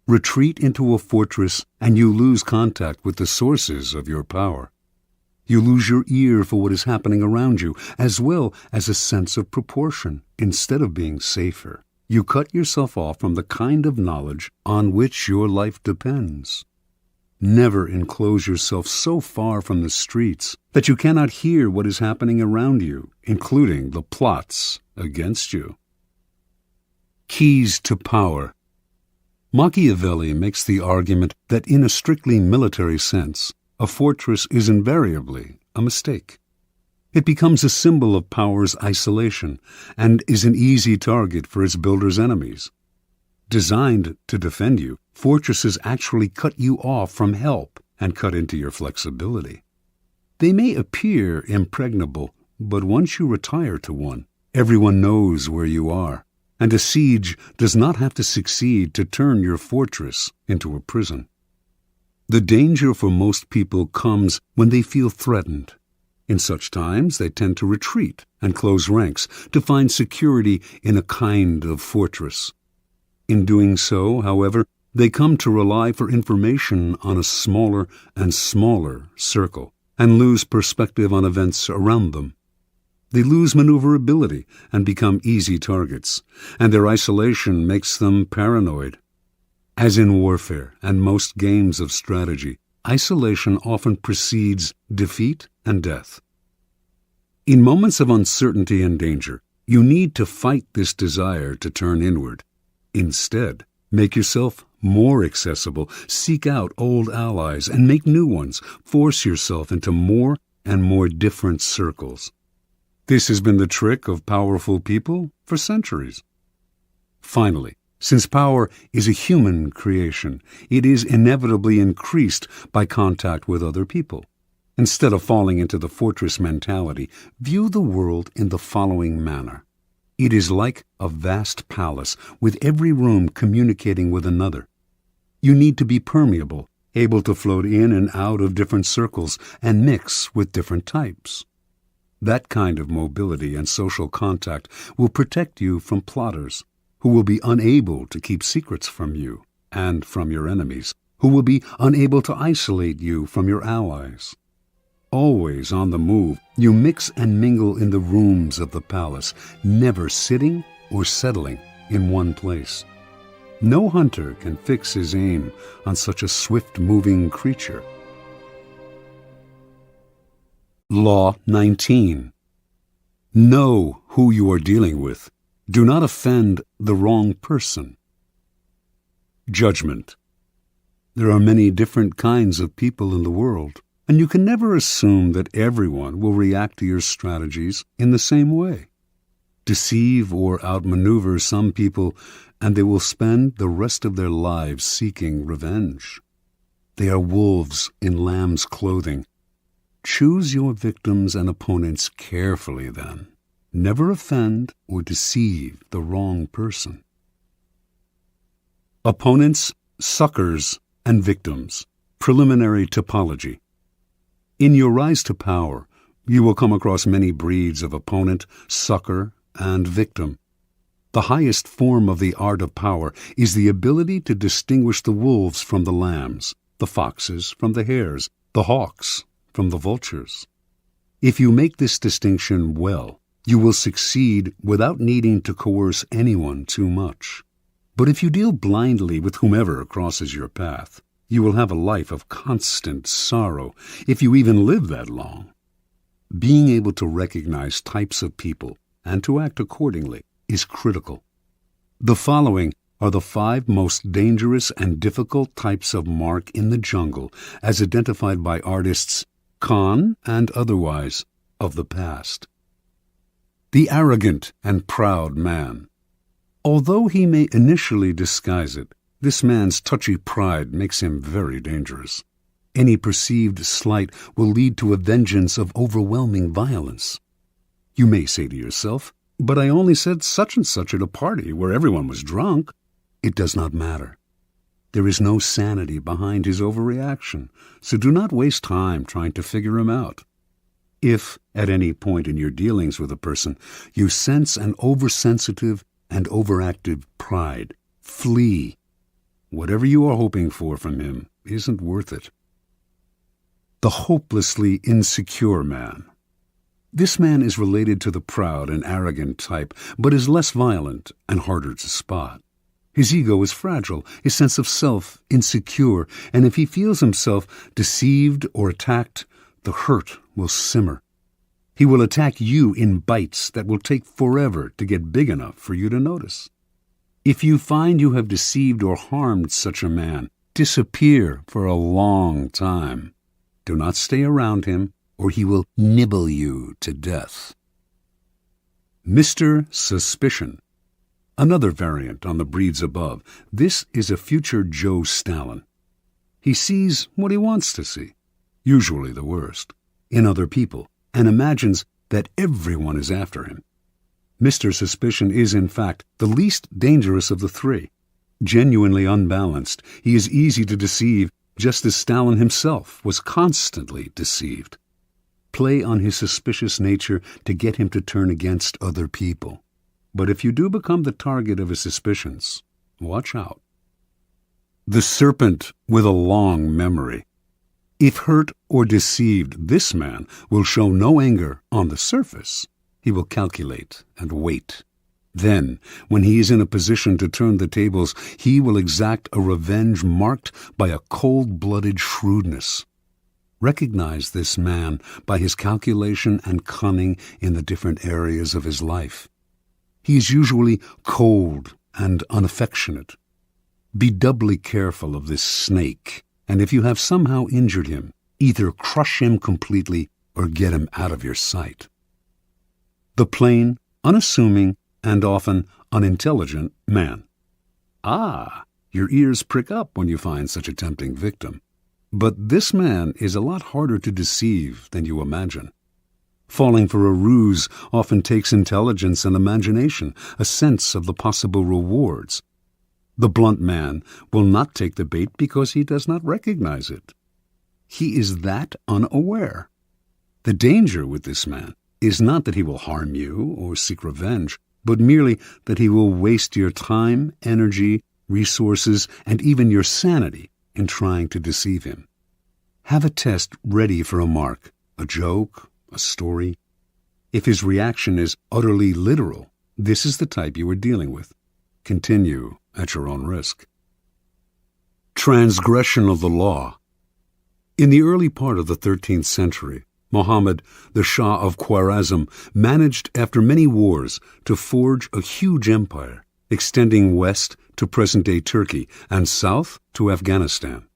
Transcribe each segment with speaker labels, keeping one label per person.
Speaker 1: Retreat into a fortress and you lose contact with the sources of your power. You lose your ear for what is happening around you, as well as a sense of proportion. Instead of being safer, you cut yourself off from the kind of knowledge on which your life depends. Never enclose yourself so far from the streets that you cannot hear what is happening around you, including the plots against you. Keys to power. Machiavelli makes the argument that in a strictly military sense, a fortress is invariably a mistake. It becomes a symbol of power's isolation and is an easy target for its builder's enemies. Designed to defend you, fortresses actually cut you off from help and cut into your flexibility. They may appear impregnable, but once you retire to one, everyone knows where you are, and a siege does not have to succeed to turn your fortress into a prison. The danger for most people comes when they feel threatened. In such times, they tend to retreat and close ranks to find security in a kind of fortress. In doing so, however, they come to rely for information on a smaller and smaller circle and lose perspective on events around them. They lose maneuverability and become easy targets, and their isolation makes them paranoid. As in warfare and most games of strategy, isolation often precedes defeat and death. In moments of uncertainty and danger, you need to fight this desire to turn inward. Instead, make yourself more accessible, seek out old allies, and make new ones. Force yourself into more and more different circles. This has been the trick of powerful people for centuries. Finally, since power is a human creation, it is inevitably increased by contact with other people. Instead of falling into the fortress mentality, view the world in the following manner. It is like a vast palace, with every room communicating with another. You need to be permeable, able to float in and out of different circles and mix with different types. That kind of mobility and social contact will protect you from plotters, who will be unable to keep secrets from you and from your enemies, who will be unable to isolate you from your allies. Always on the move, you mix and mingle in the rooms of the palace, never sitting or settling in one place. No hunter can fix his aim on such a swift-moving creature. Law 19. Know who you are dealing with. Do not offend the wrong person. Judgment. There are many different kinds of people in the world, and you can never assume that everyone will react to your strategies in the same way. Deceive or outmaneuver some people, and they will spend the rest of their lives seeking revenge. They are wolves in lamb's clothing. Choose your victims and opponents carefully then. Never offend or deceive the wrong person. Opponents, suckers, and victims. Preliminary typology. In your rise to power, you will come across many breeds of opponent, sucker, and victim. The highest form of the art of power is the ability to distinguish the wolves from the lambs, the foxes from the hares, the hawks from the vultures. If you make this distinction well, you will succeed without needing to coerce anyone too much. But if you deal blindly with whomever crosses your path, you will have a life of constant sorrow, if you even live that long. Being able to recognize types of people and to act accordingly is critical. The following are the 5 most dangerous and difficult types of mark in the jungle as identified by artists, con and otherwise, of the past. The arrogant and proud man. Although he may initially disguise it, this man's touchy pride makes him very dangerous. Any perceived slight will lead to a vengeance of overwhelming violence. You may say to yourself, "But I only said such and such at a party where everyone was drunk." It does not matter. There is no sanity behind his overreaction, so do not waste time trying to figure him out. If, at any point in your dealings with a person, you sense an oversensitive and overactive pride, flee. whatever you are hoping for from him isn't worth it. The hopelessly insecure man. This man is related to the proud and arrogant type, but is less violent and harder to spot. His ego is fragile, his sense of self insecure, and if he feels himself deceived or attacked, the hurt will simmer. He will attack you in bites that will take forever to get big enough for you to notice. If you find you have deceived or harmed such a man, disappear for a long time. Do not stay around him, or he will nibble you to death. Mr. Suspicion. Another variant on the breeds above. This is a future Joe Stalin. He sees what he wants to see, usually the worst, in other people, and imagines that everyone is after him. Mr. Suspicion is, in fact, the least dangerous of the three. Genuinely unbalanced, he is easy to deceive, just as Stalin himself was constantly deceived. Play on his suspicious nature to get him to turn against other people. But if you do become the target of his suspicions, watch out. The serpent with a long memory. If hurt or deceived, this man will show no anger on the surface. He will calculate and wait. Then, when he is in a position to turn the tables, he will exact a revenge marked by a cold-blooded shrewdness. Recognize this man by his calculation and cunning in the different areas of his life. He is usually cold and unaffectionate. Be doubly careful of this snake, and if you have somehow injured him, either crush him completely or get him out of your sight. The plain, unassuming, and often unintelligent man. Ah, your ears prick up when you find such a tempting victim. But this man is a lot harder to deceive than you imagine. Falling for a ruse often takes intelligence and imagination, a sense of the possible rewards. The blunt man will not take the bait because he does not recognize it. He is that unaware. The danger with this man is not that he will harm you or seek revenge, but merely that he will waste your time, energy, resources, and even your sanity in trying to deceive him. Have a test ready for a mark, a joke, a story. If his reaction is utterly literal, this is the type you are dealing with. Continue at your own risk. Transgression of the law. In the early part of the 13th century, Muhammad, the Shah of Khwarezm, managed after many wars to forge a huge empire, extending west to present-day Turkey and south to Afghanistan.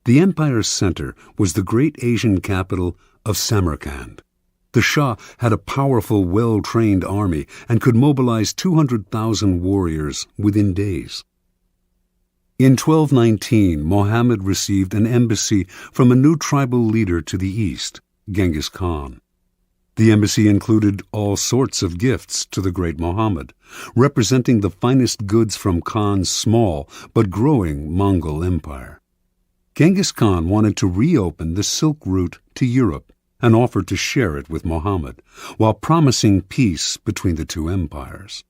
Speaker 1: The empire's center was the great Asian capital of Samarkand. The Shah had a powerful, well-trained army and could mobilize 200,000 warriors within days. In 1219, Muhammad received an embassy from a new tribal leader to the east, Genghis Khan. The embassy included all sorts of gifts to the great Muhammad, representing the finest goods from Khan's small but growing Mongol empire. Genghis Khan wanted to reopen the Silk Route to Europe and offered to share it with Muhammad, while promising peace between the two empires.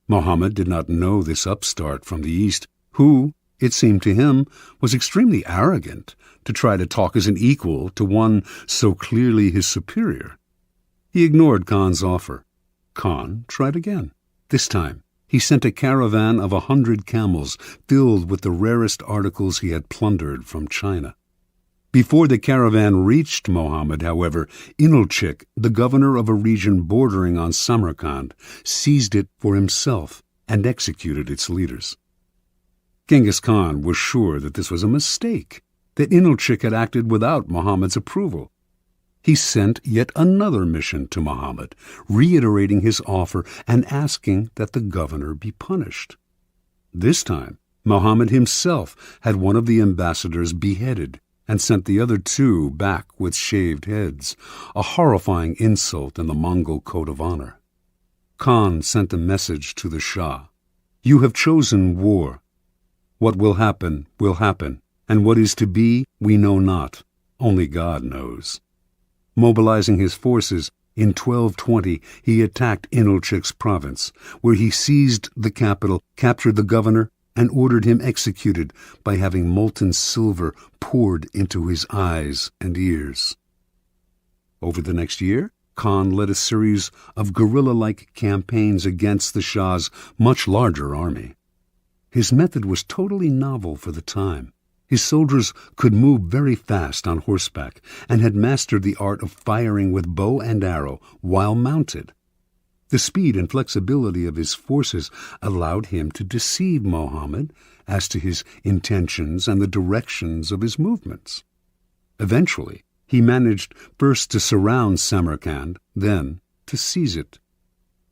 Speaker 1: Muhammad did not know this upstart from the east, who, it seemed to him, was extremely arrogant to try to talk as an equal to one so clearly his superior. He ignored Khan's offer. Khan tried again. This time, he sent a caravan of 100 camels filled with the rarest articles he had plundered from China. Before the caravan reached Muhammad, however, Inalchik, the governor of a region bordering on Samarkand, seized it for himself and executed its leaders. Genghis Khan was sure that this was a mistake, that Inalchik had acted without Muhammad's approval. He sent yet another mission to Muhammad, reiterating his offer and asking that the governor be punished. This time, Muhammad himself had one of the ambassadors beheaded and sent the other two back with shaved heads, a horrifying insult in the Mongol code of honor. Khan sent a message to the Shah. "You have chosen war. What will happen, and what is to be, we know not. Only God knows." Mobilizing his forces, in 1220 he attacked Inalchik's province, where he seized the capital, captured the governor, and ordered him executed by having molten silver poured into his eyes and ears. Over the next year, Khan led a series of guerrilla-like campaigns against the Shah's much larger army. His method was totally novel for the time. His soldiers could move very fast on horseback and had mastered the art of firing with bow and arrow while mounted. The speed and flexibility of his forces allowed him to deceive Muhammad as to his intentions and the directions of his movements. Eventually, he managed first to surround Samarkand, then to seize it.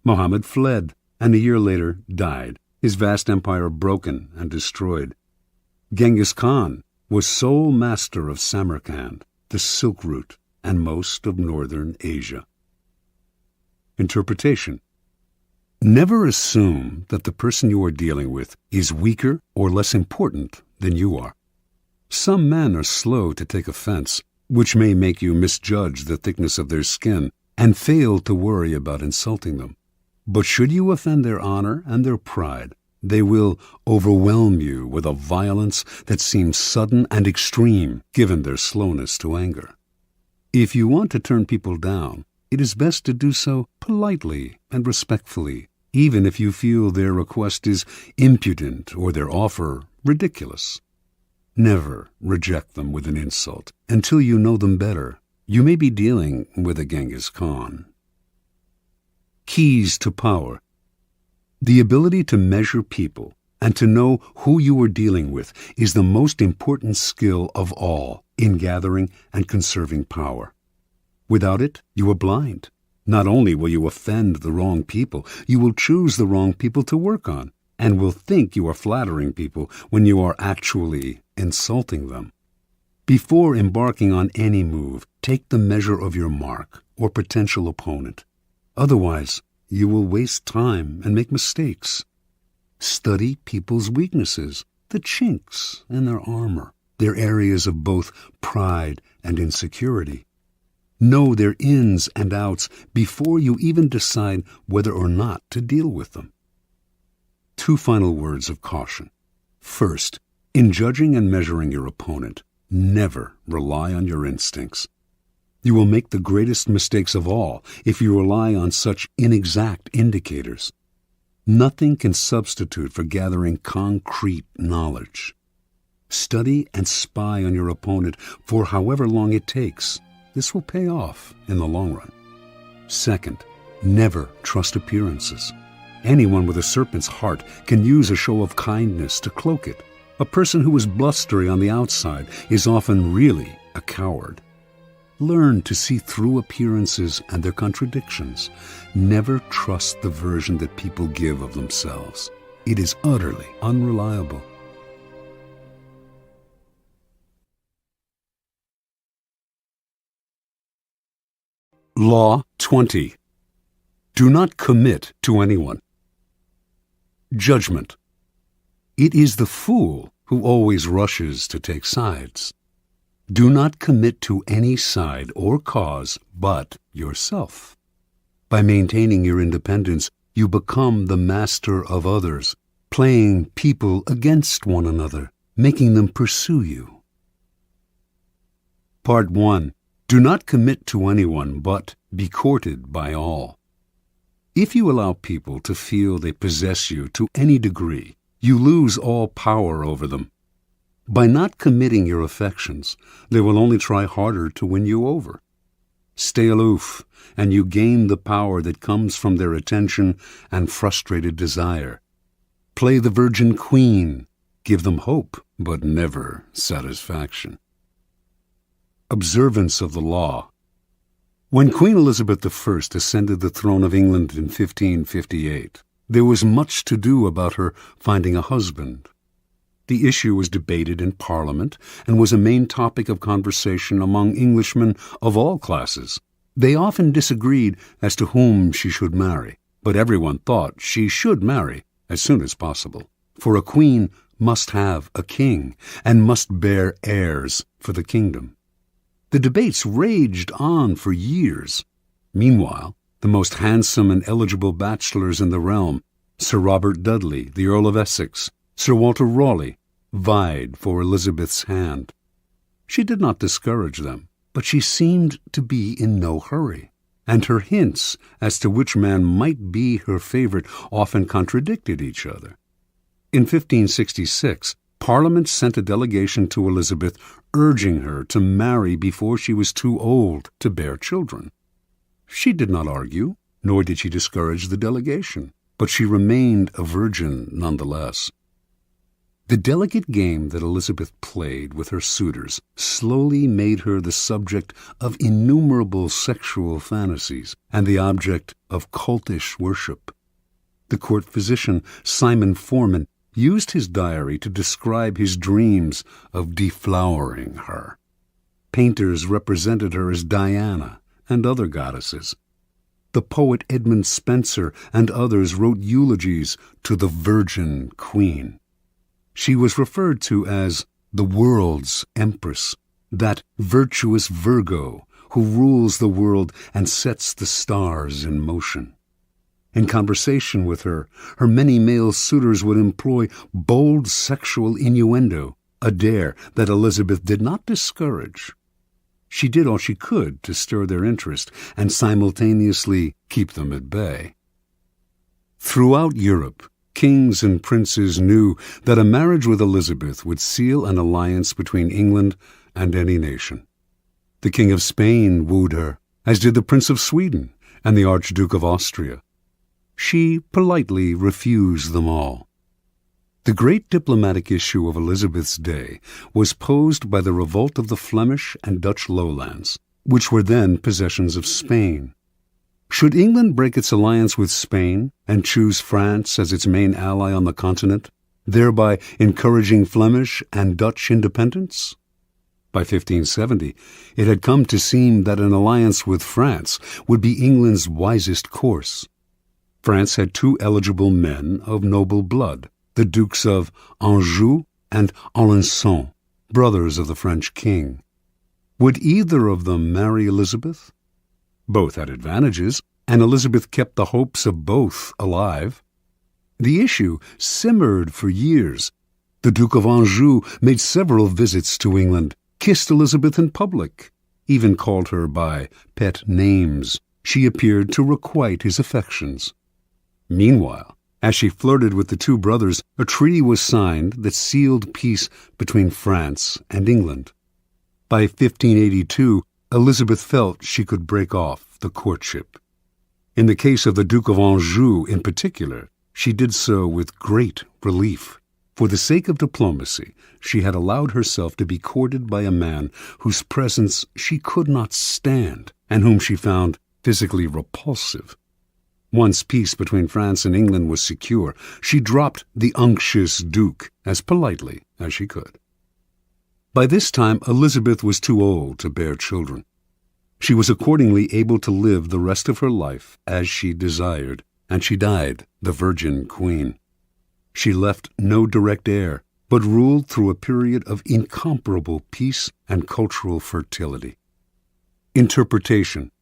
Speaker 1: Muhammad fled, and a year later died, his vast empire broken and destroyed. Genghis Khan was sole master of Samarkand, the Silk Route, and most of northern Asia. Interpretation. Never assume that the person you are dealing with is weaker or less important than you are. Some men are slow to take offense, which may make you misjudge the thickness of their skin and fail to worry about insulting them. But should you offend their honor and their pride, they will overwhelm you with a violence that seems sudden and extreme given their slowness to anger. If you want to turn people down, it is best to do so politely and respectfully, even if you feel their request is impudent or their offer ridiculous. Never reject them with an insult until you know them better. You may be dealing with a Genghis Khan. Keys to power. The ability to measure people and to know who you are dealing with is the most important skill of all in gathering and conserving power. Without it, you are blind. Not only will you offend the wrong people, you will choose the wrong people to work on, and will think you are flattering people when you are actually insulting them. Before embarking on any move, take the measure of your mark or potential opponent. Otherwise, you will waste time and make mistakes. Study people's weaknesses, the chinks in their armor, their areas of both pride and insecurity. Know their ins and outs before you even decide whether or not to deal with them. 2 final words of caution. First, in judging and measuring your opponent, never rely on your instincts. You will make the greatest mistakes of all if you rely on such inexact indicators. Nothing can substitute for gathering concrete knowledge. Study and spy on your opponent for however long it takes. This will pay off in the long run. Second, never trust appearances. Anyone with a serpent's heart can use a show of kindness to cloak it. A person who is blustery on the outside is often really a coward. Learn to see through appearances and their contradictions. Never trust the version that people give of themselves. It is utterly unreliable. Law 20. Do not commit to anyone. Judgment. It is the fool who always rushes to take sides. Do not commit to any side or cause but yourself. By maintaining your independence, you become the master of others, playing people against one another, making them pursue you. Part 1. Do not commit to anyone, but be courted by all. If you allow people to feel they possess you to any degree, you lose all power over them. By not committing your affections, they will only try harder to win you over. Stay aloof, and you gain the power that comes from their attention and frustrated desire. Play the virgin queen. Give them hope, but never satisfaction. Observance of the law. When Queen Elizabeth I ascended the throne of England in 1558, there was much to do about her finding a husband. The issue was debated in Parliament and was a main topic of conversation among Englishmen of all classes. They often disagreed as to whom she should marry, but everyone thought she should marry as soon as possible, for a queen must have a king and must bear heirs for the kingdom. The debates raged on for years. Meanwhile, the most handsome and eligible bachelors in the realm, Sir Robert Dudley, the Earl of Essex, Sir Walter Raleigh vied for Elizabeth's hand. She did not discourage them, but she seemed to be in no hurry, and her hints as to which man might be her favorite often contradicted each other. In 1566, Parliament sent a delegation to Elizabeth urging her to marry before she was too old to bear children. She did not argue, nor did she discourage the delegation, but she remained a virgin nonetheless. The delicate game that Elizabeth played with her suitors slowly made her the subject of innumerable sexual fantasies and the object of cultish worship. The court physician, Simon Forman, used his diary to describe his dreams of deflowering her. Painters represented her as Diana and other goddesses. The poet Edmund Spenser and others wrote eulogies to the Virgin Queen. She was referred to as the world's empress, that virtuous Virgo who rules the world and sets the stars in motion. In conversation with her, her many male suitors would employ bold sexual innuendo, a dare that Elizabeth did not discourage. She did all she could to stir their interest and simultaneously keep them at bay. Throughout Europe, kings and princes knew that a marriage with Elizabeth would seal an alliance between England and any nation. The King of Spain wooed her, as did the Prince of Sweden and the Archduke of Austria. She politely refused them all. The great diplomatic issue of Elizabeth's day was posed by the revolt of the Flemish and Dutch lowlands, which were then possessions of Spain. Should England break its alliance with Spain and choose France as its main ally on the continent, thereby encouraging Flemish and Dutch independence? By 1570, it had come to seem that an alliance with France would be England's wisest course. France had two eligible men of noble blood, the Dukes of Anjou and Alençon, brothers of the French king. Would either of them marry Elizabeth? Both had advantages, and Elizabeth kept the hopes of both alive. The issue simmered for years. The Duke of Anjou made several visits to England, kissed Elizabeth in public, even called her by pet names. She appeared to requite his affections. Meanwhile, as she flirted with the two brothers, a treaty was signed that sealed peace between France and England. By 1582, Elizabeth felt she could break off the courtship. In the case of the Duke of Anjou in particular, she did so with great relief. For the sake of diplomacy, she had allowed herself to be courted by a man whose presence she could not stand and whom she found physically repulsive. Once peace between France and England was secure, she dropped the unctuous Duke as politely as she could. By this time, Elizabeth was too old to bear children. She was accordingly able to live the rest of her life as she desired, and she died the Virgin Queen. She left no direct heir, but ruled through a period of incomparable peace and cultural fertility. Interpretation.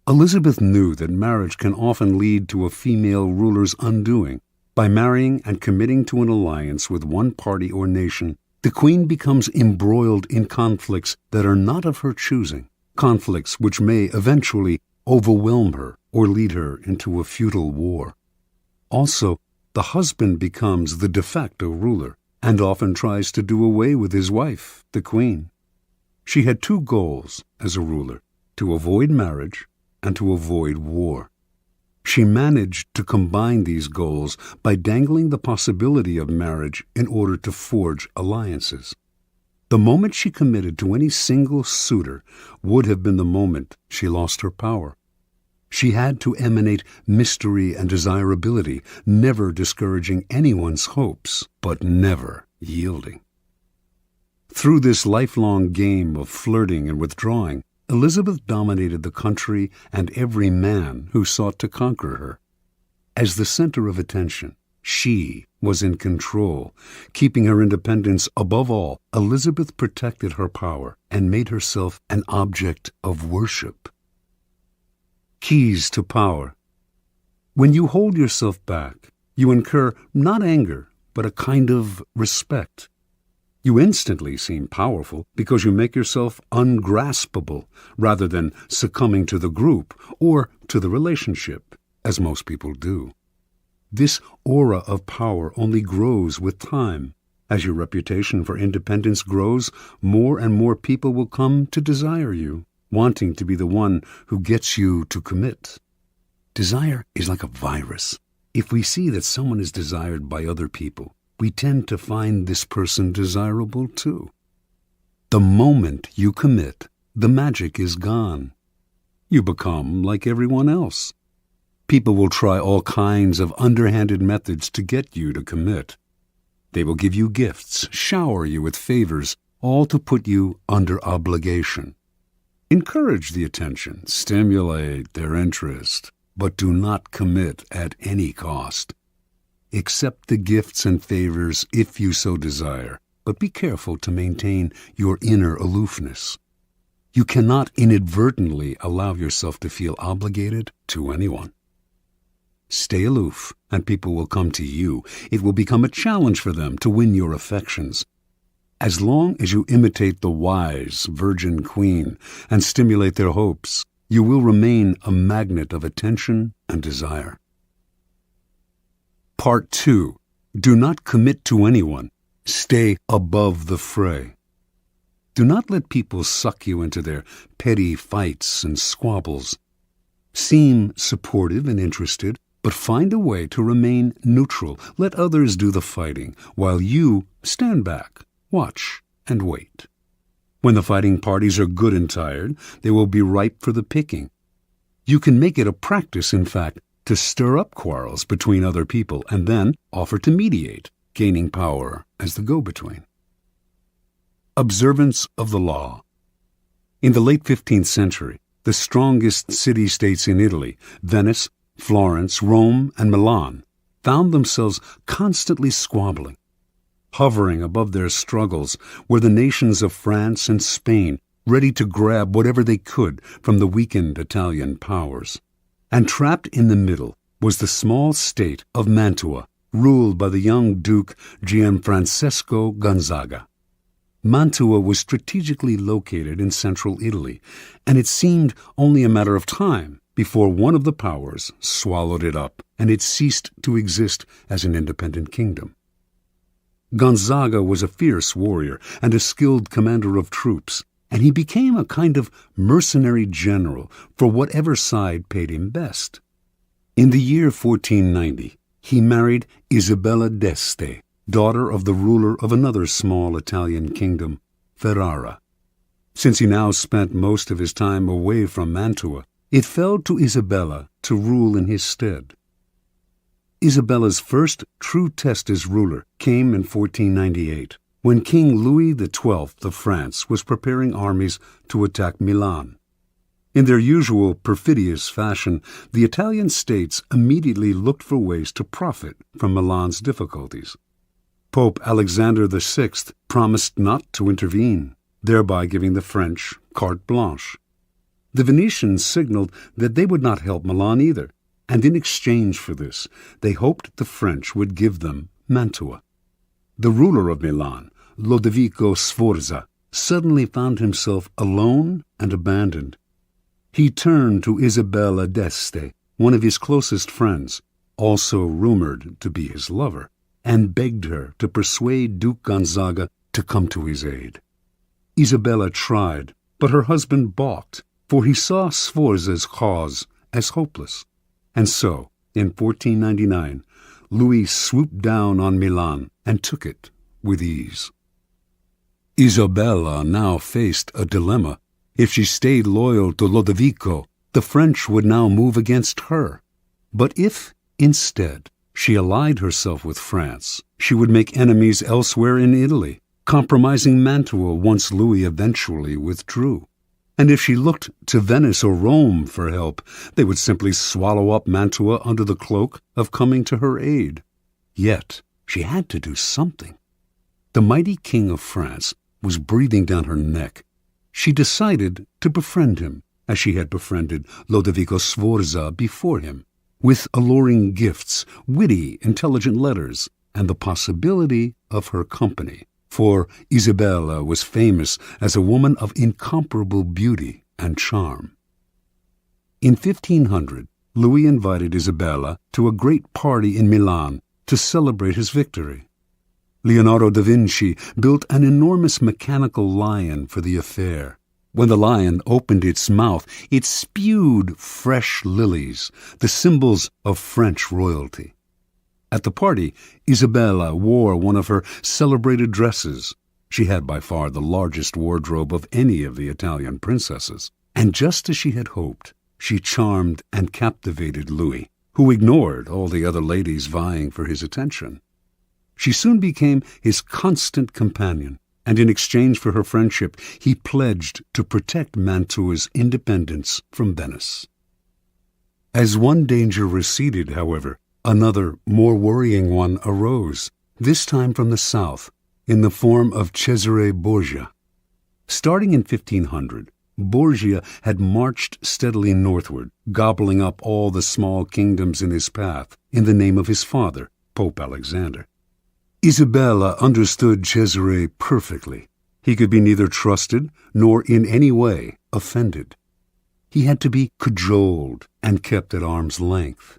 Speaker 1: Elizabeth knew that marriage can often lead to a female ruler's undoing. By marrying and committing to an alliance with one party or nation, the queen becomes embroiled in conflicts that are not of her choosing, conflicts which may eventually overwhelm her or lead her into a futile war. Also, the husband becomes the de facto ruler and often tries to do away with his wife, the queen. She had two goals as a ruler: to avoid marriage and to avoid war. She managed to combine these goals by dangling the possibility of marriage in order to forge alliances. The moment she committed to any single suitor would have been the moment she lost her power. She had to emanate mystery and desirability, never discouraging anyone's hopes, but never yielding. Through this lifelong game of flirting and withdrawing, Elizabeth dominated the country and every man who sought to conquer her. As the center of attention, she was in control. Keeping her independence above all, Elizabeth protected her power and made herself an object of worship. Keys to power. When you hold yourself back, you incur not anger, but a kind of respect. You instantly seem powerful because you make yourself ungraspable rather than succumbing to the group or to the relationship, as most people do. This aura of power only grows with time. As your reputation for independence grows, more and more people will come to desire you, wanting to be the one who gets you to commit. Desire is like a virus. If we see that someone is desired by other people, we tend to find this person desirable too. The moment you commit, the magic is gone. You become like everyone else. People will try all kinds of underhanded methods to get you to commit. They will give you gifts, shower you with favors, all to put you under obligation. Encourage the attention, stimulate their interest, but do not commit at any cost. Accept the gifts and favors if you so desire, but be careful to maintain your inner aloofness. You cannot inadvertently allow yourself to feel obligated to anyone. Stay aloof, and people will come to you. It will become a challenge for them to win your affections. As long as you imitate the wise virgin queen and stimulate their hopes, you will remain a magnet of attention and desire. Part 2. Do not commit to anyone. Stay above the fray. Do not let people suck you into their petty fights and squabbles. Seem supportive and interested, but find a way to remain neutral. Let others do the fighting, while you stand back, watch, and wait. When the fighting parties are good and tired, they will be ripe for the picking. You can make it a practice, in fact, to stir up quarrels between other people and then offer to mediate, gaining power as the go-between. Observance of the law. In the late 15th century, the strongest city-states in Italy, Venice, Florence, Rome, and Milan, found themselves constantly squabbling. Hovering above their struggles were the nations of France and Spain, ready to grab whatever they could from the weakened Italian powers. And trapped in the middle was the small state of Mantua, ruled by the young Duke Gianfrancesco Gonzaga. Mantua was strategically located in central Italy, and it seemed only a matter of time before one of the powers swallowed it up, and it ceased to exist as an independent kingdom. Gonzaga was a fierce warrior and a skilled commander of troops, and he became a kind of mercenary general for whatever side paid him best. In the year 1490, he married Isabella d'Este, daughter of the ruler of another small Italian kingdom, Ferrara. Since he now spent most of his time away from Mantua, it fell to Isabella to rule in his stead. Isabella's first true test as ruler came in 1498, when King Louis XII of France was preparing armies to attack Milan. In their usual perfidious fashion, the Italian states immediately looked for ways to profit from Milan's difficulties. Pope Alexander VI promised not to intervene, thereby giving the French carte blanche. The Venetians signaled that they would not help Milan either, and in exchange for this, they hoped the French would give them Mantua. The ruler of Milan, Lodovico Sforza, suddenly found himself alone and abandoned. He turned to Isabella d'Este, one of his closest friends, also rumored to be his lover, and begged her to persuade Duke Gonzaga to come to his aid. Isabella tried, but her husband balked, for he saw Sforza's cause as hopeless. And so, in 1499, Louis swooped down on Milan and took it with ease. Isabella now faced a dilemma. If she stayed loyal to Lodovico, the French would now move against her. But if, instead, she allied herself with France, she would make enemies elsewhere in Italy, compromising Mantua once Louis eventually withdrew. And if she looked to Venice or Rome for help, they would simply swallow up Mantua under the cloak of coming to her aid. Yet she had to do something. The mighty king of France was breathing down her neck. She decided to befriend him, as she had befriended Lodovico Sforza before him, with alluring gifts, witty, intelligent letters, and the possibility of her company, for Isabella was famous as a woman of incomparable beauty and charm. In 1500, Louis invited Isabella to a great party in Milan to celebrate his victory. Leonardo da Vinci built an enormous mechanical lion for the affair. When the lion opened its mouth, it spewed fresh lilies, the symbols of French royalty. At the party, Isabella wore one of her celebrated dresses. She had by far the largest wardrobe of any of the Italian princesses, and just as she had hoped, she charmed and captivated Louis, who ignored all the other ladies vying for his attention. She soon became his constant companion, and in exchange for her friendship, he pledged to protect Mantua's independence from Venice. As one danger receded, however, another, more worrying one arose, this time from the south, in the form of Cesare Borgia. Starting in 1500, Borgia had marched steadily northward, gobbling up all the small kingdoms in his path in the name of his father, Pope Alexander. Isabella understood Cesare perfectly. He could be neither trusted nor in any way offended. He had to be cajoled and kept at arm's length.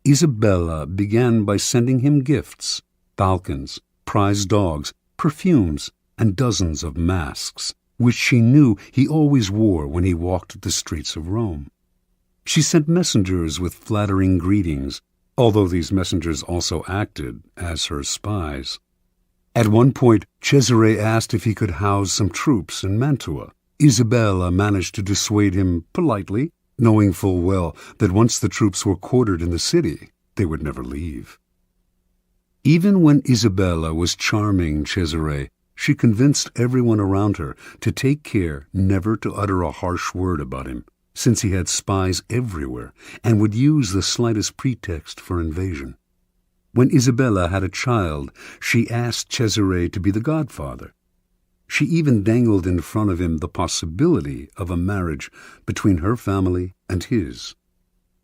Speaker 1: Isabella began by sending him gifts, falcons, prize dogs, perfumes, and dozens of masks, which she knew he always wore when he walked the streets of Rome. She sent messengers with flattering greetings, although these messengers also acted as her spies. At one point, Cesare asked if he could house some troops in Mantua. Isabella managed to dissuade him politely, knowing full well that once the troops were quartered in the city, they would never leave. Even when Isabella was charming Cesare, she convinced everyone around her to take care never to utter a harsh word about him, since he had spies everywhere and would use the slightest pretext for invasion. When Isabella had a child, she asked Cesare to be the godfather. She even dangled in front of him the possibility of a marriage between her family and his.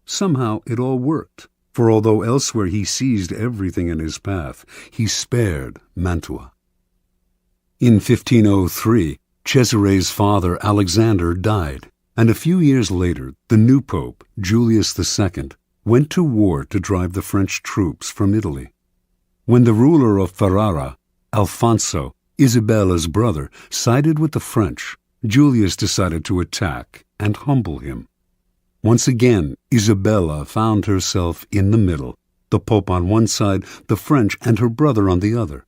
Speaker 1: Somehow it all worked, for although elsewhere he seized everything in his path, he spared Mantua. In 1503, Cesare's father Alexander died, and a few years later the new pope, Julius II, went to war to drive the French troops from Italy. When the ruler of Ferrara, Alfonso, Isabella's brother, sided with the French, Julius decided to attack and humble him. Once again, Isabella found herself in the middle, the Pope on one side, the French and her brother on the other.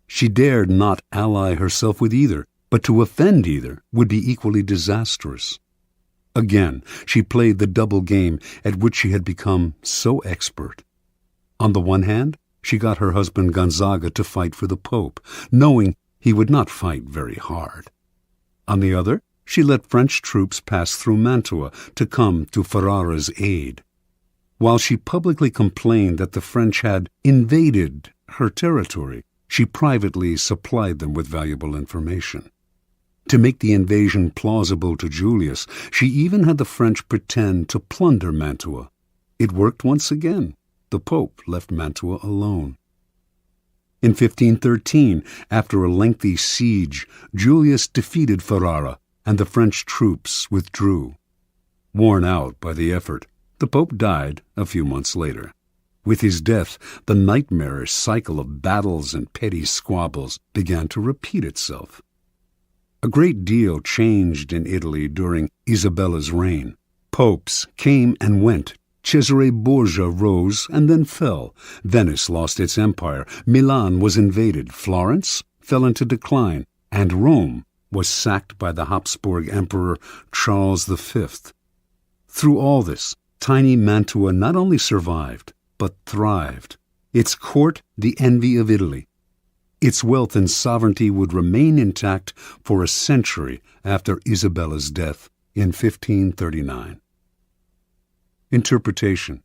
Speaker 1: She dared not ally herself with either, but to offend either would be equally disastrous. Again, she played the double game at which she had become so expert. On the one hand, she got her husband Gonzaga to fight for the Pope, knowing he would not fight very hard. On the other, she let French troops pass through Mantua to come to Ferrara's aid. While she publicly complained that the French had invaded her territory, she privately supplied them with valuable information. To make the invasion plausible to Julius, she even had the French pretend to plunder Mantua. It worked once again. The Pope left Mantua alone. In 1513, after a lengthy siege, Julius defeated Ferrara, and the French troops withdrew. Worn out by the effort, the Pope died a few months later. With his death, the nightmarish cycle of battles and petty squabbles began to repeat itself. A great deal changed in Italy during Isabella's reign. Popes came and went. Cesare Borgia rose and then fell. Venice lost its empire. Milan was invaded. Florence fell into decline. And Rome was sacked by the Habsburg Emperor Charles V. Through all this, tiny Mantua not only survived, but thrived. Its court the envy of Italy. Its wealth and sovereignty would remain intact for a century after Isabella's death in 1539. Interpretation.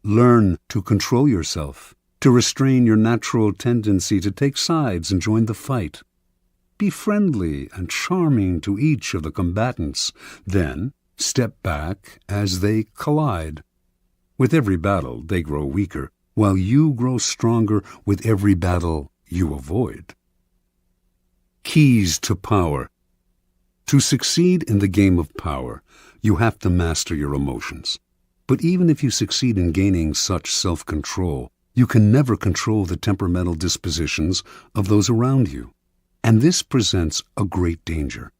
Speaker 1: Learn to control yourself, to restrain your natural tendency to take sides and join the fight. Be friendly and charming to each of the combatants, then step back as they collide. With every battle, they grow weaker, while you grow stronger with every battle you avoid. Keys to power. To succeed in the game of power, you have to master your emotions. But even if you succeed in gaining such self-control, you can never control the temperamental dispositions of those around you. And this presents a great danger.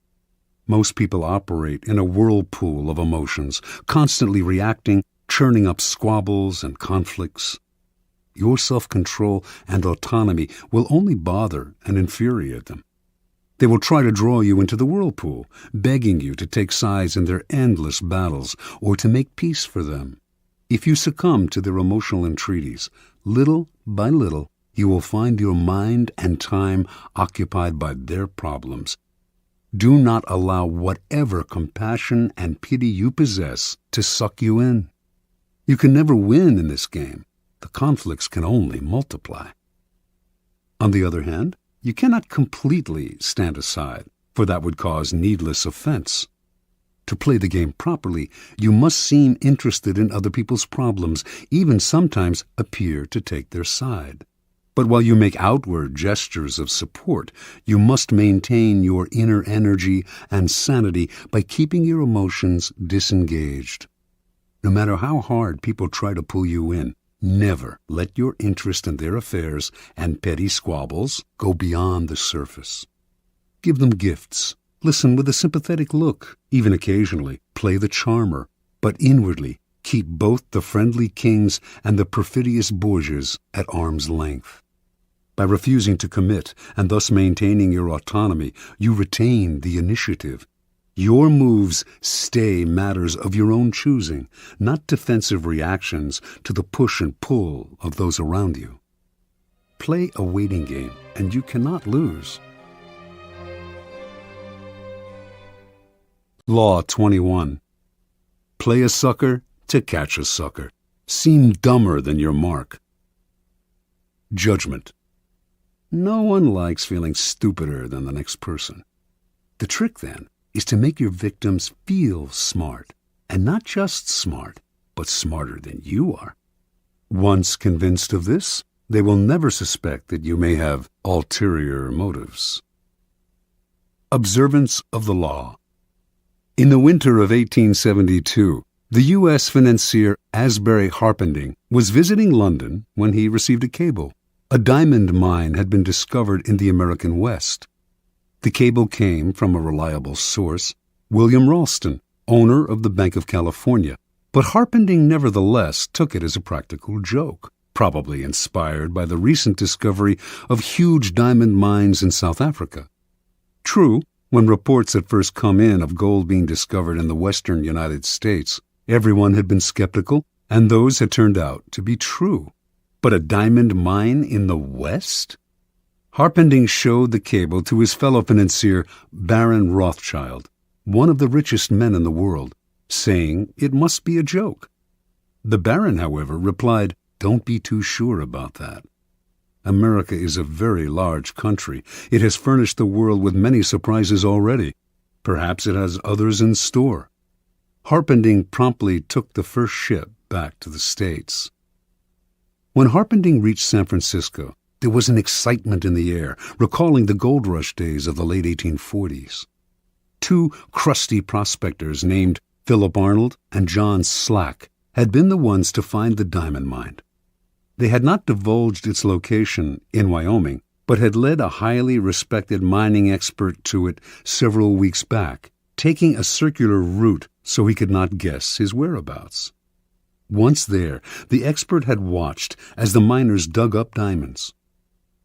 Speaker 1: Most people operate in a whirlpool of emotions, constantly reacting, churning up squabbles and conflicts. Your self-control and autonomy will only bother and infuriate them. They will try to draw you into the whirlpool, begging you to take sides in their endless battles or to make peace for them. If you succumb to their emotional entreaties, little by little, you will find your mind and time occupied by their problems. Do not allow whatever compassion and pity you possess to suck you in. You can never win in this game. The conflicts can only multiply. On the other hand, you cannot completely stand aside, for that would cause needless offense. To play the game properly, you must seem interested in other people's problems, even sometimes appear to take their side. But while you make outward gestures of support, you must maintain your inner energy and sanity by keeping your emotions disengaged. No matter how hard people try to pull you in, never let your interest in their affairs and petty squabbles go beyond the surface. Give them gifts. Listen with a sympathetic look. Even occasionally, play the charmer. But inwardly, keep both the friendly kings and the perfidious Borgias at arm's length. By refusing to commit and thus maintaining your autonomy, you retain the initiative. Your moves stay matters of your own choosing, not defensive reactions to the push and pull of those around you. Play a waiting game, and you cannot lose. Law 21. Play a sucker to catch a sucker. Seem dumber than your mark. Judgment. No one likes feeling stupider than the next person. The trick, then, is to make your victims feel smart, and not just smart, but smarter than you are. Once convinced of this, they will never suspect that you may have ulterior motives. Observance of the law. In the winter of 1872, the U.S. financier Asbury Harpending was visiting London when he received a cable. A diamond mine had been discovered in the American West. The cable came from a reliable source, William Ralston, owner of the Bank of California, but Harpending nevertheless took it as a practical joke, probably inspired by the recent discovery of huge diamond mines in South Africa. True, when reports had first come in of gold being discovered in the western United States, everyone had been skeptical, and those had turned out to be true. But a diamond mine in the West? Harpending showed the cable to his fellow financier, Baron Rothschild, one of the richest men in the world, saying it must be a joke. The Baron, however, replied, "Don't be too sure about that. America is a very large country. It has furnished the world with many surprises already. Perhaps it has others in store." Harpending promptly took the first ship back to the States. When Harpending reached San Francisco, there was an excitement in the air, recalling the gold rush days of the late 1840s. Two crusty prospectors named Philip Arnold and John Slack had been the ones to find the diamond mine. They had not divulged its location in Wyoming, but had led a highly respected mining expert to it several weeks back, taking a circular route so he could not guess his whereabouts. Once there, the expert had watched as the miners dug up diamonds.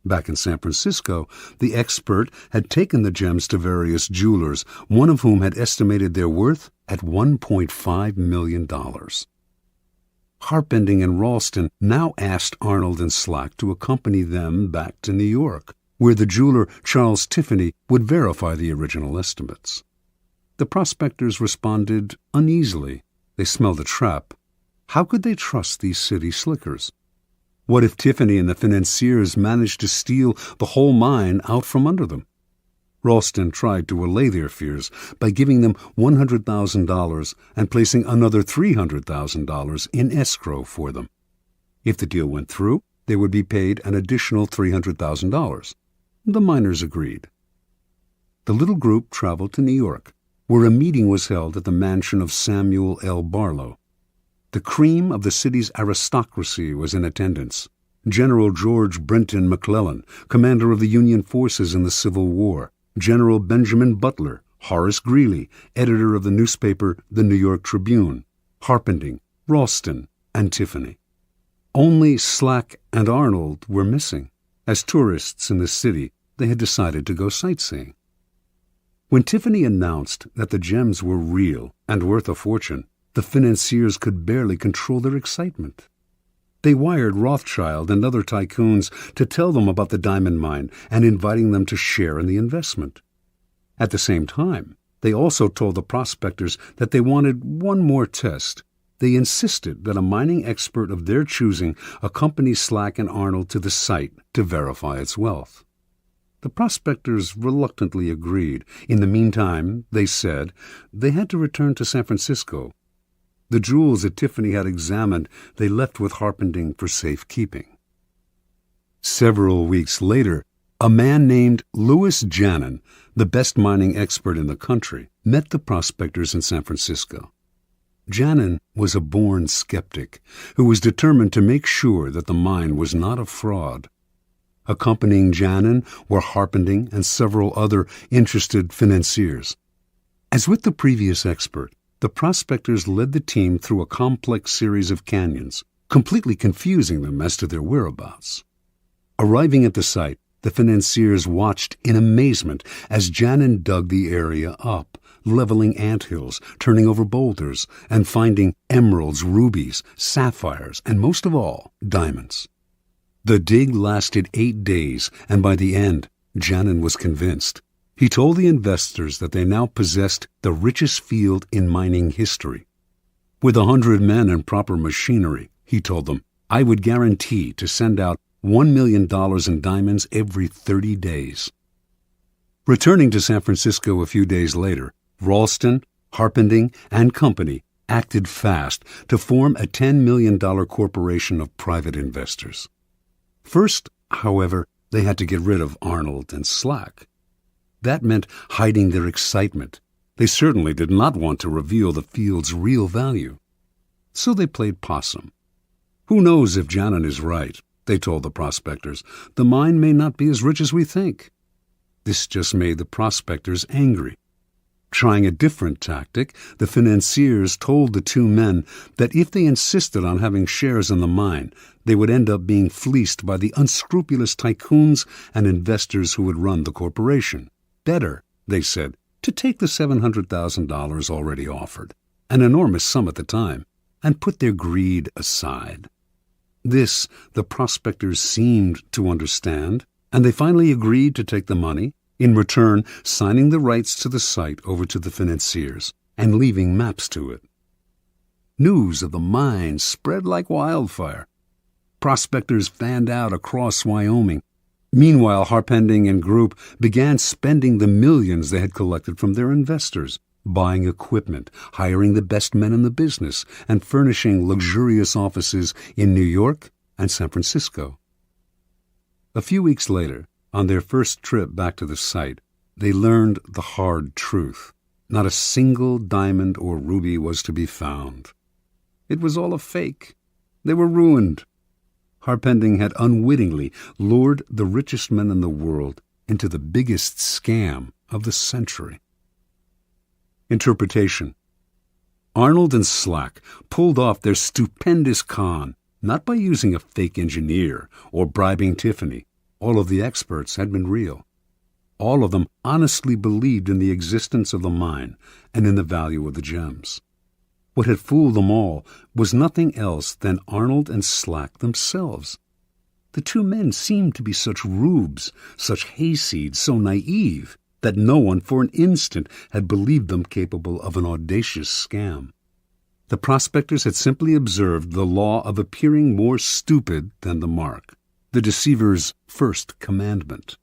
Speaker 1: Back in San Francisco, the expert had taken the gems to various jewelers, one of whom had estimated their worth at $1.5 million. Harpending and Ralston now asked Arnold and Slack to accompany them back to New York, where the jeweler Charles Tiffany would verify the original estimates. The prospectors responded uneasily. They smelled a trap. How could they trust these city slickers? What if Tiffany and the financiers managed to steal the whole mine out from under them? Ralston tried to allay their fears by giving them $100,000 and placing another $300,000 in escrow for them. If the deal went through, they would be paid an additional $300,000. The miners agreed. The little group traveled to New York, where a meeting was held at the mansion of Samuel L. Barlow. The cream of the city's aristocracy was in attendance. General George Brenton McClellan, commander of the Union forces in the Civil War, General Benjamin Butler, Horace Greeley, editor of the newspaper The New York Tribune, Harpending, Ralston, and Tiffany. Only Slack and Arnold were missing. As tourists in the city, they had decided to go sightseeing. When Tiffany announced that the gems were real and worth a fortune, the financiers could barely control their excitement. They wired Rothschild and other tycoons to tell them about the diamond mine and inviting them to share in the investment. At the same time, they also told the prospectors that they wanted one more test. They insisted that a mining expert of their choosing accompany Slack and Arnold to the site to verify its wealth. The prospectors reluctantly agreed. In the meantime, they said, they had to return to San Francisco. The jewels that Tiffany had examined they left with Harpending for safekeeping. Several weeks later, a man named Louis Janin, the best mining expert in the country, met the prospectors in San Francisco. Janin was a born skeptic who was determined to make sure that the mine was not a fraud. Accompanying Janin were Harpending and several other interested financiers. As with the previous expert, the prospectors led the team through a complex series of canyons, completely confusing them as to their whereabouts. Arriving at the site, the financiers watched in amazement as Janin dug the area up, leveling anthills, turning over boulders, and finding emeralds, rubies, sapphires, and most of all, diamonds. The dig lasted 8 days, and by the end, Janin was convinced. He told the investors that they now possessed the richest field in mining history. With 100 men and proper machinery, he told them, I would guarantee to send out $1 million in diamonds every 30 days. Returning to San Francisco a few days later, Ralston, Harpending, and Company acted fast to form a $10 million corporation of private investors. First, however, they had to get rid of Arnold and Slack. That meant hiding their excitement. They certainly did not want to reveal the field's real value. So they played possum. Who knows if Janin is right, they told the prospectors. The mine may not be as rich as we think. This just made the prospectors angry. Trying a different tactic, the financiers told the two men that if they insisted on having shares in the mine, they would end up being fleeced by the unscrupulous tycoons and investors who would run the corporation. Better, they said, to take the $700,000 already offered, an enormous sum at the time, and put their greed aside. This the prospectors seemed to understand, and they finally agreed to take the money, in return signing the rights to the site over to the financiers and leaving maps to it. News of the mine spread like wildfire. Prospectors fanned out across Wyoming. Meanwhile, Harpending and Group began spending the millions they had collected from their investors, buying equipment, hiring the best men in the business, and furnishing luxurious offices in New York and San Francisco. A few weeks later, on their first trip back to the site, they learned the hard truth. Not a single diamond or ruby was to be found. It was all a fake. They were ruined. Harpending had unwittingly lured the richest men in the world into the biggest scam of the century. Interpretation. Arnold and Slack pulled off their stupendous con, not by using a fake engineer or bribing Tiffany. All of the experts had been real. All of them honestly believed in the existence of the mine and in the value of the gems. What had fooled them all was nothing else than Arnold and Slack themselves. The two men seemed to be such rubes, such hayseeds, so naive, that no one for an instant had believed them capable of an audacious scam. The prospectors had simply observed the law of appearing more stupid than the mark, the deceiver's first commandment.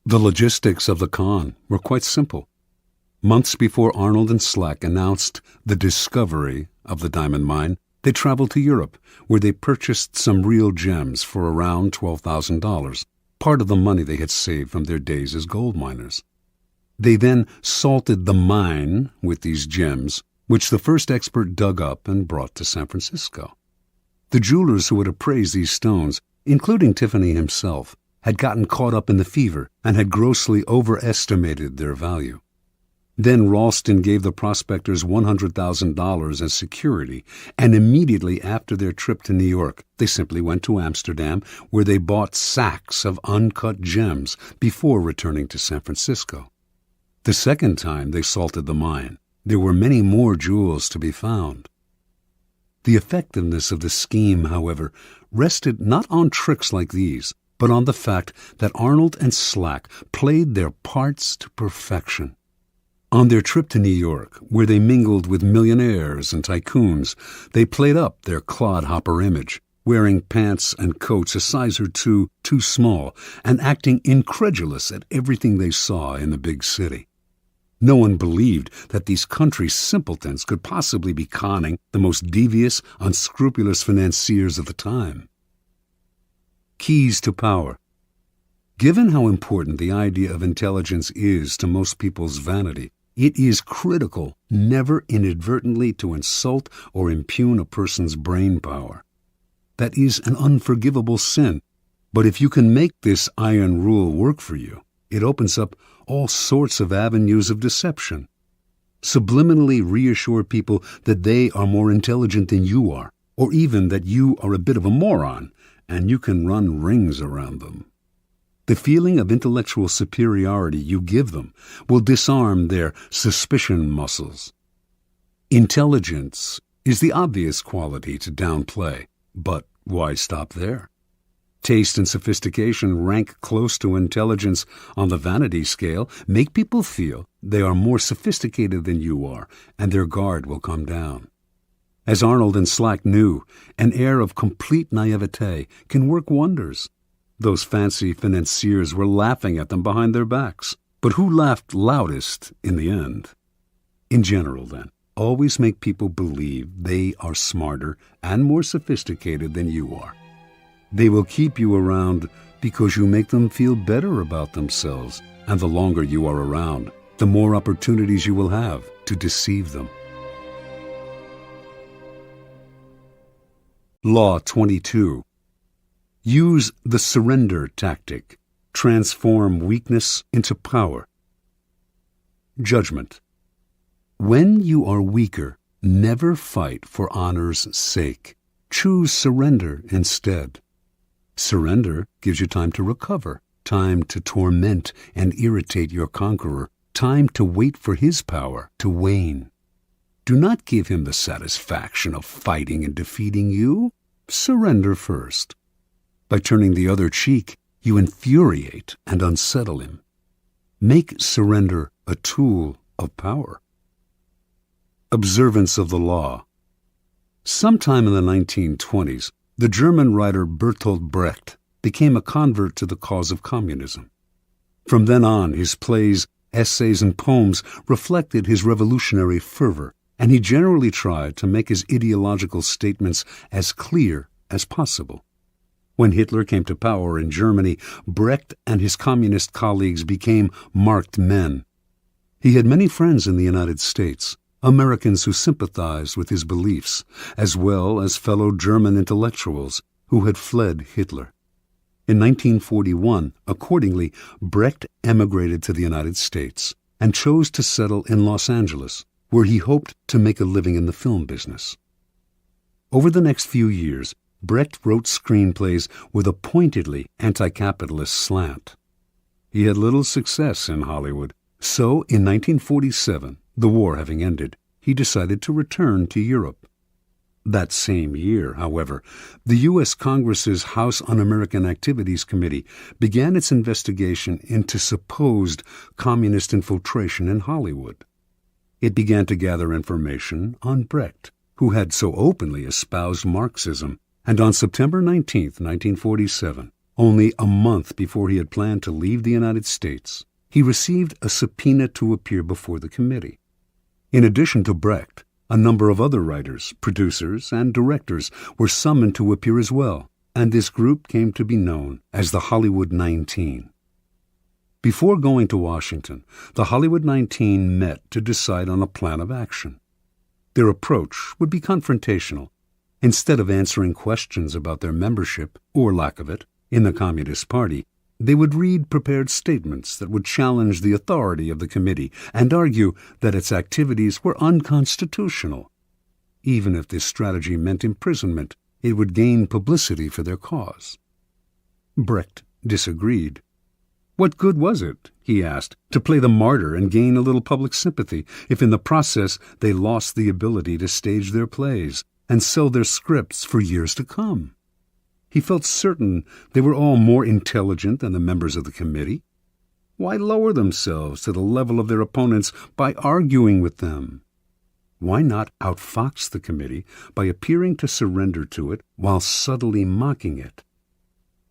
Speaker 1: The logistics of the con were quite simple. Months before Arnold and Slack announced the discovery of the diamond mine, They traveled to Europe, where they purchased some real gems for around $12,000, part of the money they had saved from their days as gold miners. They then salted the mine with these gems, which the first expert dug up and brought to San Francisco. The jewelers who had appraised these stones, including Tiffany himself, had gotten caught up in the fever and had grossly overestimated their value. Then Ralston gave the prospectors $100,000 as security, and immediately after their trip to New York, they simply went to Amsterdam, where they bought sacks of uncut gems before returning to San Francisco. The second time they salted the mine, there were many more jewels to be found. The effectiveness of the scheme, however, rested not on tricks like these, but on the fact that Arnold and Slack played their parts to perfection. On their trip to New York, where they mingled with millionaires and tycoons, they played up their clodhopper image, wearing pants and coats a size or two too small and acting incredulous at everything they saw in the big city. No one believed that these country simpletons could possibly be conning the most devious, unscrupulous financiers of the time. Keys to power. Given how important the idea of intelligence is to most people's vanity, it is critical never inadvertently to insult or impugn a person's brain power. That is an unforgivable sin, but if you can make this iron rule work for you, it opens up all sorts of avenues of deception. Subliminally reassure people that they are more intelligent than you are, or even that you are a bit of a moron, and you can run rings around them. The feeling of intellectual superiority you give them will disarm their suspicion muscles. Intelligence is the obvious quality to downplay, but why stop there? Taste and sophistication rank close to intelligence on the vanity scale, make people feel they are more sophisticated than you are, and their guard will come down. As Arnold and Slack knew, an air of complete naivete can work wonders. Those fancy financiers were laughing at them behind their backs, but who laughed loudest in the end? In general, then, always make people believe they are smarter and more sophisticated than you are. They will keep you around because you make them feel better about themselves, and the longer you are around, the more opportunities you will have to deceive them. Law 22. Use the surrender tactic. Transform weakness into power. Judgment. When you are weaker, never fight for honor's sake. Choose surrender instead. Surrender gives you time to recover, time to torment and irritate your conqueror, time to wait for his power to wane. Do not give him the satisfaction of fighting and defeating you. Surrender first. By turning the other cheek, you infuriate and unsettle him. Make surrender a tool of power. Observance of the law. Sometime in the 1920s, the German writer Bertolt Brecht became a convert to the cause of communism. From then on, his plays, essays, and poems reflected his revolutionary fervor, and he generally tried to make his ideological statements as clear as possible. When Hitler came to power in Germany, Brecht and his communist colleagues became marked men. He had many friends in the United States, Americans who sympathized with his beliefs, as well as fellow German intellectuals who had fled Hitler. In 1941, accordingly, Brecht emigrated to the United States and chose to settle in Los Angeles, where he hoped to make a living in the film business. Over the next few years, Brecht wrote screenplays with a pointedly anti-capitalist slant. He had little success in Hollywood, so in 1947, the war having ended, he decided to return to Europe. That same year, however, the U.S. Congress's House Un-American Activities Committee began its investigation into supposed communist infiltration in Hollywood. It began to gather information on Brecht, who had so openly espoused Marxism, and on September 19, 1947, only a month before he had planned to leave the United States, he received a subpoena to appear before the committee. In addition to Brecht, A number of other writers, producers, and directors were summoned to appear as well, and this group came to be known as the Hollywood 19. Before going to Washington, the Hollywood 19 met to decide on a plan of action. Their approach would be confrontational. Instead of answering questions about their membership, or lack of it, in the Communist Party, they would read prepared statements that would challenge the authority of the committee and argue that its activities were unconstitutional. Even if this strategy meant imprisonment, it would gain publicity for their cause. Brecht disagreed. What good was it, he asked, to play the martyr and gain a little public sympathy if in the process they lost the ability to stage their plays and sell their scripts for years to come? He felt certain they were all more intelligent than the members of the committee. Why lower themselves to the level of their opponents by arguing with them? Why not outfox the committee by appearing to surrender to it while subtly mocking it?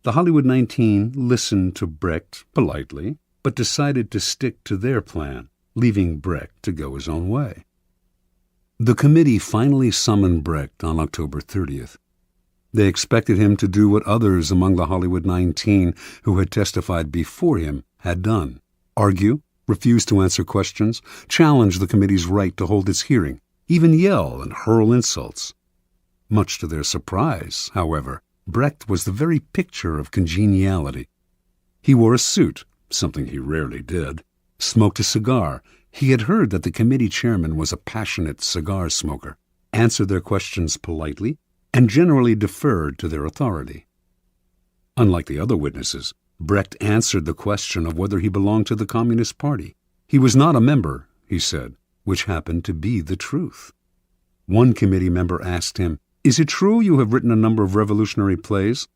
Speaker 1: The Hollywood 19 listened to Brecht politely, but decided to stick to their plan, leaving Brecht to go his own way. The committee finally summoned Brecht on October 30th. They expected him to do what others among the Hollywood 19 who had testified before him had done: argue, refuse to answer questions, challenge the committee's right to hold its hearing, even yell and hurl insults. Much to their surprise, however, Brecht was the very picture of congeniality. He wore a suit, something he rarely did, smoked a cigar. He had heard that the committee chairman was a passionate cigar smoker, answered their questions politely, and generally deferred to their authority. Unlike the other witnesses, Brecht answered the question of whether he belonged to the Communist Party. He was not a member, he said, which happened to be the truth. One committee member asked him, "Is it true you have written a number of revolutionary plays?"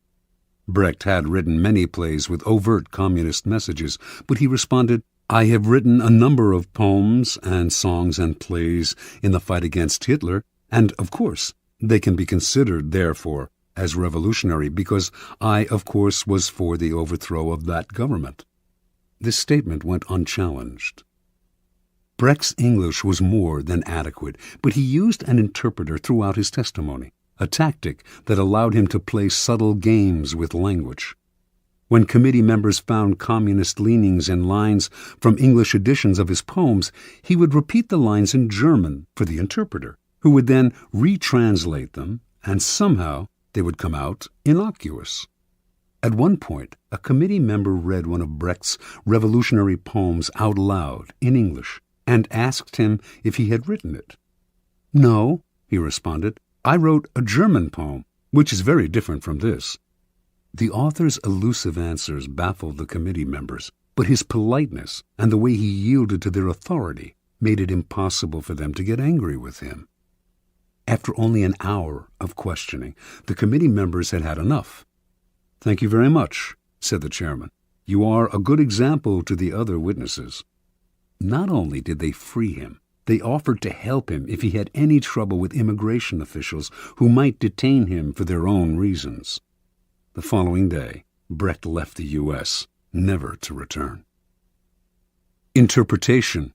Speaker 1: Brecht had written many plays with overt communist messages, but he responded, "I have written a number of poems and songs and plays in the fight against Hitler, and, of course, they can be considered, therefore, as revolutionary because I, of course, was for the overthrow of that government." This statement went unchallenged. Brecht's English was more than adequate, but he used an interpreter throughout his testimony, a tactic that allowed him to play subtle games with language. When committee members found communist leanings in lines from English editions of his poems, he would repeat the lines in German for the interpreter, who would then retranslate them, and somehow they would come out innocuous. At one point, a committee member read one of Brecht's revolutionary poems out loud in English and asked him if he had written it. "No," he responded, "I wrote a German poem, which is very different from this." The author's elusive answers baffled the committee members, but his politeness and the way he yielded to their authority made it impossible for them to get angry with him. After only an hour of questioning, the committee members had had enough. "Thank you very much," said the chairman. "You are a good example to the other witnesses." Not only did they free him, they offered to help him if he had any trouble with immigration officials who might detain him for their own reasons. The following day, Brecht left the U.S., never to return. Interpretation.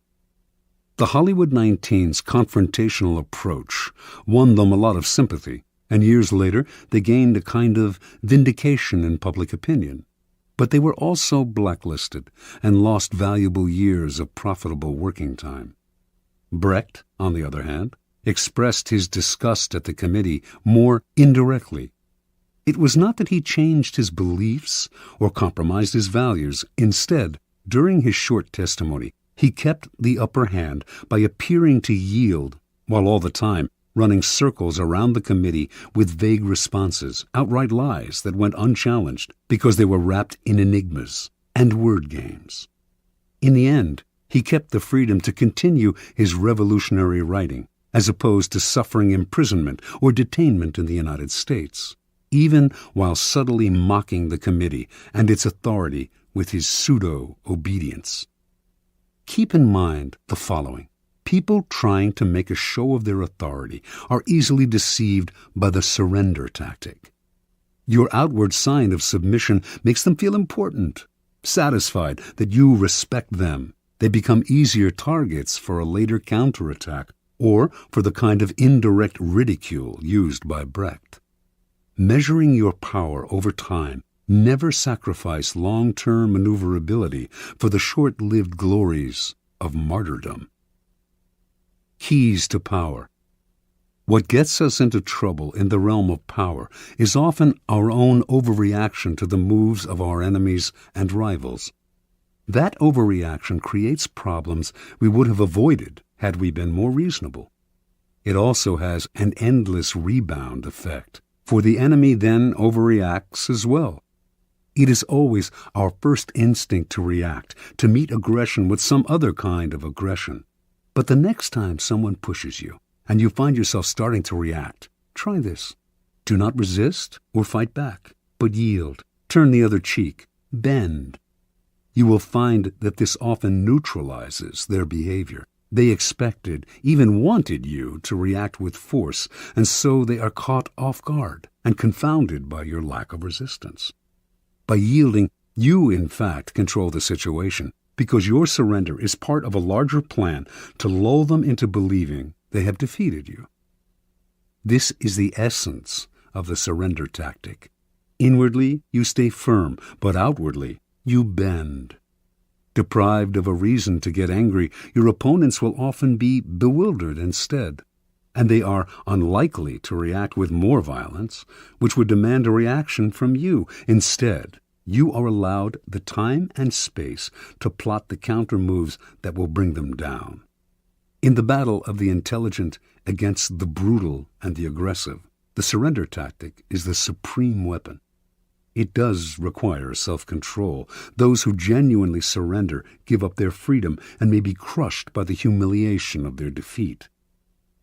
Speaker 1: The Hollywood 19's confrontational approach won them a lot of sympathy, and years later they gained a kind of vindication in public opinion. But they were also blacklisted and lost valuable years of profitable working time. Brecht, on the other hand, expressed his disgust at the committee more indirectly. It was not that he changed his beliefs or compromised his values. Instead, during his short testimony, he kept the upper hand by appearing to yield, while all the time running circles around the committee with vague responses, outright lies that went unchallenged because they were wrapped in enigmas and word games. In the end, he kept the freedom to continue his revolutionary writing, as opposed to suffering imprisonment or detainment in the United States, even while subtly mocking the committee and its authority with his pseudo-obedience. Keep in mind the following. People trying to make a show of their authority are easily deceived by the surrender tactic. Your outward sign of submission makes them feel important, satisfied that you respect them. They become easier targets for a later counterattack or for the kind of indirect ridicule used by Brecht. Measuring your power over time, never sacrifice long-term maneuverability for the short-lived glories of martyrdom. Keys to power. What gets us into trouble in the realm of power is often our own overreaction to the moves of our enemies and rivals. That overreaction creates problems we would have avoided had we been more reasonable. It also has an endless rebound effect, for the enemy then overreacts as well. It is always our first instinct to react, to meet aggression with some other kind of aggression. But the next time someone pushes you, and you find yourself starting to react, try this. Do not resist or fight back, but yield, turn the other cheek, bend. You will find that this often neutralizes their behavior. They expected, even wanted you to react with force, and so they are caught off guard and confounded by your lack of resistance. By yielding, you in fact control the situation, because your surrender is part of a larger plan to lull them into believing they have defeated you. This is the essence of the surrender tactic. Inwardly, you stay firm, but outwardly, you bend. Deprived of a reason to get angry, your opponents will often be bewildered instead, and they are unlikely to react with more violence, which would demand a reaction from you. Instead, you are allowed the time and space to plot the counter moves that will bring them down. In the battle of the intelligent against the brutal and the aggressive, the surrender tactic is the supreme weapon. It does require self-control. Those who genuinely surrender give up their freedom and may be crushed by the humiliation of their defeat.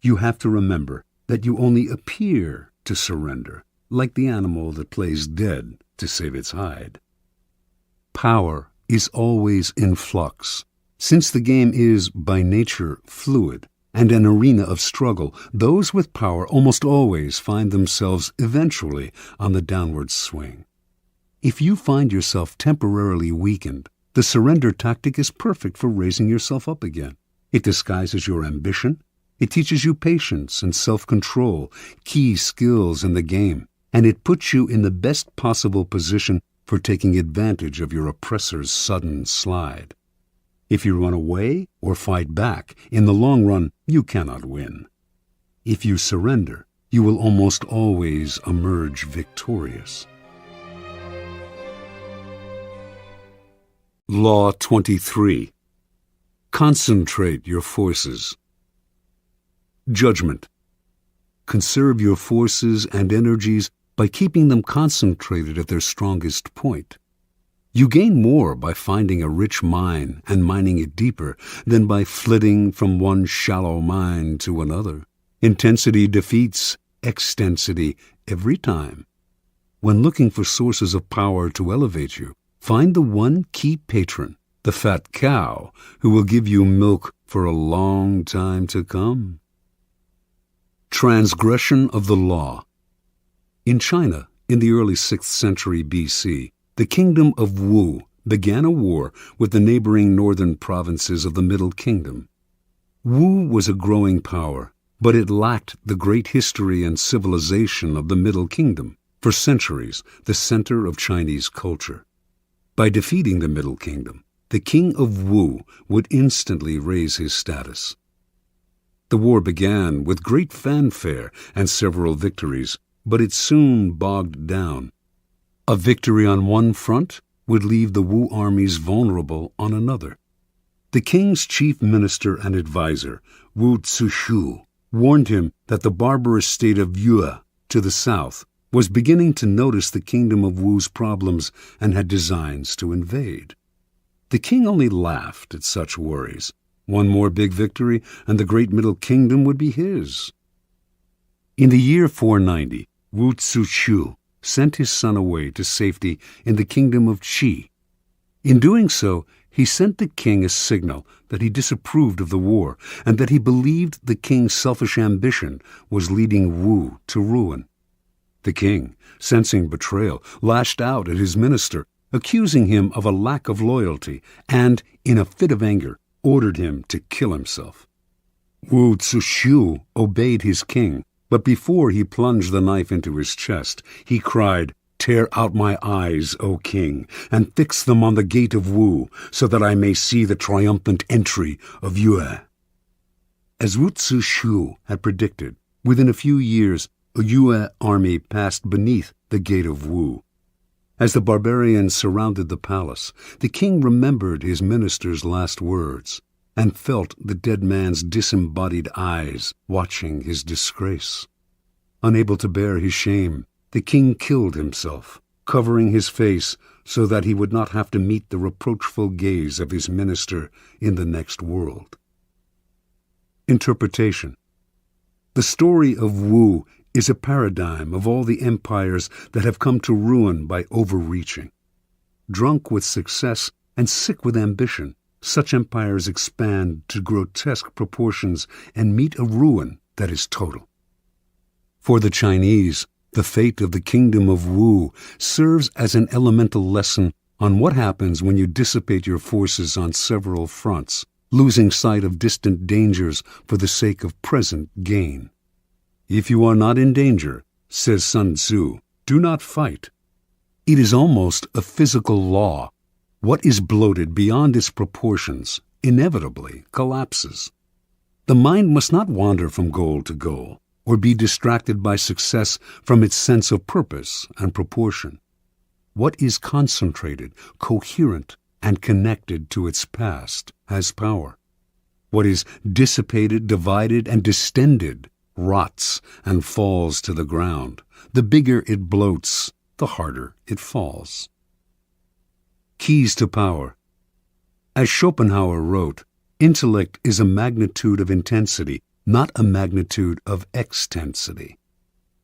Speaker 1: You have to remember that you only appear to surrender, like the animal that plays dead to save its hide. Power is always in flux. Since the game is, by nature, fluid and an arena of struggle, those with power almost always find themselves eventually on the downward swing. If you find yourself temporarily weakened, the surrender tactic is perfect for raising yourself up again. It disguises your ambition. It teaches you patience and self-control, key skills in the game, and it puts you in the best possible position for taking advantage of your oppressor's sudden slide. If you run away or fight back, in the long run, you cannot win. If you surrender, you will almost always emerge victorious. Law 23. Concentrate your forces. Judgment. Conserve your forces and energies by keeping them concentrated at their strongest point. You gain more by finding a rich mine and mining it deeper than by flitting from one shallow mine to another. Intensity defeats extensity every time. When looking for sources of power to elevate you, find the one key patron, the fat cow, who will give you milk for a long time to come. Transgression of the law. In China, in the early 6th century BC, the kingdom of Wu began a war with the neighboring northern provinces of the Middle Kingdom. Wu was a growing power, but it lacked the great history and civilization of the Middle Kingdom, for centuries the center of Chinese culture. By defeating the Middle Kingdom, the king of Wu would instantly raise his status. The war began with great fanfare and several victories, but it soon bogged down. A victory on one front would leave the Wu armies vulnerable on another. The king's chief minister and advisor, Wu Zishu, warned him that the barbarous state of Yue to the south was beginning to notice the kingdom of Wu's problems and had designs to invade. The king only laughed at such worries. One more big victory, and the great Middle Kingdom would be his. In the year 490, Wu Zishu sent his son away to safety in the kingdom of Qi. In doing so, he sent the king a signal that he disapproved of the war and that he believed the king's selfish ambition was leading Wu to ruin. The king, sensing betrayal, lashed out at his minister, accusing him of a lack of loyalty, and, in a fit of anger, ordered him to kill himself. Wu Zishu obeyed his king, but before he plunged the knife into his chest, he cried, "Tear out my eyes, O king, and fix them on the gate of Wu, so that I may see the triumphant entry of Yue." As Wu Zishu had predicted, within a few years a Yue army passed beneath the gate of Wu. As the barbarians surrounded the palace, the king remembered his minister's last words and felt the dead man's disembodied eyes watching his disgrace. Unable to bear his shame, the king killed himself, covering his face so that he would not have to meet the reproachful gaze of his minister in the next world. Interpretation. The story of Wu is a paradigm of all the empires that have come to ruin by overreaching. Drunk with success and sick with ambition, such empires expand to grotesque proportions and meet a ruin that is total. For the Chinese, the fate of the kingdom of Wu serves as an elemental lesson on what happens when you dissipate your forces on several fronts, losing sight of distant dangers for the sake of present gain. If you are not in danger, says Sun Tzu, do not fight. It is almost a physical law. What is bloated beyond its proportions inevitably collapses. The mind must not wander from goal to goal, or be distracted by success from its sense of purpose and proportion. What is concentrated, coherent, and connected to its past has power. What is dissipated, divided, and distended rots and falls to the ground. The bigger it bloats, the harder it falls. Keys to power. As Schopenhauer wrote, intellect is a magnitude of intensity, not a magnitude of extensity.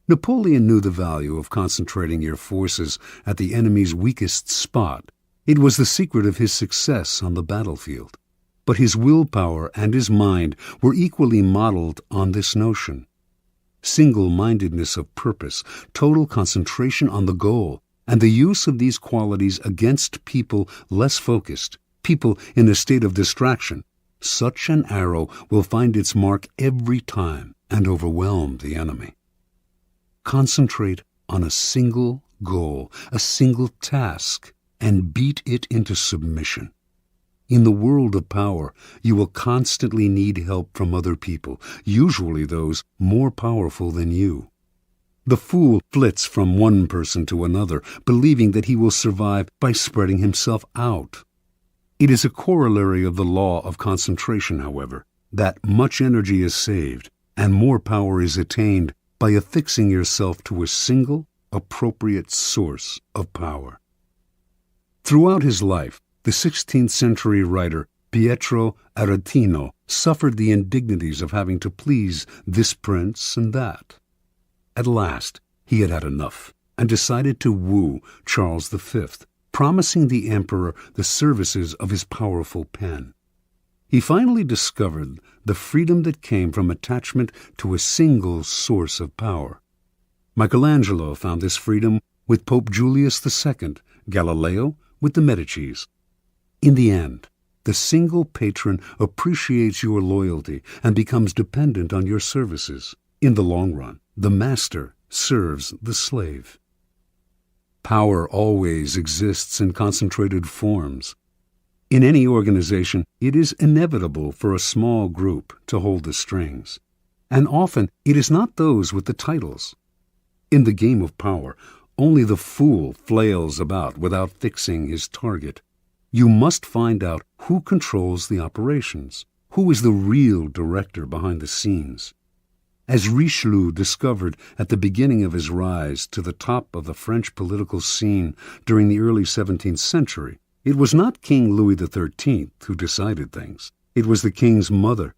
Speaker 1: Napoleon knew the value of concentrating your forces at the enemy's weakest spot. It was the secret of his success on the battlefield. But his willpower and his mind were equally modeled on this notion. Single-mindedness of purpose, total concentration on the goal, and the use of these qualities against people less focused, people in a state of distraction. Such an arrow will find its mark every time and overwhelm the enemy. Concentrate on a single goal, a single task, and beat it into submission. In the world of power, you will constantly need help from other people, usually those more powerful than you. The fool flits from one person to another, believing that he will survive by spreading himself out. It is a corollary of the law of concentration, however, that much energy is saved and more power is attained by affixing yourself to a single, appropriate source of power. Throughout his life, the 16th century writer Pietro Aretino suffered the indignities of having to please this prince and that. At last, he had had enough and decided to woo Charles V, promising the emperor the services of his powerful pen. He finally discovered the freedom that came from attachment to a single source of power. Michelangelo found this freedom with Pope Julius II, Galileo with the Medicis. In the end, the single patron appreciates your loyalty and becomes dependent on your services. In the long run, the master serves the slave. Power always exists in concentrated forms. In any organization, it is inevitable for a small group to hold the strings, and often it is not those with the titles. In the game of power, only the fool flails about without fixing his target. You must find out who controls the operations, who is the real director behind the scenes. As Richelieu discovered at the beginning of his rise to the top of the French political scene during the early 17th century, it was not King Louis XIII who decided things. It was the king's mother,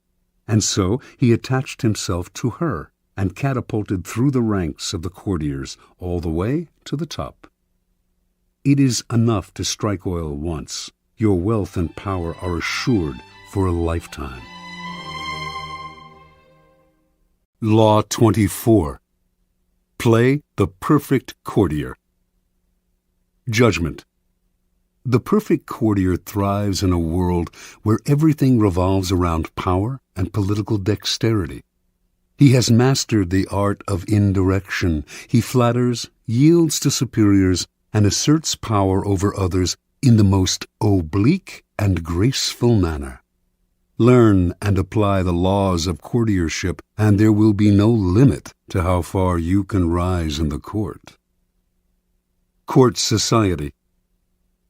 Speaker 1: and so he attached himself to her and catapulted through the ranks of the courtiers all the way to the top. It is enough to strike oil once. Your wealth and power are assured for a lifetime. Law 24. Play the perfect courtier. Judgment. The perfect courtier thrives in a world where everything revolves around power and political dexterity. He has mastered the art of indirection. He flatters, yields to superiors, and asserts power over others in the most oblique and graceful manner. Learn and apply the laws of courtiership, and there will be no limit to how far you can rise in the court. Court society.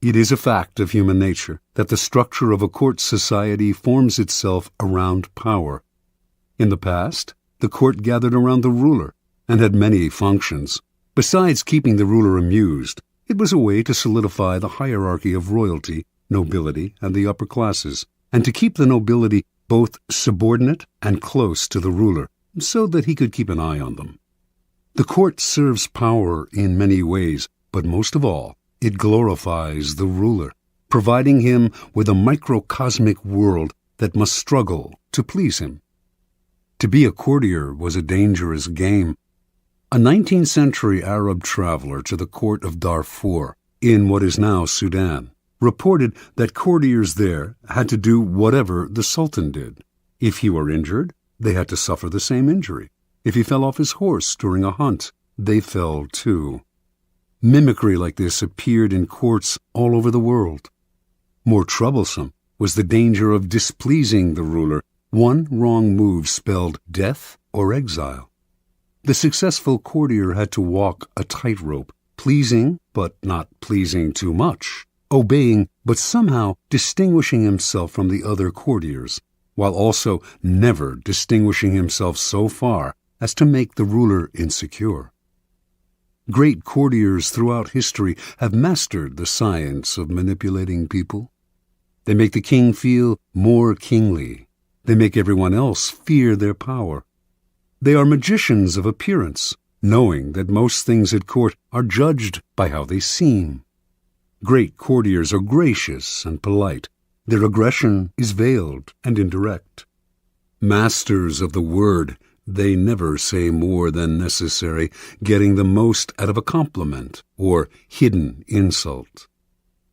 Speaker 1: It is a fact of human nature that the structure of a court society forms itself around power. In the past, the court gathered around the ruler and had many functions. Besides keeping the ruler amused, it was a way to solidify the hierarchy of royalty, nobility, and the upper classes, and to keep the nobility both subordinate and close to the ruler, so that he could keep an eye on them. The court serves power in many ways, but most of all, it glorifies the ruler, providing him with a microcosmic world that must struggle to please him. To be a courtier was a dangerous game. A 19th century Arab traveler to the court of Darfur, in what is now Sudan, reported that courtiers there had to do whatever the Sultan did. If he were injured, they had to suffer the same injury. If he fell off his horse during a hunt, they fell too. Mimicry like this appeared in courts all over the world. More troublesome was the danger of displeasing the ruler. One wrong move spelled death or exile. The successful courtier had to walk a tightrope, pleasing but not pleasing too much, obeying but somehow distinguishing himself from the other courtiers, while also never distinguishing himself so far as to make the ruler insecure. Great courtiers throughout history have mastered the science of manipulating people. They make the king feel more kingly. They make everyone else fear their power. They are magicians of appearance, knowing that most things at court are judged by how they seem. Great courtiers are gracious and polite. Their aggression is veiled and indirect. Masters of the word, they never say more than necessary, getting the most out of a compliment or hidden insult.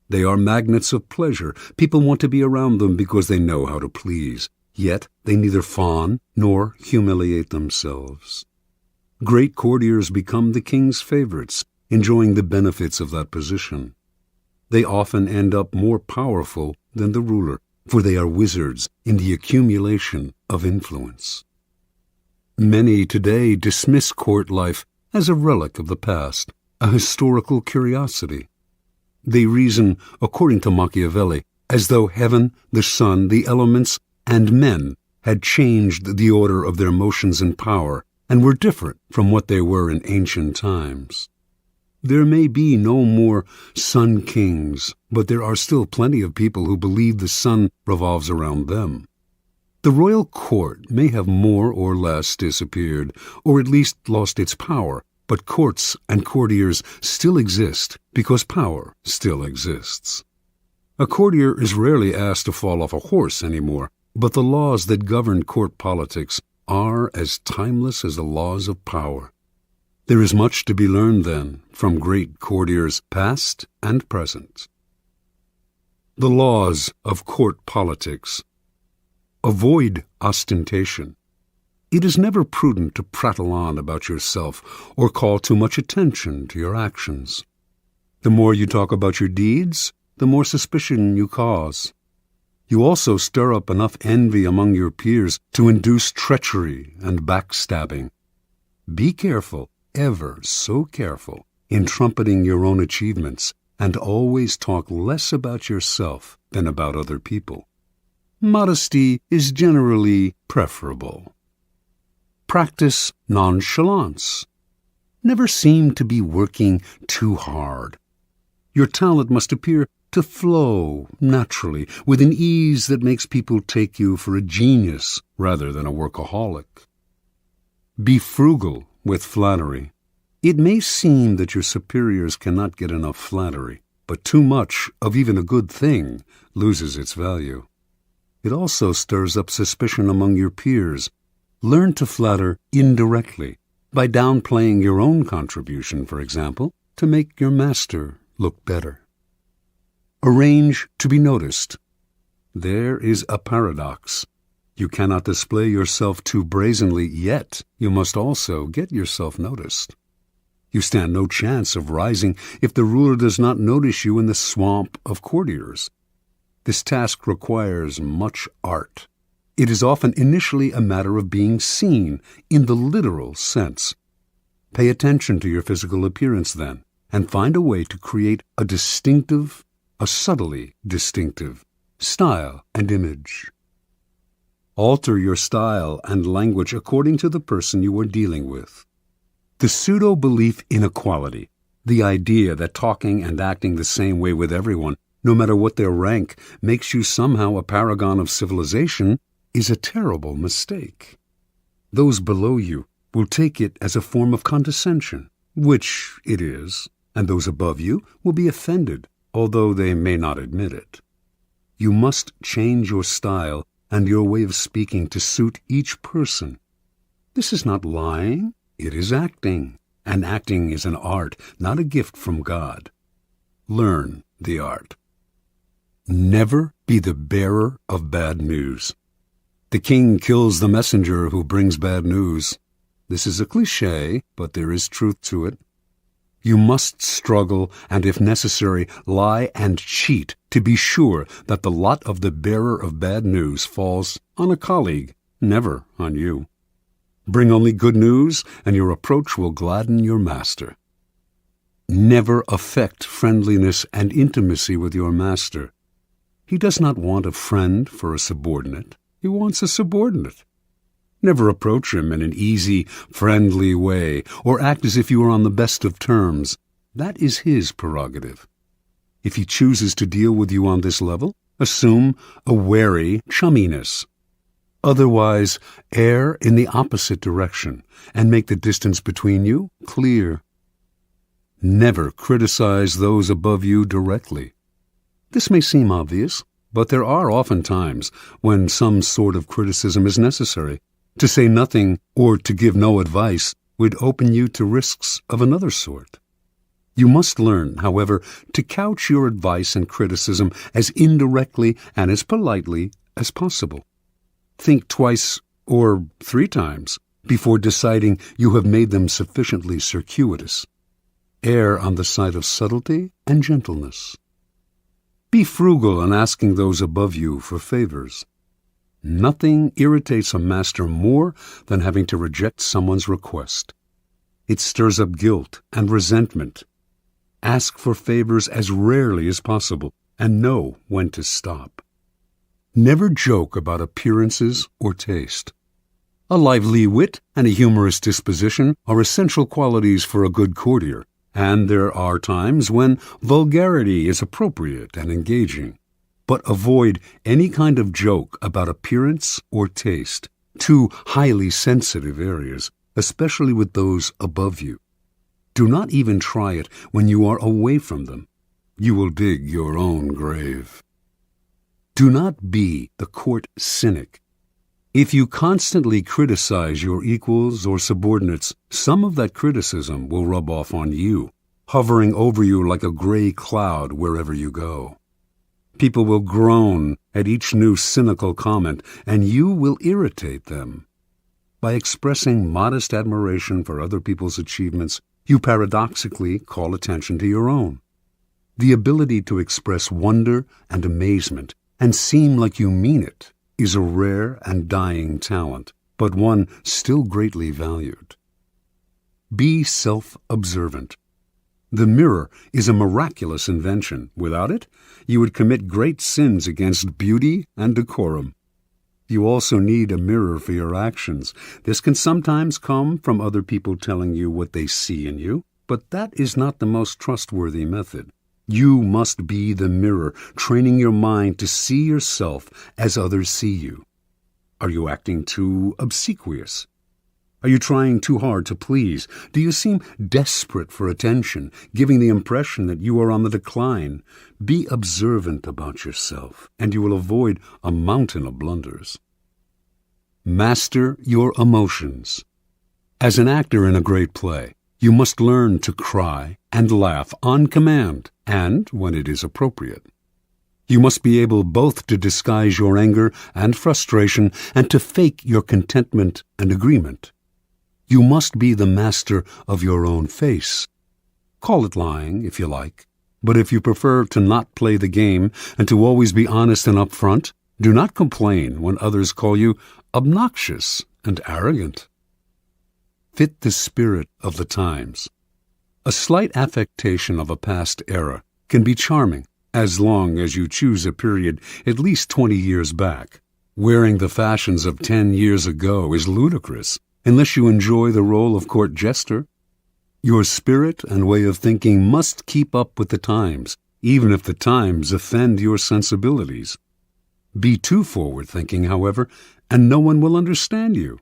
Speaker 1: They are magnets of pleasure. People want to be around them because they know how to please. Yet they neither fawn nor humiliate themselves. Great courtiers become the king's favorites, enjoying the benefits of that position. They often end up more powerful than the ruler, for they are wizards in the accumulation of influence. Many today dismiss court life as a relic of the past, a historical curiosity. They reason, according to Machiavelli, as though heaven, the sun, the elements, and men had changed the order of their motions and power, and were different from what they were in ancient times. There may be no more sun kings, but there are still plenty of people who believe the sun revolves around them. The royal court may have more or less disappeared, or at least lost its power, but courts and courtiers still exist because power still exists. A courtier is rarely asked to fall off a horse anymore, but the laws that govern court politics are as timeless as the laws of power. There is much to be learned, then, from great courtiers past and present. The laws of court politics. Avoid ostentation. It is never prudent to prattle on about yourself or call too much attention to your actions. The more you talk about your deeds, the more suspicion you cause. You also stir up enough envy among your peers to induce treachery and backstabbing. Be careful, ever so careful, in trumpeting your own achievements, and always talk less about yourself than about other people. Modesty is generally preferable. Practice nonchalance. Never seem to be working too hard. Your talent must appear to flow naturally, with an ease that makes people take you for a genius rather than a workaholic. Be frugal with flattery. It may seem that your superiors cannot get enough flattery, but too much of even a good thing loses its value. It also stirs up suspicion among your peers. Learn to flatter indirectly, by downplaying your own contribution, for example, to make your master look better. Arrange to be noticed. There is a paradox. You cannot display yourself too brazenly, yet you must also get yourself noticed. You stand no chance of rising if the ruler does not notice you in the swamp of courtiers. This task requires much art. It is often initially a matter of being seen in the literal sense. Pay attention to your physical appearance then, and find a way to create a subtly distinctive style and image. Alter your style and language according to the person you are dealing with. The pseudo-belief in equality, the idea that talking and acting the same way with everyone, no matter what their rank, makes you somehow a paragon of civilization, is a terrible mistake. Those below you will take it as a form of condescension, which it is, and those above you will be offended, although they may not admit it. You must change your style and your way of speaking to suit each person. This is not lying, it is acting, and acting is an art, not a gift from God. Learn the art. Never be the bearer of bad news. The king kills the messenger who brings bad news. This is a cliché, but there is truth to it. You must struggle and, if necessary, lie and cheat to be sure that the lot of the bearer of bad news falls on a colleague, never on you. Bring only good news, and your approach will gladden your master. Never affect friendliness and intimacy with your master. He does not want a friend for a subordinate. He wants a subordinate. Never approach him in an easy, friendly way, or act as if you are on the best of terms. That is his prerogative. If he chooses to deal with you on this level, assume a wary chumminess. Otherwise, err in the opposite direction, and make the distance between you clear. Never criticize those above you directly. This may seem obvious, but there are often times when some sort of criticism is necessary. To say nothing or to give no advice would open you to risks of another sort. You must learn, however, to couch your advice and criticism as indirectly and as politely as possible. Think twice or 3 times before deciding you have made them sufficiently circuitous. Err on the side of subtlety and gentleness. Be frugal in asking those above you for favors. Nothing irritates a master more than having to reject someone's request. It stirs up guilt and resentment. Ask for favors as rarely as possible, and know when to stop. Never joke about appearances or taste. A lively wit and a humorous disposition are essential qualities for a good courtier, and there are times when vulgarity is appropriate and engaging. But avoid any kind of joke about appearance or taste, 2 highly sensitive areas, especially with those above you. Do not even try it when you are away from them. You will dig your own grave. Do not be the court cynic. If you constantly criticize your equals or subordinates, some of that criticism will rub off on you, hovering over you like a gray cloud wherever you go. People will groan at each new cynical comment, and you will irritate them. By expressing modest admiration for other people's achievements, you paradoxically call attention to your own. The ability to express wonder and amazement and seem like you mean it is a rare and dying talent, but one still greatly valued. Be self-observant. The mirror is a miraculous invention. Without it, you would commit great sins against beauty and decorum. You also need a mirror for your actions. This can sometimes come from other people telling you what they see in you, but that is not the most trustworthy method. You must be the mirror, training your mind to see yourself as others see you. Are you acting too obsequious? Are you trying too hard to please? Do you seem desperate for attention, giving the impression that you are on the decline? Be observant about yourself, and you will avoid a mountain of blunders. Master your emotions. As an actor in a great play, you must learn to cry and laugh on command and when it is appropriate. You must be able both to disguise your anger and frustration and to fake your contentment and agreement. You must be the master of your own face. Call it lying, if you like. But if you prefer to not play the game and to always be honest and upfront, do not complain when others call you obnoxious and arrogant. Fit the spirit of the times. A slight affectation of a past era can be charming as long as you choose a period at least 20 years back. Wearing the fashions of 10 years ago is ludicrous unless you enjoy the role of court jester. Your spirit and way of thinking must keep up with the times, even if the times offend your sensibilities. Be too forward-thinking, however, and no one will understand you.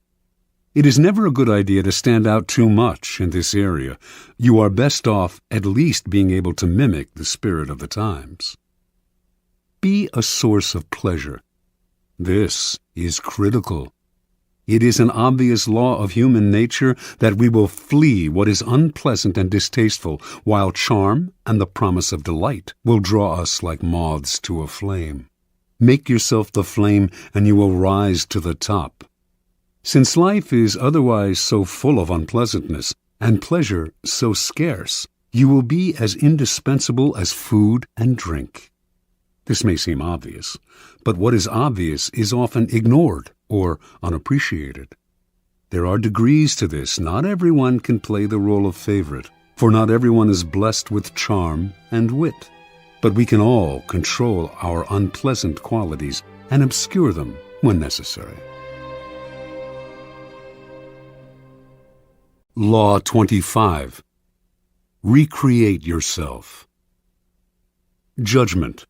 Speaker 1: It is never a good idea to stand out too much in this area. You are best off at least being able to mimic the spirit of the times. Be a source of pleasure. This is critical. It is an obvious law of human nature that we will flee what is unpleasant and distasteful, while charm and the promise of delight will draw us like moths to a flame. Make yourself the flame, and you will rise to the top. Since life is otherwise so full of unpleasantness, and pleasure so scarce, you will be as indispensable as food and drink. This may seem obvious, but what is obvious is often ignored or unappreciated. There are degrees to this. Not everyone can play the role of favorite, for not everyone is blessed with charm and wit. But we can all control our unpleasant qualities and obscure them when necessary. Law 25. Recreate yourself. Judgment.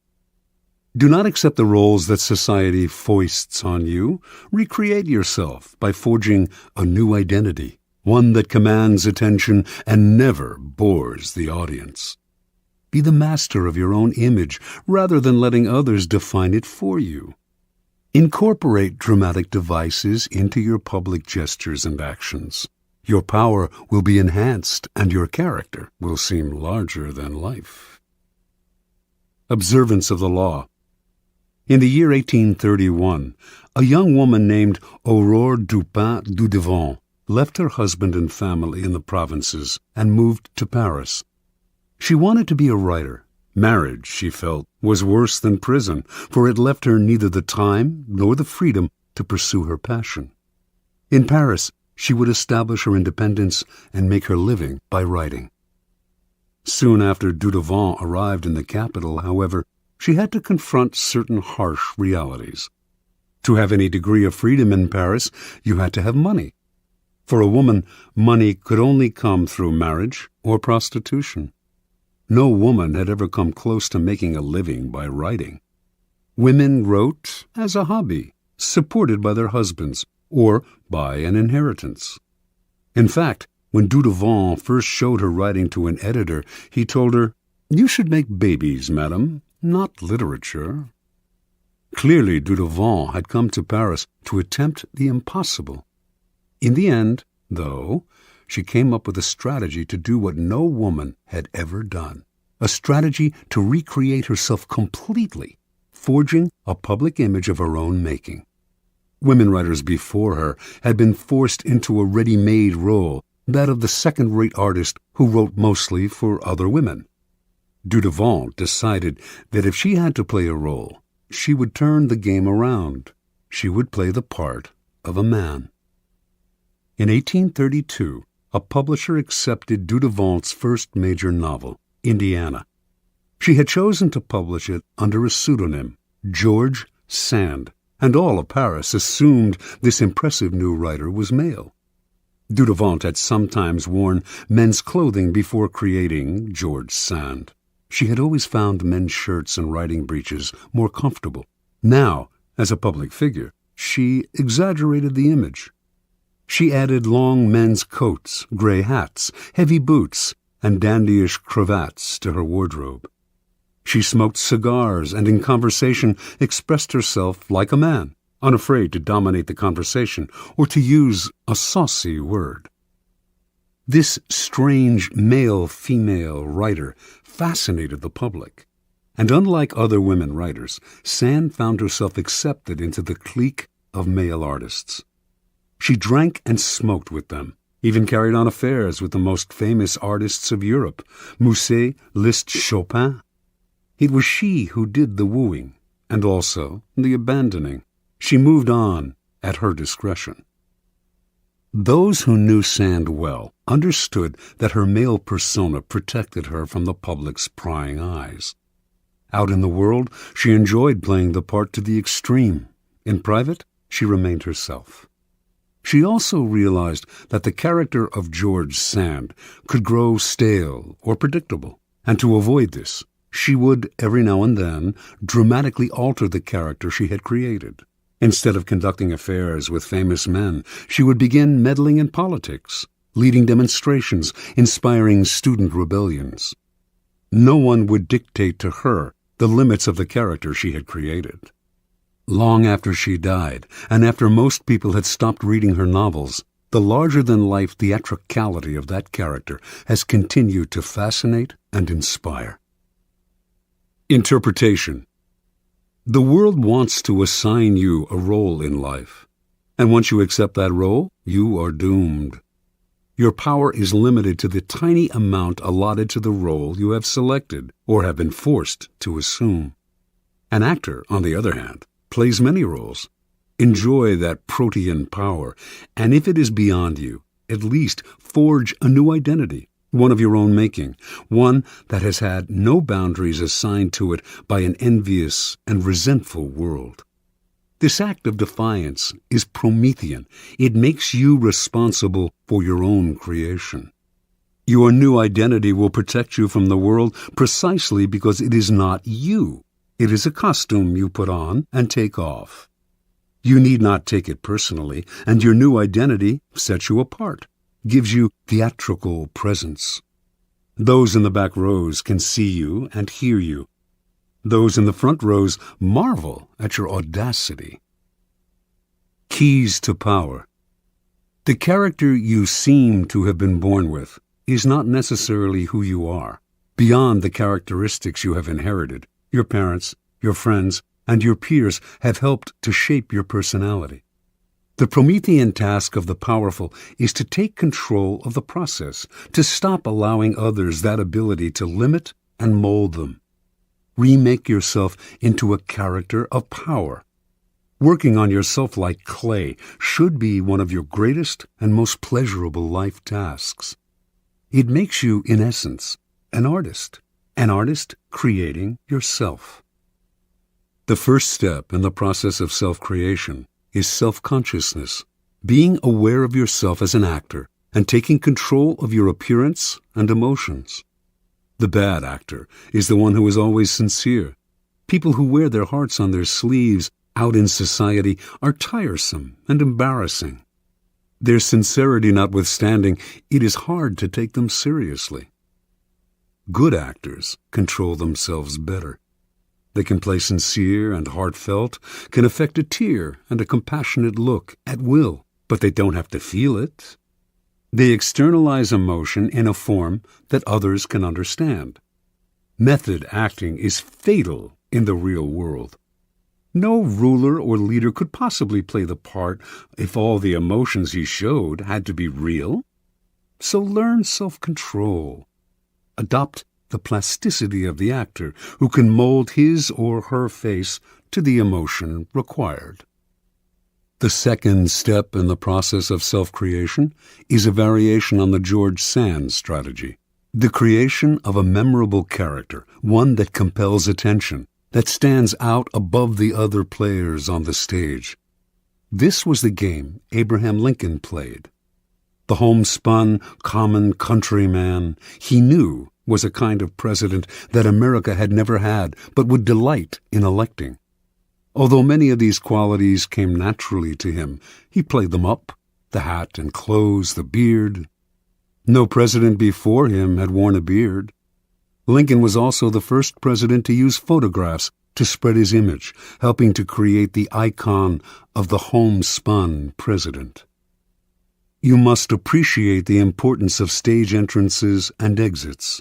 Speaker 1: Do not accept the roles that society foists on you. Recreate yourself by forging a new identity, one that commands attention and never bores the audience. Be the master of your own image rather than letting others define it for you. Incorporate dramatic devices into your public gestures and actions. Your power will be enhanced and your character will seem larger than life. Observance of the law. In the year 1831, a young woman named Aurore Dupin Dudevant left her husband and family in the provinces and moved to Paris. She wanted to be a writer. Marriage, she felt, was worse than prison, for it left her neither the time nor the freedom to pursue her passion. In Paris, she would establish her independence and make her living by writing. Soon after Dudevant arrived in the capital, however, she had to confront certain harsh realities. To have any degree of freedom in Paris, you had to have money. For a woman, money could only come through marriage or prostitution. No woman had ever come close to making a living by writing. Women wrote as a hobby, supported by their husbands, or by an inheritance. In fact, when Dudevant first showed her writing to an editor, he told her, "You should make babies, madam, not literature." Clearly, Dudevant had come to Paris to attempt the impossible. In the end, though, she came up with a strategy to do what no woman had ever done, a strategy to recreate herself completely, forging a public image of her own making. Women writers before her had been forced into a ready-made role, that of the second-rate artist who wrote mostly for other women. Dudevant decided that if she had to play a role, she would turn the game around. She would play the part of a man. In 1832, a publisher accepted Dudevant's first major novel, Indiana. She had chosen to publish it under a pseudonym, George Sand, and all of Paris assumed this impressive new writer was male. Dudevant had sometimes worn men's clothing before creating George Sand. She had always found men's shirts and riding breeches more comfortable. Now, as a public figure, she exaggerated the image. She added long men's coats, gray hats, heavy boots, and dandyish cravats to her wardrobe. She smoked cigars and in conversation expressed herself like a man, unafraid to dominate the conversation or to use a saucy word. This strange male-female writer fascinated the public. And unlike other women writers, Sand found herself accepted into the clique of male artists. She drank and smoked with them, even carried on affairs with the most famous artists of Europe, Musset, Liszt, Chopin. It was she who did the wooing, and also the abandoning. She moved on at her discretion. Those who knew Sand well understood that her male persona protected her from the public's prying eyes. Out in the world, she enjoyed playing the part to the extreme. In private, she remained herself. She also realized that the character of George Sand could grow stale or predictable, and to avoid this, she would, every now and then, dramatically alter the character she had created. Instead of conducting affairs with famous men, she would begin meddling in politics, leading demonstrations, inspiring student rebellions. No one would dictate to her the limits of the character she had created. Long after she died, and after most people had stopped reading her novels, the larger-than-life theatricality of that character has continued to fascinate and inspire. Interpretation. The world wants to assign you a role in life, and once you accept that role, you are doomed. Your power is limited to the tiny amount allotted to the role you have selected or have been forced to assume. An actor, on the other hand, plays many roles. Enjoy that protean power, and if it is beyond you, at least forge a new identity, one of your own making, one that has had no boundaries assigned to it by an envious and resentful world. This act of defiance is Promethean. It makes you responsible for your own creation. Your new identity will protect you from the world precisely because it is not you. It is a costume you put on and take off. You need not take it personally, and your new identity sets you apart, gives you theatrical presence. Those in the back rows can see you and hear you. Those in the front rows marvel at your audacity. Keys to power. The character you seem to have been born with is not necessarily who you are. Beyond the characteristics you have inherited, your parents, your friends, and your peers have helped to shape your personality. The Promethean task of the powerful is to take control of the process, to stop allowing others that ability to limit and mold them. Remake yourself into a character of power. Working on yourself like clay should be one of your greatest and most pleasurable life tasks. It makes you, in essence, an artist creating yourself. The first step in the process of self-creation is self-consciousness, being aware of yourself as an actor and taking control of your appearance and emotions. The bad actor is the one who is always sincere. People who wear their hearts on their sleeves out in society are tiresome and embarrassing. Their sincerity notwithstanding, it is hard to take them seriously. Good actors control themselves better. They can play sincere and heartfelt, can affect a tear and a compassionate look at will, but they don't have to feel it. They externalize emotion in a form that others can understand. Method acting is fatal in the real world. No ruler or leader could possibly play the part if all the emotions he showed had to be real. So learn self-control. Adopt the plasticity of the actor who can mold his or her face to the emotion required. The second step in the process of self-creation is a variation on the George Sand strategy. The creation of a memorable character, one that compels attention, that stands out above the other players on the stage. This was the game Abraham Lincoln played. The homespun, common countryman he knew was a kind of president that America had never had but would delight in electing. Although many of these qualities came naturally to him, he played them up, the hat and clothes, the beard. No president before him had worn a beard. Lincoln was also the first president to use photographs to spread his image, helping to create the icon of the homespun president. You must appreciate the importance of stage entrances and exits.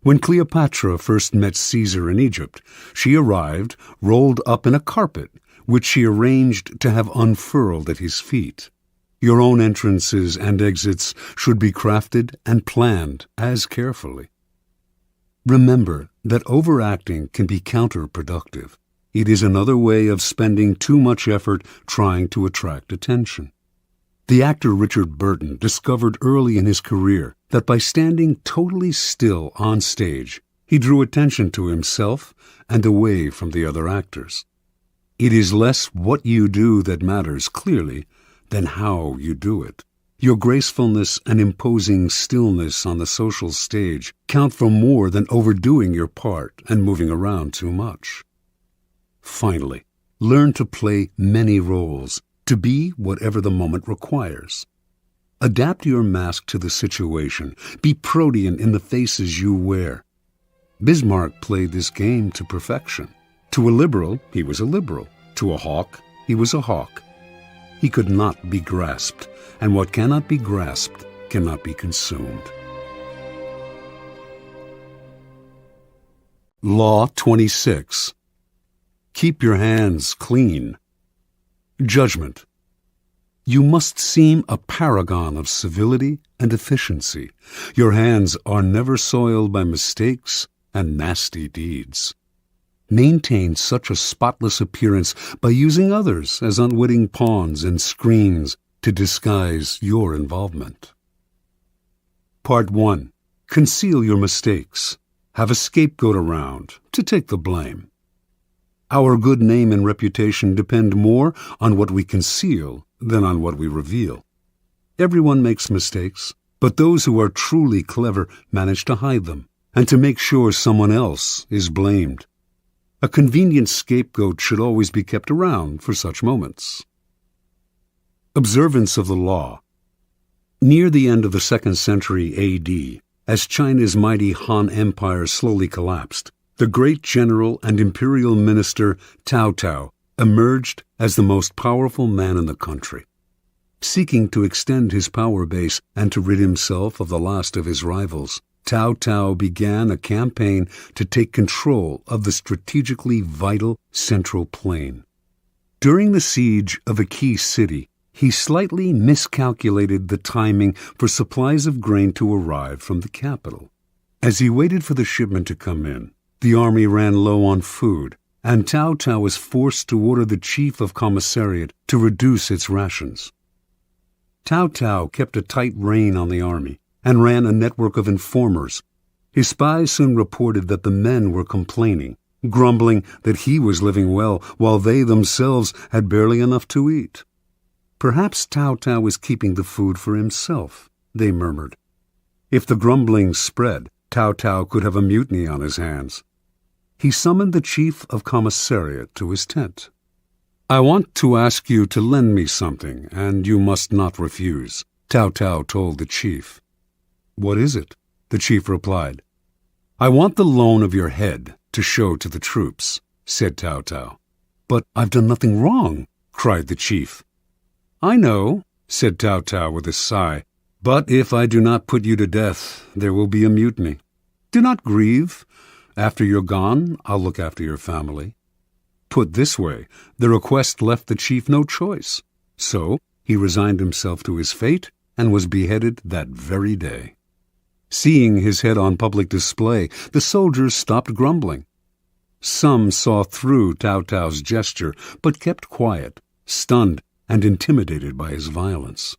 Speaker 1: When Cleopatra first met Caesar in Egypt, she arrived rolled up in a carpet, which she arranged to have unfurled at his feet. Your own entrances and exits should be crafted and planned as carefully. Remember that overacting can be counterproductive. It is another way of spending too much effort trying to attract attention. The actor Richard Burton discovered early in his career that by standing totally still on stage, he drew attention to himself and away from the other actors. It is less what you do that matters clearly than how you do it. Your gracefulness and imposing stillness on the social stage count for more than overdoing your part and moving around too much. Finally, learn to play many roles, to be whatever the moment requires. Adapt your mask to the situation. Be protean in the faces you wear. Bismarck played this game to perfection. To a liberal, he was a liberal. To a hawk, he was a hawk. He could not be grasped, and what cannot be grasped cannot be consumed. Law 26. Keep your hands clean. Judgment. You must seem a paragon of civility and efficiency. Your hands are never soiled by mistakes and nasty deeds. Maintain such a spotless appearance by using others as unwitting pawns and screens to disguise your involvement. Part 1. Conceal your mistakes. Have a scapegoat around to take the blame. Our good name and reputation depend more on what we conceal than on what we reveal. Everyone makes mistakes, but those who are truly clever manage to hide them and to make sure someone else is blamed. A convenient scapegoat should always be kept around for such moments. Observance of the law. Near the end of the 2nd century A.D., as China's mighty Han Empire slowly collapsed, the great general and imperial minister Cao Cao emerged as the most powerful man in the country. Seeking to extend his power base and to rid himself of the last of his rivals, Cao Cao began a campaign to take control of the strategically vital Central Plain. During the siege of a key city, he slightly miscalculated the timing for supplies of grain to arrive from the capital. As he waited for the shipment to come in, the army ran low on food, and Cao Cao was forced to order the chief of commissariat to reduce its rations. Cao Cao kept a tight rein on the army and ran a network of informers. His spies soon reported that the men were complaining, grumbling that he was living well while they themselves had barely enough to eat. Perhaps Cao Cao was keeping the food for himself, they murmured. If the grumbling spread, Cao Cao could have a mutiny on his hands. He summoned the chief of commissariat to his tent. "I want to ask you to lend me something, and you must not refuse," Cao Cao told the chief. "What is it?" the chief replied. "I want the loan of your head to show to the troops," said Cao Cao. "But I've done nothing wrong," cried the chief. "I know," said Cao Cao with a sigh, "but if I do not put you to death, there will be a mutiny. Do not grieve. After you're gone, I'll look after your family." Put this way, the request left the chief no choice, so he resigned himself to his fate and was beheaded that very day. Seeing his head on public display, the soldiers stopped grumbling. Some saw through Cao Cao's gesture, but kept quiet, stunned and intimidated by his violence.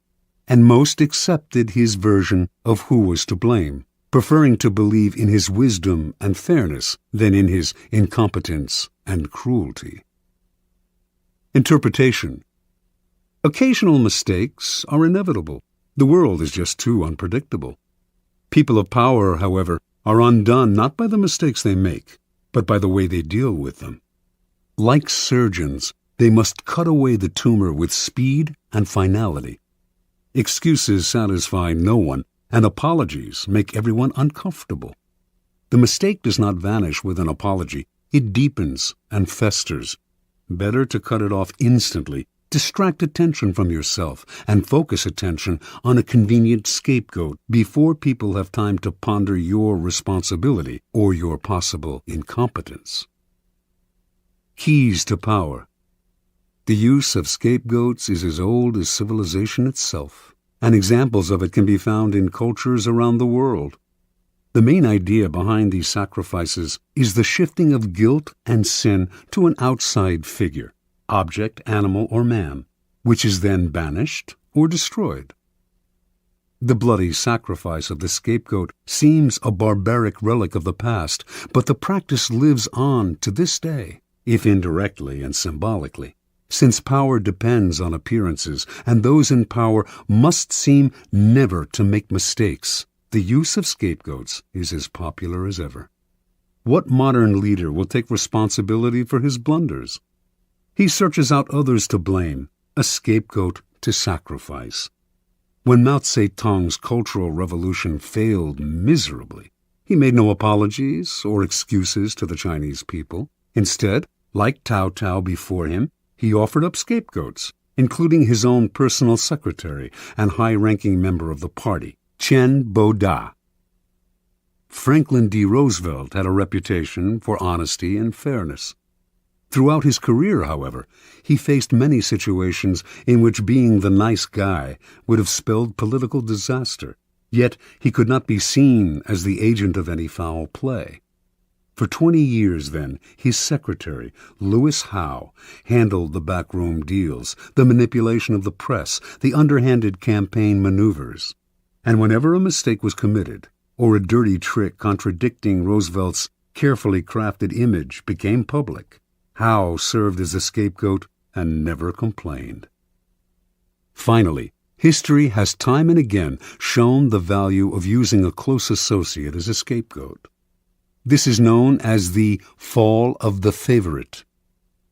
Speaker 1: And most accepted his version of who was to blame, preferring to believe in his wisdom and fairness than in his incompetence and cruelty. Interpretation. Occasional mistakes are inevitable. The world is just too unpredictable. People of power, however, are undone not by the mistakes they make, but by the way they deal with them. Like surgeons, they must cut away the tumor with speed and finality. Excuses satisfy no one, and apologies make everyone uncomfortable. The mistake does not vanish with an apology. It deepens and festers. Better to cut it off instantly Distract attention from yourself and focus attention on a convenient scapegoat before people have time to ponder your responsibility or your possible incompetence. Keys to power. The use of scapegoats is as old as civilization itself, and examples of it can be found in cultures around the world. The main idea behind these sacrifices is the shifting of guilt and sin to an outside figure, object, animal, or man, which is then banished or destroyed. The bloody sacrifice of the scapegoat seems a barbaric relic of the past, but the practice lives on to this day, if indirectly and symbolically. Since power depends on appearances, and those in power must seem never to make mistakes, the use of scapegoats is as popular as ever. What modern leader will take responsibility for his blunders? He searches out others to blame, a scapegoat to sacrifice. When Mao Zedong's Cultural Revolution failed miserably, he made no apologies or excuses to the Chinese people. Instead, like Cao Cao before him, he offered up scapegoats, including his own personal secretary and high-ranking member of the party, Chen Boda. Franklin D. Roosevelt had a reputation for honesty and fairness. Throughout his career, however, he faced many situations in which being the nice guy would have spelled political disaster, yet he could not be seen as the agent of any foul play. For 20 years, then, his secretary, Lewis Howe, handled the backroom deals, the manipulation of the press, the underhanded campaign maneuvers. And whenever a mistake was committed, or a dirty trick contradicting Roosevelt's carefully crafted image became public, Howe served as a scapegoat and never complained. Finally, history has time and again shown the value of using a close associate as a scapegoat. This is known as the fall of the favorite.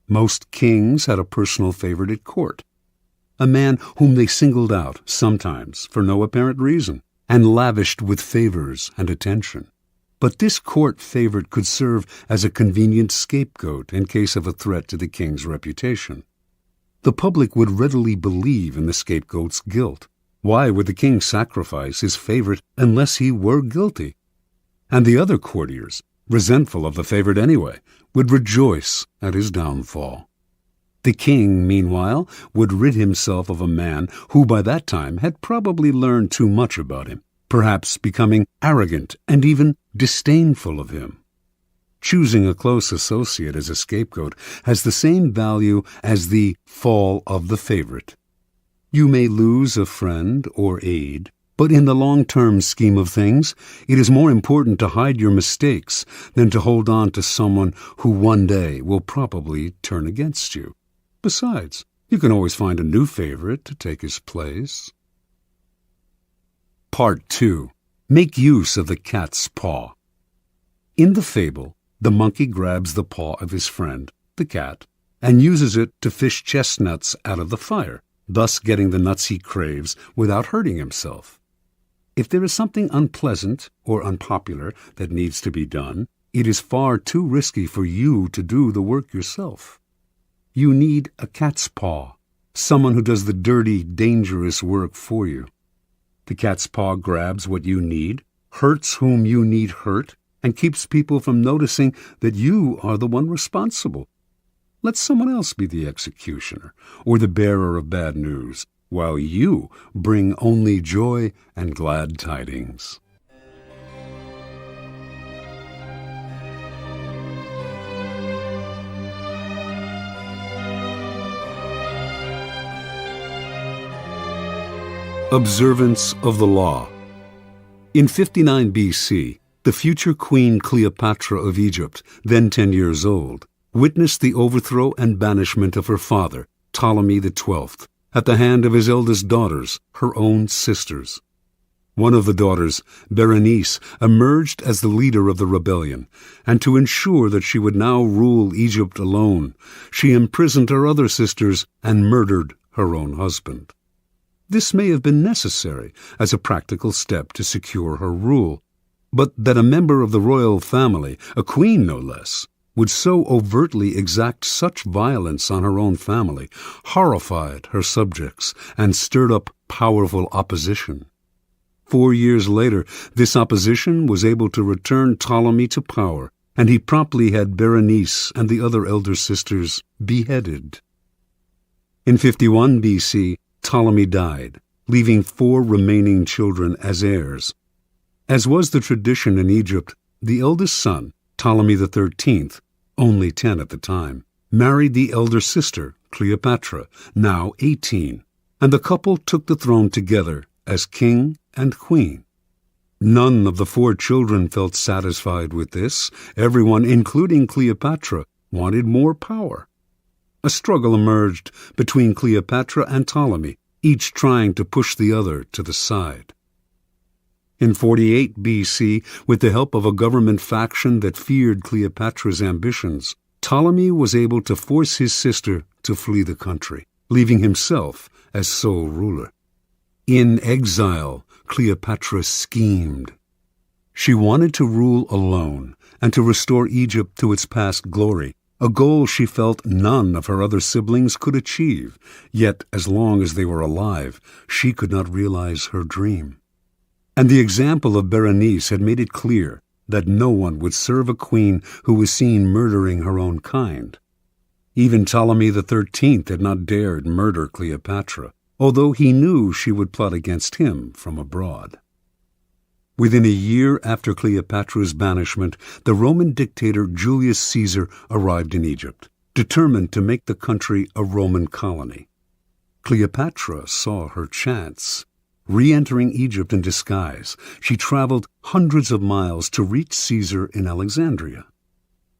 Speaker 1: Most kings had a personal favorite at court, a man whom they singled out, sometimes for no apparent reason, and lavished with favors and attention. But this court favorite could serve as a convenient scapegoat in case of a threat to the king's reputation. The public would readily believe in the scapegoat's guilt. Why would the king sacrifice his favorite unless he were guilty? And the other courtiers, resentful of the favorite anyway, would rejoice at his downfall. The king, meanwhile, would rid himself of a man who by that time had probably learned too much about him, perhaps becoming arrogant and even disdainful of him. Choosing a close associate as a scapegoat has the same value as the fall of the favorite. You may lose a friend or aide, but in the long-term scheme of things, it is more important to hide your mistakes than to hold on to someone who one day will probably turn against you. Besides, you can always find a new favorite to take his place. Part 2. Make use of the cat's paw. In the fable, the monkey grabs the paw of his friend, the cat, and uses it to fish chestnuts out of the fire, thus getting the nuts he craves without hurting himself. If there is something unpleasant or unpopular that needs to be done, it is far too risky for you to do the work yourself. You need a cat's paw, someone who does the dirty, dangerous work for you. The cat's paw grabs what you need, hurts whom you need hurt, and keeps people from noticing that you are the one responsible. Let someone else be the executioner or the bearer of bad news, while you bring only joy and glad tidings. Observance of the law. In 59 BC, the future Queen Cleopatra of Egypt, then 10 years old, witnessed the overthrow and banishment of her father, Ptolemy XII, at the hand of his eldest daughters, her own sisters. One of the daughters, Berenice, emerged as the leader of the rebellion, and to ensure that she would now rule Egypt alone, she imprisoned her other sisters and murdered her own husband. This may have been necessary as a practical step to secure her rule, but that a member of the royal family, a queen no less, would so overtly exact such violence on her own family, horrified her subjects and stirred up powerful opposition. 4 years later, this opposition was able to return Ptolemy to power, and he promptly had Berenice and the other elder sisters beheaded. In 51 BC, Ptolemy died, leaving 4 remaining children as heirs. As was the tradition in Egypt, the eldest son, Ptolemy XIII, only 10 at the time, married the elder sister, Cleopatra, now 18, and the couple took the throne together as king and queen. None of the 4 children felt satisfied with this. Everyone, including Cleopatra, wanted more power. A struggle emerged between Cleopatra and Ptolemy, each trying to push the other to the side. In 48 BC, with the help of a government faction that feared Cleopatra's ambitions, Ptolemy was able to force his sister to flee the country, leaving himself as sole ruler. In exile, Cleopatra schemed. She wanted to rule alone and to restore Egypt to its past glory, a goal she felt none of her other siblings could achieve, yet as long as they were alive, she could not realize her dream. And the example of Berenice had made it clear that no one would serve a queen who was seen murdering her own kind. Even Ptolemy XIII had not dared murder Cleopatra, although he knew she would plot against him from abroad. Within a year after Cleopatra's banishment, the Roman dictator Julius Caesar arrived in Egypt, determined to make the country a Roman colony. Cleopatra saw her chance. Re-entering Egypt in disguise, she traveled hundreds of miles to reach Caesar in Alexandria.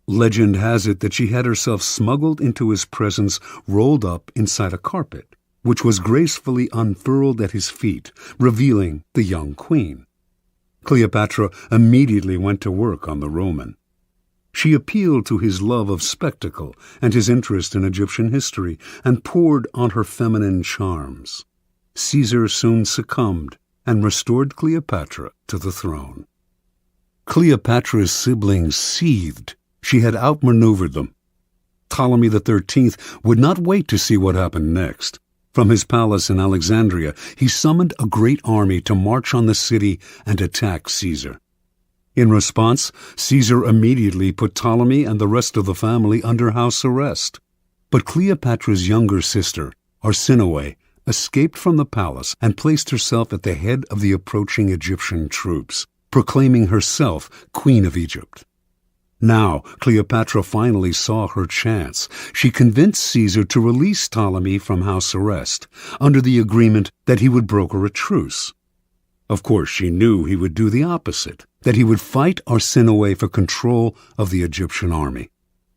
Speaker 1: Legend has it that she had herself smuggled into his presence, rolled up inside a carpet, which was gracefully unfurled at his feet, revealing the young queen. Cleopatra immediately went to work on the Roman. She appealed to his love of spectacle and his interest in Egyptian history, and poured on her feminine charms. Caesar soon succumbed and restored Cleopatra to the throne. Cleopatra's siblings seethed. She had outmaneuvered them. Ptolemy XIII would not wait to see what happened next. From his palace in Alexandria, he summoned a great army to march on the city and attack Caesar. In response, Caesar immediately put Ptolemy and the rest of the family under house arrest. But Cleopatra's younger sister, Arsinoe, escaped from the palace and placed herself at the head of the approaching Egyptian troops, proclaiming herself Queen of Egypt. Now, Cleopatra finally saw her chance. She convinced Caesar to release Ptolemy from house arrest, under the agreement that he would broker a truce. Of course, she knew he would do the opposite, that he would fight Arsinoe for control of the Egyptian army.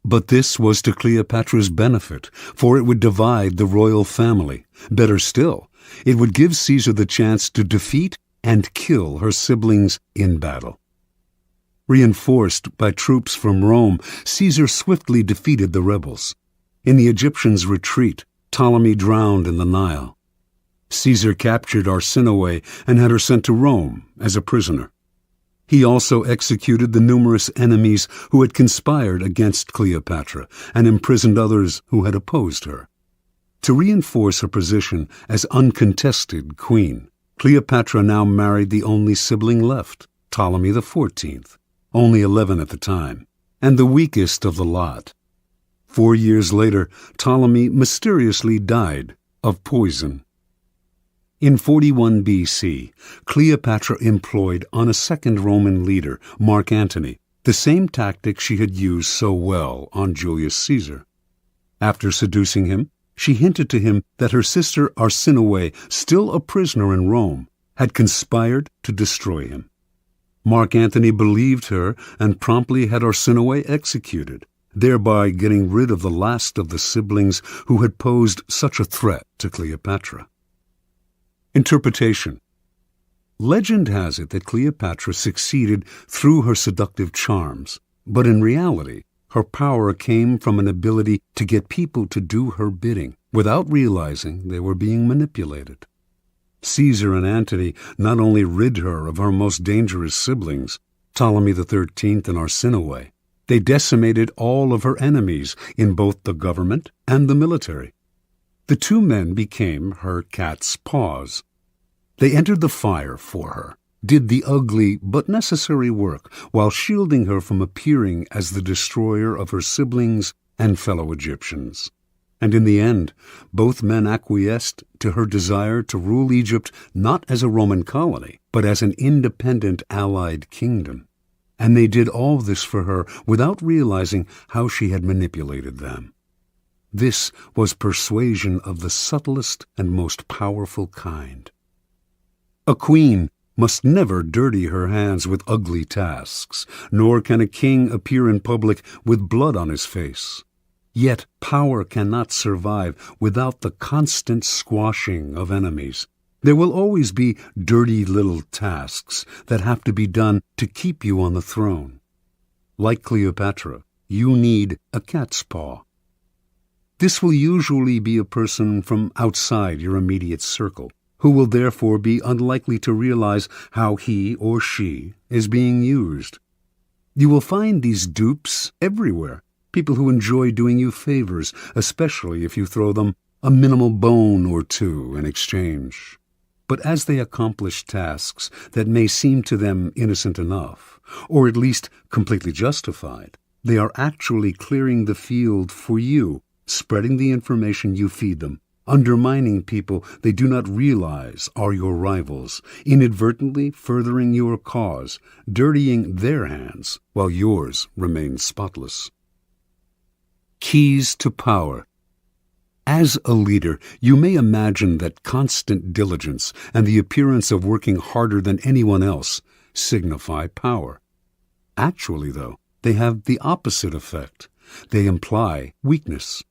Speaker 1: But this was to Cleopatra's benefit, for it would divide the royal family. Better still, it would give Caesar the chance to defeat and kill her siblings in battle. Reinforced by troops from Rome, Caesar swiftly defeated the rebels. In the Egyptians' retreat, Ptolemy drowned in the Nile. Caesar captured Arsinoe and had her sent to Rome as a prisoner. He also executed the numerous enemies who had conspired against Cleopatra and imprisoned others who had opposed her. To reinforce her position as uncontested queen, Cleopatra now married the only sibling left, Ptolemy XIV, only 11 at the time, and the weakest of the lot. 4 years later, Ptolemy mysteriously died of poison. In 41 BC, Cleopatra employed on a second Roman leader, Mark Antony, the same tactic she had used so well on Julius Caesar. After seducing him, she hinted to him that her sister Arsinoe, still a prisoner in Rome, had conspired to destroy him. Mark Antony believed her and promptly had Arsinoe executed, thereby getting rid of the last of the siblings who had posed such a threat to Cleopatra. Interpretation. Legend has it that Cleopatra succeeded through her seductive charms, but in reality, her power came from an ability to get people to do her bidding without realizing they were being manipulated. Caesar and Antony not only rid her of her most dangerous siblings, Ptolemy XIII and Arsinoe, They decimated all of her enemies in both the government and the military. The two men became her cat's paws. They entered the fire for her, did the ugly but necessary work while shielding her from appearing as the destroyer of her siblings and fellow Egyptians. And in the end, both men acquiesced to her desire to rule Egypt not as a Roman colony, but as an independent allied kingdom. And they did all this for her without realizing how she had manipulated them. This was persuasion of the subtlest and most powerful kind. A queen must never dirty her hands with ugly tasks, nor can a king appear in public with blood on his face. Yet power cannot survive without the constant squashing of enemies. There will always be dirty little tasks that have to be done to keep you on the throne. Like Cleopatra, you need a cat's paw. This will usually be a person from outside your immediate circle, who will therefore be unlikely to realize how he or she is being used. You will find these dupes everywhere, people who enjoy doing you favors, especially if you throw them a minimal bone or two in exchange. But as they accomplish tasks that may seem to them innocent enough, or at least completely justified, they are actually clearing the field for you, spreading the information you feed them, undermining people they do not realize are your rivals, inadvertently furthering your cause, dirtying their hands while yours remain spotless. Keys to power. As a leader, you may imagine that constant diligence and the appearance of working harder than anyone else signify power. Actually, though, they have the opposite effect. They imply weakness.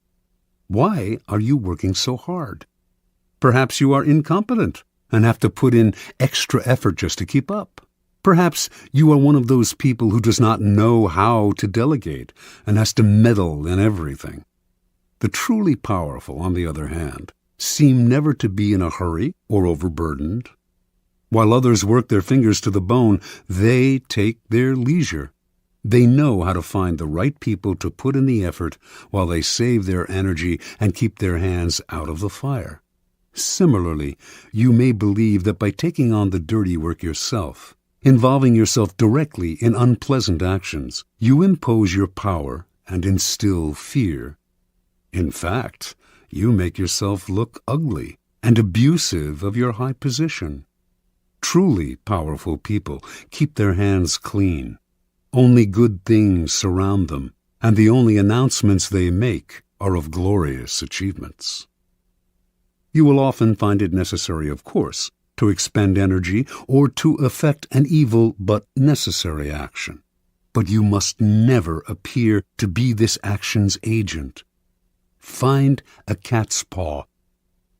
Speaker 1: Why are you working so hard? Perhaps you are incompetent and have to put in extra effort just to keep up. Perhaps you are one of those people who does not know how to delegate and has to meddle in everything. The truly powerful, on the other hand, seem never to be in a hurry or overburdened. While others work their fingers to the bone, they take their leisure. They know how to find the right people to put in the effort while they save their energy and keep their hands out of the fire. Similarly, you may believe that by taking on the dirty work yourself, involving yourself directly in unpleasant actions, you impose your power and instill fear. In fact, you make yourself look ugly and abusive of your high position. Truly powerful people keep their hands clean. Only good things surround them, and the only announcements they make are of glorious achievements. You will often find it necessary, of course, to expend energy or to effect an evil but necessary action. But you must never appear to be this action's agent. Find a cat's paw.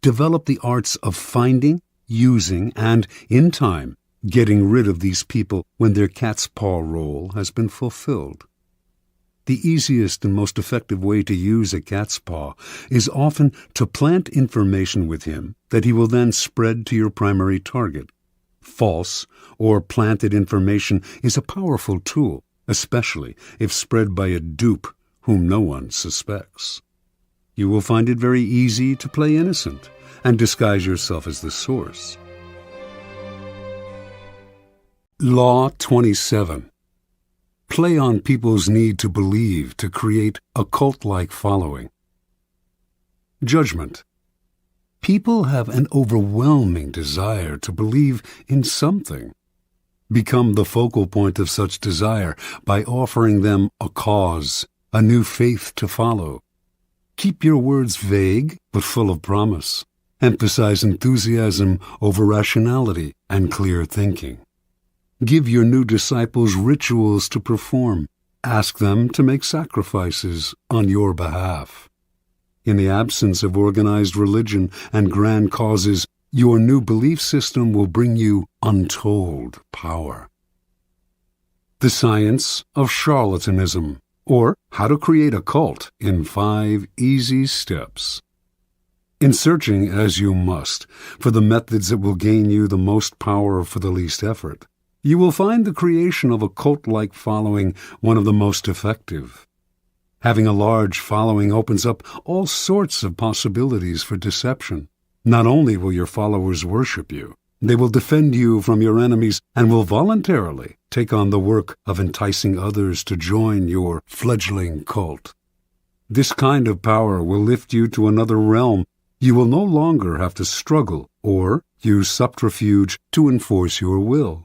Speaker 1: Develop the arts of finding, using, and, in time, getting rid of these people when their cat's paw role has been fulfilled. The easiest and most effective way to use a cat's paw is often to plant information with him that he will then spread to your primary target. False or planted information is a powerful tool, especially if spread by a dupe whom no one suspects. You will find it very easy to play innocent and disguise yourself as the source. Law 27. Play on people's need to believe to create a cult-like following. Judgment. People have an overwhelming desire to believe in something. Become the focal point of such desire by offering them a cause, a new faith to follow. Keep your words vague but full of promise. Emphasize enthusiasm over rationality and clear thinking. Give your new disciples rituals to perform. Ask them to make sacrifices on your behalf. In the absence of organized religion and grand causes, your new belief system will bring you untold power. The Science of Charlatanism, or How to Create a Cult in 5 Easy Steps. In searching, as you must, for the methods that will gain you the most power for the least effort, You will find the creation of a cult-like following one of the most effective. Having a large following opens up all sorts of possibilities for deception. Not only will your followers worship you, they will defend you from your enemies and will voluntarily take on the work of enticing others to join your fledgling cult. This kind of power will lift you to another realm. You will no longer have to struggle or use subterfuge to enforce your will.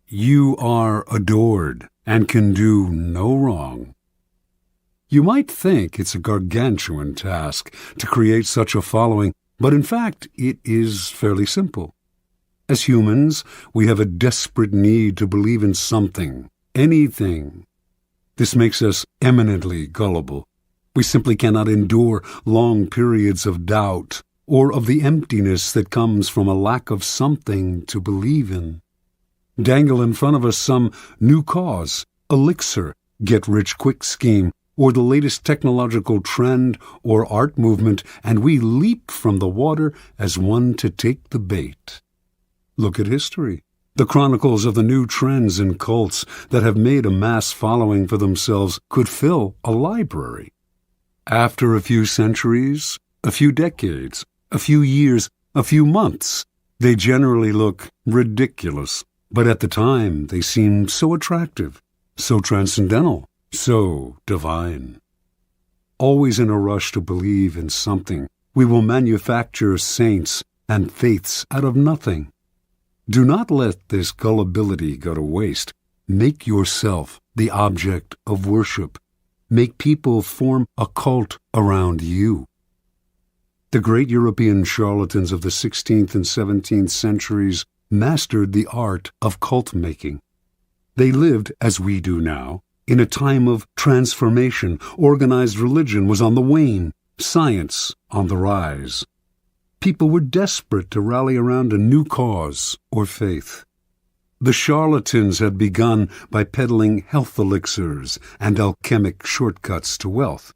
Speaker 1: You are adored and can do no wrong. You might think it's a gargantuan task to create such a following, but in fact it is fairly simple. As humans, we have a desperate need to believe in something, anything. This makes us eminently gullible. We simply cannot endure long periods of doubt or of the emptiness that comes from a lack of something to believe in. Dangle in front of us some new cause, elixir, get-rich-quick scheme, or the latest technological trend or art movement, and we leap from the water as one to take the bait. Look at history, the chronicles of the new trends and cults that have made a mass following for themselves could fill a library. After a few centuries, a few decades, a few years, a few months, they generally look ridiculous, but at the time they seem so attractive, so transcendental, so divine. Always in a rush to believe in something, we will manufacture saints and faiths out of nothing. Do not let this gullibility go to waste. Make yourself the object of worship. Make people form a cult around you. The great European charlatans of the 16th and 17th centuries mastered the art of cult-making. They lived, as we do now, in a time of transformation. Organized religion was on the wane, science on the rise. People were desperate to rally around a new cause or faith. The charlatans had begun by peddling health elixirs and alchemic shortcuts to wealth.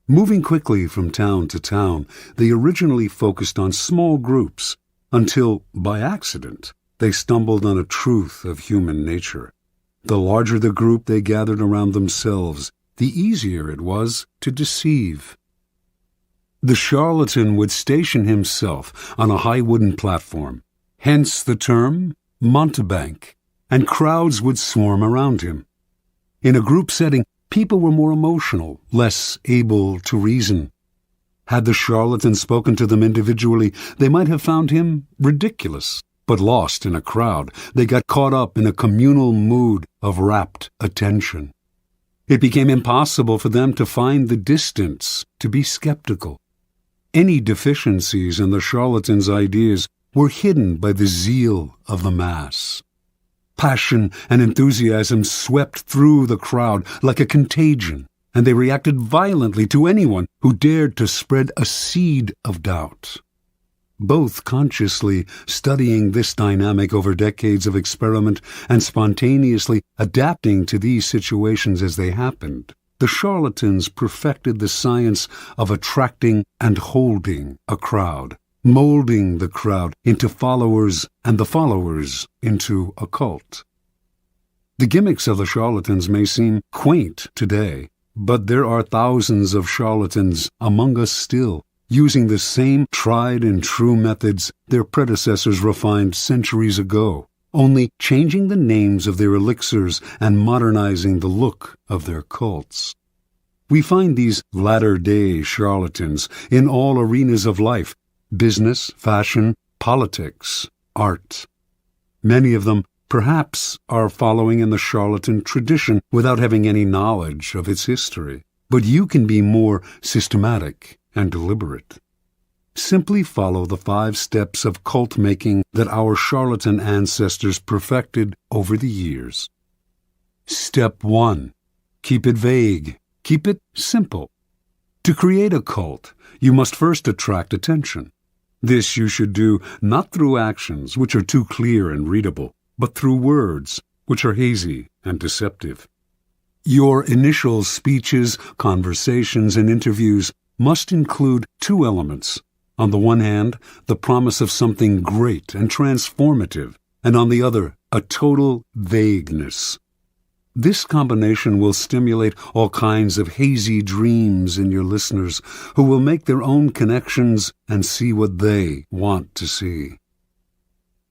Speaker 1: Moving quickly from town to town, they originally focused on small groups until, by accident, they stumbled on a truth of human nature. The larger the group they gathered around themselves, the easier it was to deceive. The charlatan would station himself on a high wooden platform, hence the term mountebank, and crowds would swarm around him. In a group setting, people were more emotional, less able to reason. Had the charlatan spoken to them individually, they might have found him ridiculous, but lost in a crowd, they got caught up in a communal mood of rapt attention. It became impossible for them to find the distance, to be skeptical. Any deficiencies in the charlatan's ideas were hidden by the zeal of the mass. Passion and enthusiasm swept through the crowd like a contagion, and they reacted violently to anyone who dared to spread a seed of doubt. Both consciously studying this dynamic over decades of experiment and spontaneously adapting to these situations as they happened, the charlatans perfected the science of attracting and holding a crowd, molding the crowd into followers and the followers into a cult. The gimmicks of the charlatans may seem quaint today, but there are thousands of charlatans among us still, using the same tried and true methods their predecessors refined centuries ago, only changing the names of their elixirs and modernizing the look of their cults. We find these latter-day charlatans in all arenas of life: business, fashion, politics, art. Many of them, perhaps, are following in the charlatan tradition without having any knowledge of its history. But you can be more systematic and deliberate. Simply follow the 5 steps of cult-making that our charlatan ancestors perfected over the years. Step 1. Keep it vague. Keep it simple. To create a cult, you must first attract attention. This you should do not through actions, which are too clear and readable, but through words, which are hazy and deceptive. Your initial speeches, conversations, and interviews must include 2 elements. On the one hand, the promise of something great and transformative, and on the other, a total vagueness. This combination will stimulate all kinds of hazy dreams in your listeners, who will make their own connections and see what they want to see.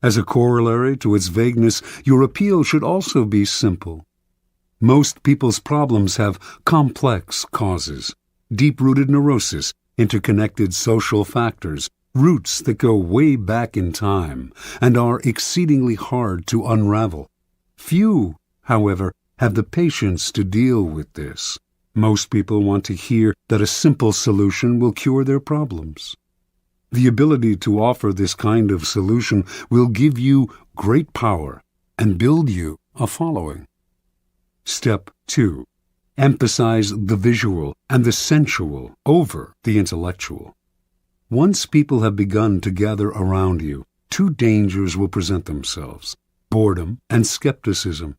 Speaker 1: As a corollary to its vagueness, your appeal should also be simple. Most people's problems have complex causes, deep-rooted neurosis, interconnected social factors, roots that go way back in time and are exceedingly hard to unravel. Few, however, have the patience to deal with this. Most people want to hear that a simple solution will cure their problems. The ability to offer this kind of solution will give you great power and build you a following. Step 2. Emphasize the visual and the sensual over the intellectual. Once people have begun to gather around you, two dangers will present themselves: boredom and skepticism.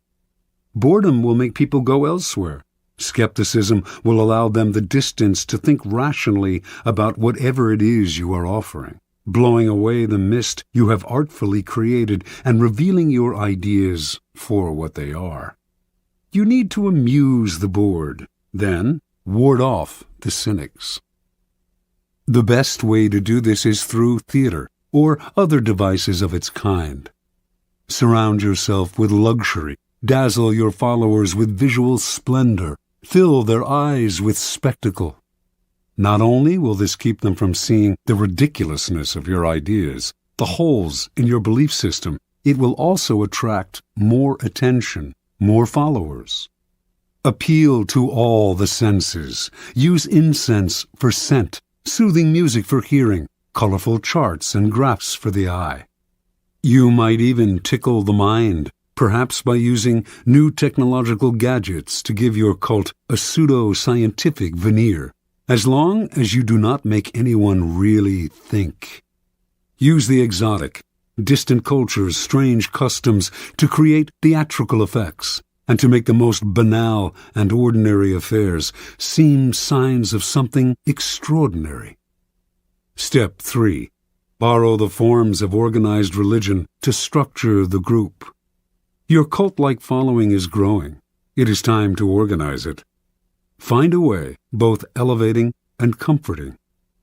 Speaker 1: Boredom will make people go elsewhere. Skepticism will allow them the distance to think rationally about whatever it is you are offering, blowing away the mist you have artfully created and revealing your ideas for what they are. You need to amuse the bored, then ward off the cynics. The best way to do this is through theater or other devices of its kind. Surround yourself with luxury, dazzle your followers with visual splendor, fill their eyes with spectacle. Not only will this keep them from seeing the ridiculousness of your ideas, the holes in your belief system, it will also attract more attention, more followers. Appeal to all the senses. Use incense for scent, soothing music for hearing, colorful charts and graphs for the eye. You might even tickle the mind, perhaps by using new technological gadgets to give your cult a pseudo-scientific veneer, as long as you do not make anyone really think. Use the exotic, distant cultures' strange customs to create theatrical effects, and to make the most banal and ordinary affairs seem signs of something extraordinary. Step 3. Borrow the forms of organized religion to structure the group. Your cult-like following is growing. It is time to organize it. Find a way, both elevating and comforting.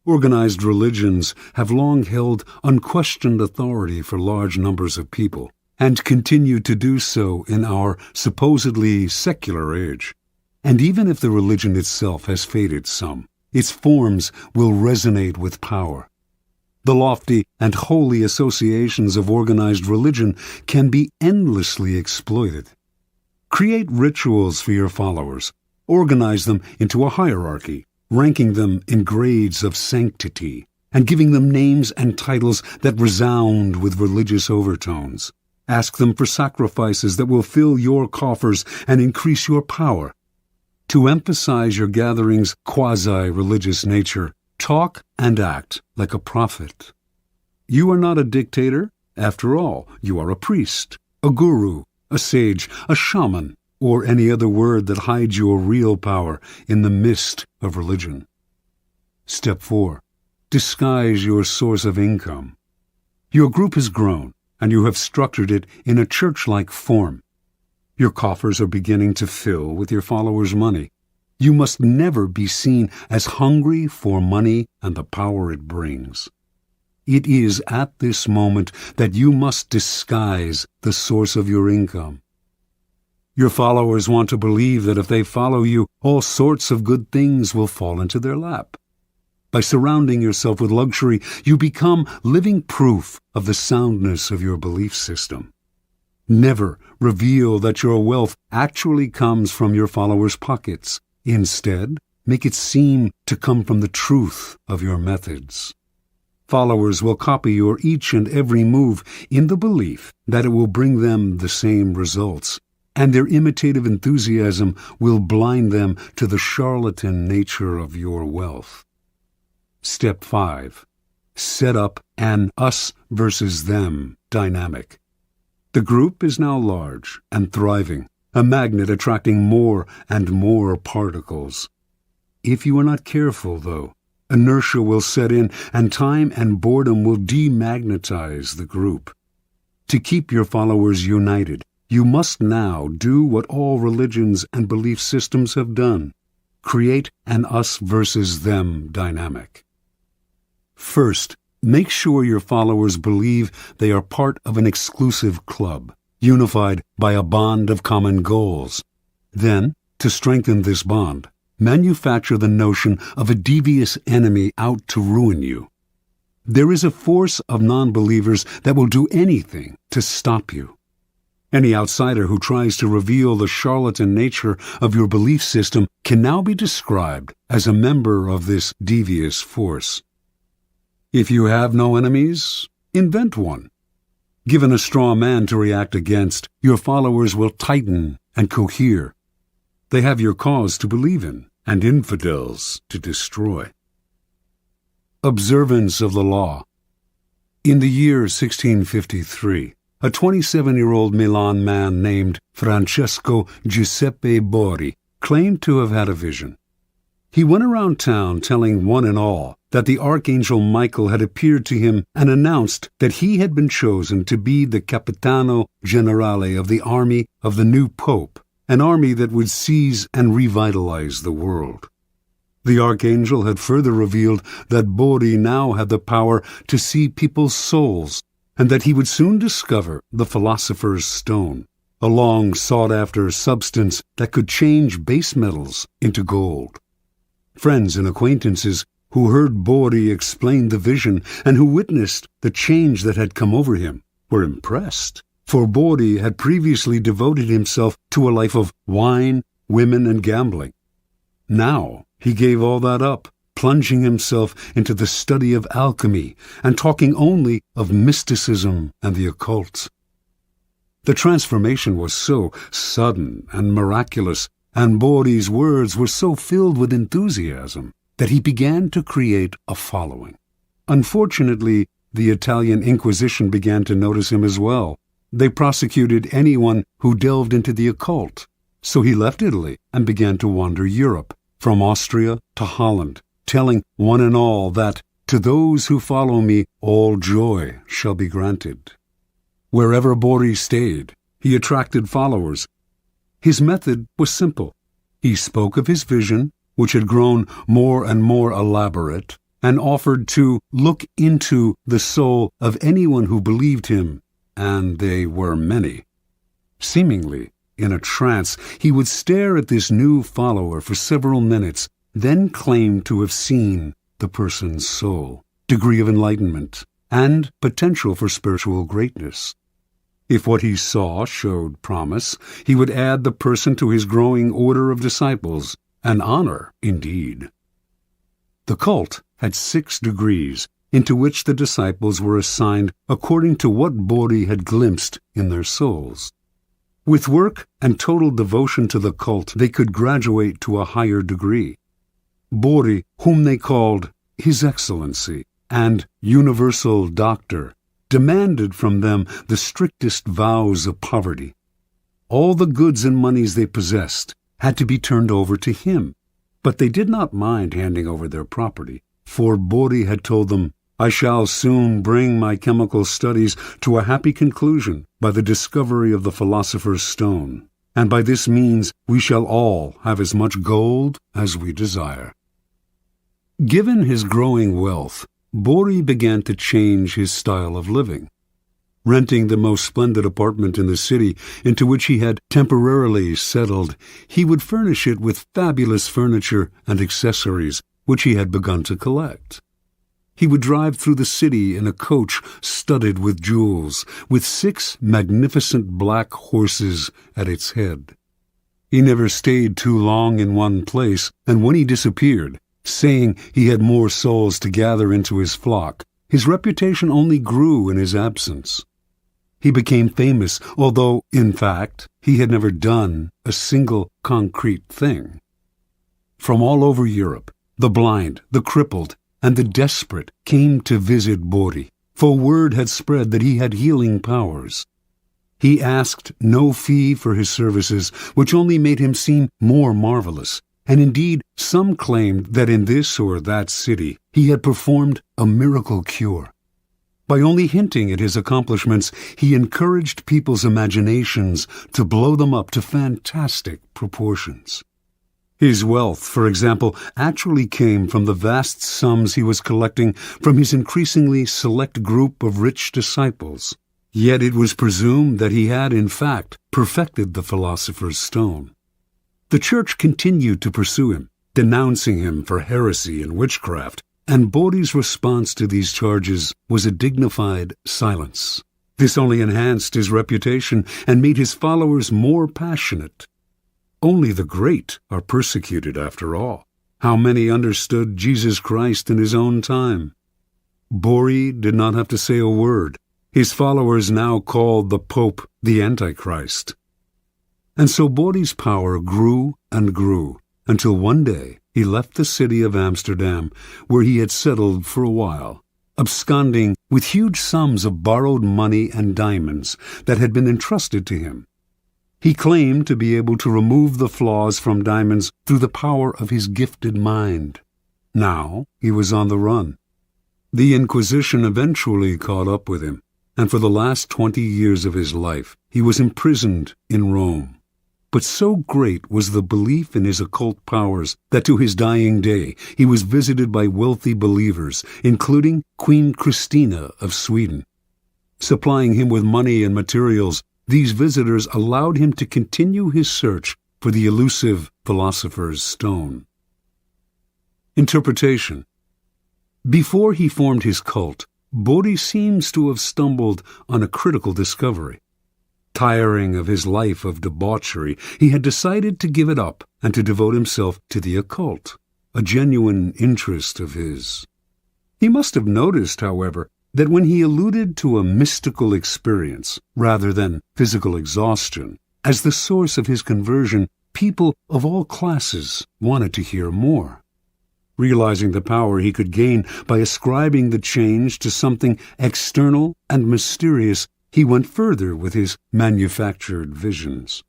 Speaker 1: Organized religions have long held unquestioned authority for large numbers of people, and continue to do so in our supposedly secular age. And even if the religion itself has faded some, its forms will resonate with power. The lofty and holy associations of organized religion can be endlessly exploited. Create rituals for your followers. Organize them into a hierarchy, ranking them in grades of sanctity, and giving them names and titles that resound with religious overtones. Ask them for sacrifices that will fill your coffers and increase your power. To emphasize your gathering's quasi-religious nature, talk and act like a prophet. You are not a dictator. After all, you are a priest, a guru, a sage, a shaman, or any other word that hides your real power in the mist of religion. Step 4. Disguise your source of income. Your group has grown, and you have structured it in a church-like form. Your coffers are beginning to fill with your followers' money. You must never be seen as hungry for money and the power it brings. It is at this moment that you must disguise the source of your income. Your followers want to believe that if they follow you, all sorts of good things will fall into their lap. By surrounding yourself with luxury, you become living proof of the soundness of your belief system. Never reveal that your wealth actually comes from your followers' pockets. Instead, make it seem to come from the truth of your methods. Followers will copy your each and every move in the belief that it will bring them the same results, and their imitative enthusiasm will blind them to the charlatan nature of your wealth. Step 5. Set up an us versus them dynamic. The group is now large and thriving, a magnet attracting more and more particles. If you are not careful, though, inertia will set in and time and boredom will demagnetize the group. To keep your followers united, you must now do what all religions and belief systems have done: create an us versus them dynamic. First, make sure your followers believe they are part of an exclusive club, unified by a bond of common goals. Then, to strengthen this bond, manufacture the notion of a devious enemy out to ruin you. There is a force of non-believers that will do anything to stop you. Any outsider who tries to reveal the charlatan nature of your belief system can now be described as a member of this devious force. If you have no enemies, invent one. Given a straw man to react against, your followers will tighten and cohere. They have your cause to believe in and infidels to destroy. Observance of the law. In the year 1653, a 27-year-old Milan man named Francesco Giuseppe Borri claimed to have had a vision. He went around town telling one and all that the Archangel Michael had appeared to him and announced that he had been chosen to be the Capitano Generale of the army of the new Pope, an army that would seize and revitalize the world. The Archangel had further revealed that Borri now had the power to see people's souls, and that he would soon discover the Philosopher's Stone, a long sought-after substance that could change base metals into gold. Friends and acquaintances who heard Borri explain the vision and who witnessed the change that had come over him were impressed, for Borri had previously devoted himself to a life of wine, women, and gambling. Now he gave all that up, plunging himself into the study of alchemy and talking only of mysticism and the occult. The transformation was so sudden and miraculous, and Borri's words were so filled with enthusiasm, that he began to create a following. Unfortunately, the Italian Inquisition began to notice him as well. They prosecuted anyone who delved into the occult, so he left Italy and began to wander Europe, from Austria to Holland, telling one and all that, "To those who follow me, all joy shall be granted." Wherever Borri stayed, he attracted followers. His method was simple. He spoke of his vision, which had grown more and more elaborate, and offered to look into the soul of anyone who believed him, and they were many. Seemingly in a trance, he would stare at this new follower for several minutes, then claim to have seen the person's soul, degree of enlightenment, and potential for spiritual greatness. If what he saw showed promise, he would add the person to his growing order of disciples, an honor indeed. The cult had 6 degrees, into which the disciples were assigned according to what Borri had glimpsed in their souls. With work and total devotion to the cult, they could graduate to a higher degree. Borri, whom they called His Excellency and Universal Doctor, demanded from them the strictest vows of poverty. All the goods and monies they possessed had to be turned over to him, but they did not mind handing over their property, for Borri had told them, "I shall soon bring my chemical studies to a happy conclusion by the discovery of the Philosopher's Stone, and by this means we shall all have as much gold as we desire." Given his growing wealth, Borri began to change his style of living. Renting the most splendid apartment in the city into which he had temporarily settled, he would furnish it with fabulous furniture and accessories which he had begun to collect. He would drive through the city in a coach studded with jewels, with 6 magnificent black horses at its head. He never stayed too long in one place, and when he disappeared, saying he had more souls to gather into his flock, his reputation only grew in his absence. He became famous, although, in fact, he had never done a single concrete thing. From all over Europe, the blind, the crippled, and the desperate came to visit Borri, for word had spread that he had healing powers. He asked no fee for his services, which only made him seem more marvelous, and indeed some claimed that in this or that city he had performed a miracle cure. By only hinting at his accomplishments, he encouraged people's imaginations to blow them up to fantastic proportions. His wealth, for example, actually came from the vast sums he was collecting from his increasingly select group of rich disciples. Yet it was presumed that he had, in fact, perfected the philosopher's stone. The church continued to pursue him, denouncing him for heresy and witchcraft, and Bodhi's response to these charges was a dignified silence. This only enhanced his reputation and made his followers more passionate. Only the great are persecuted, after all. How many understood Jesus Christ in his own time? Bodhi did not have to say a word. His followers now called the Pope the Antichrist. And so Bodhi's power grew and grew, until one day he left the city of Amsterdam, where he had settled for a while, absconding with huge sums of borrowed money and diamonds that had been entrusted to him. He claimed to be able to remove the flaws from diamonds through the power of his gifted mind. Now he was on the run. The Inquisition eventually caught up with him, and for the last 20 years of his life he was imprisoned in Rome. But so great was the belief in his occult powers that to his dying day he was visited by wealthy believers, including Queen Christina of Sweden. Supplying him with money and materials, these visitors allowed him to continue his search for the elusive philosopher's stone. Interpretation. Before he formed his cult, Bodhi seems to have stumbled on a critical discovery. Tiring of his life of debauchery, he had decided to give it up and to devote himself to the occult, a genuine interest of his. He must have noticed, however, that when he alluded to a mystical experience rather than physical exhaustion as the source of his conversion, people of all classes wanted to hear more. Realizing the power he could gain by ascribing the change to something external and mysterious, he went further with his manufactured visions.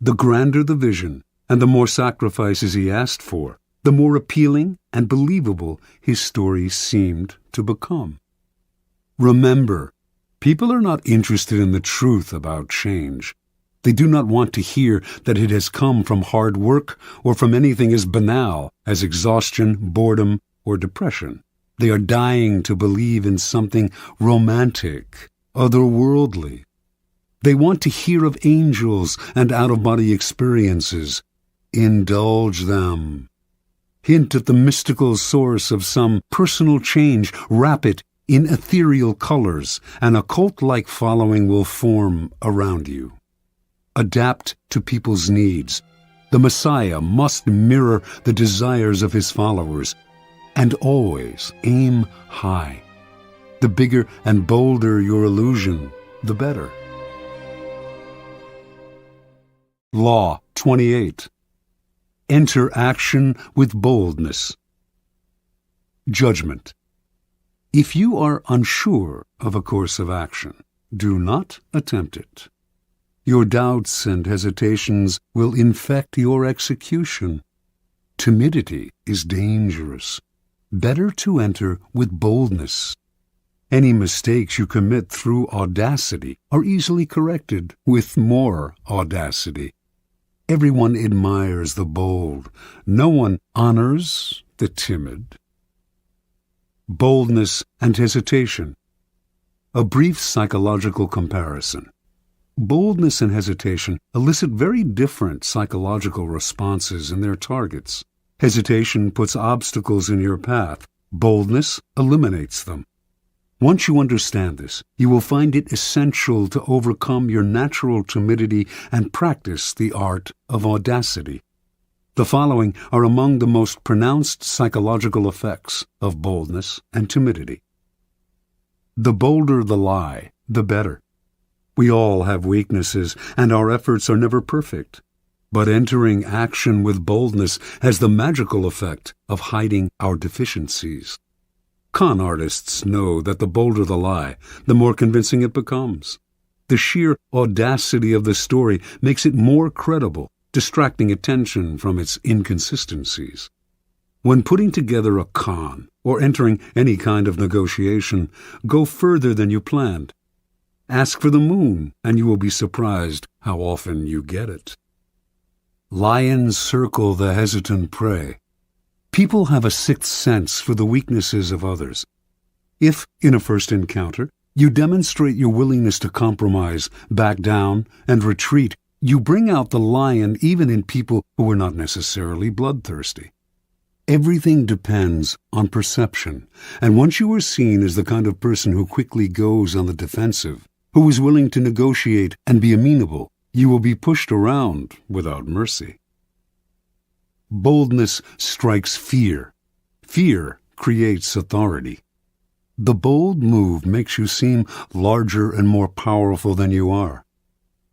Speaker 1: The grander the vision, and the more sacrifices he asked for, the more appealing and believable his story seemed to become. Remember, people are not interested in the truth about change. They do not want to hear that it has come from hard work or from anything as banal as exhaustion, boredom, or depression. They are dying to believe in something romantic, otherworldly. They want to hear of angels and out-of-body experiences. Indulge them. Hint at the mystical source of some personal change. Wrap it in ethereal colors. An occult-like following will form around you. Adapt to people's needs. The Messiah must mirror the desires of his followers. And always aim high. The bigger and bolder your illusion, the better. Law 28. Enter action with boldness. Judgment. If you are unsure of a course of action, do not attempt it. Your doubts and hesitations will infect your execution. Timidity is dangerous. Better to enter with boldness. Any mistakes you commit through audacity are easily corrected with more audacity. Everyone admires the bold. No one honors the timid. Boldness and hesitation. A brief psychological comparison. Boldness and hesitation elicit very different psychological responses in their targets. Hesitation puts obstacles in your path. Boldness eliminates them. Once you understand this, you will find it essential to overcome your natural timidity and practice the art of audacity. The following are among the most pronounced psychological effects of boldness and timidity. The bolder the lie, the better. We all have weaknesses, and our efforts are never perfect. But entering action with boldness has the magical effect of hiding our deficiencies. Con artists know that the bolder the lie, the more convincing it becomes. The sheer audacity of the story makes it more credible, distracting attention from its inconsistencies. When putting together a con or entering any kind of negotiation, go further than you planned. Ask for the moon, and you will be surprised how often you get it. Lions circle the hesitant prey. People have a sixth sense for the weaknesses of others. If, in a first encounter, you demonstrate your willingness to compromise, back down, and retreat, you bring out the lion even in people who are not necessarily bloodthirsty. Everything depends on perception, and once you are seen as the kind of person who quickly goes on the defensive, who is willing to negotiate and be amenable, you will be pushed around without mercy. Boldness strikes fear. Fear creates authority. The bold move makes you seem larger and more powerful than you are.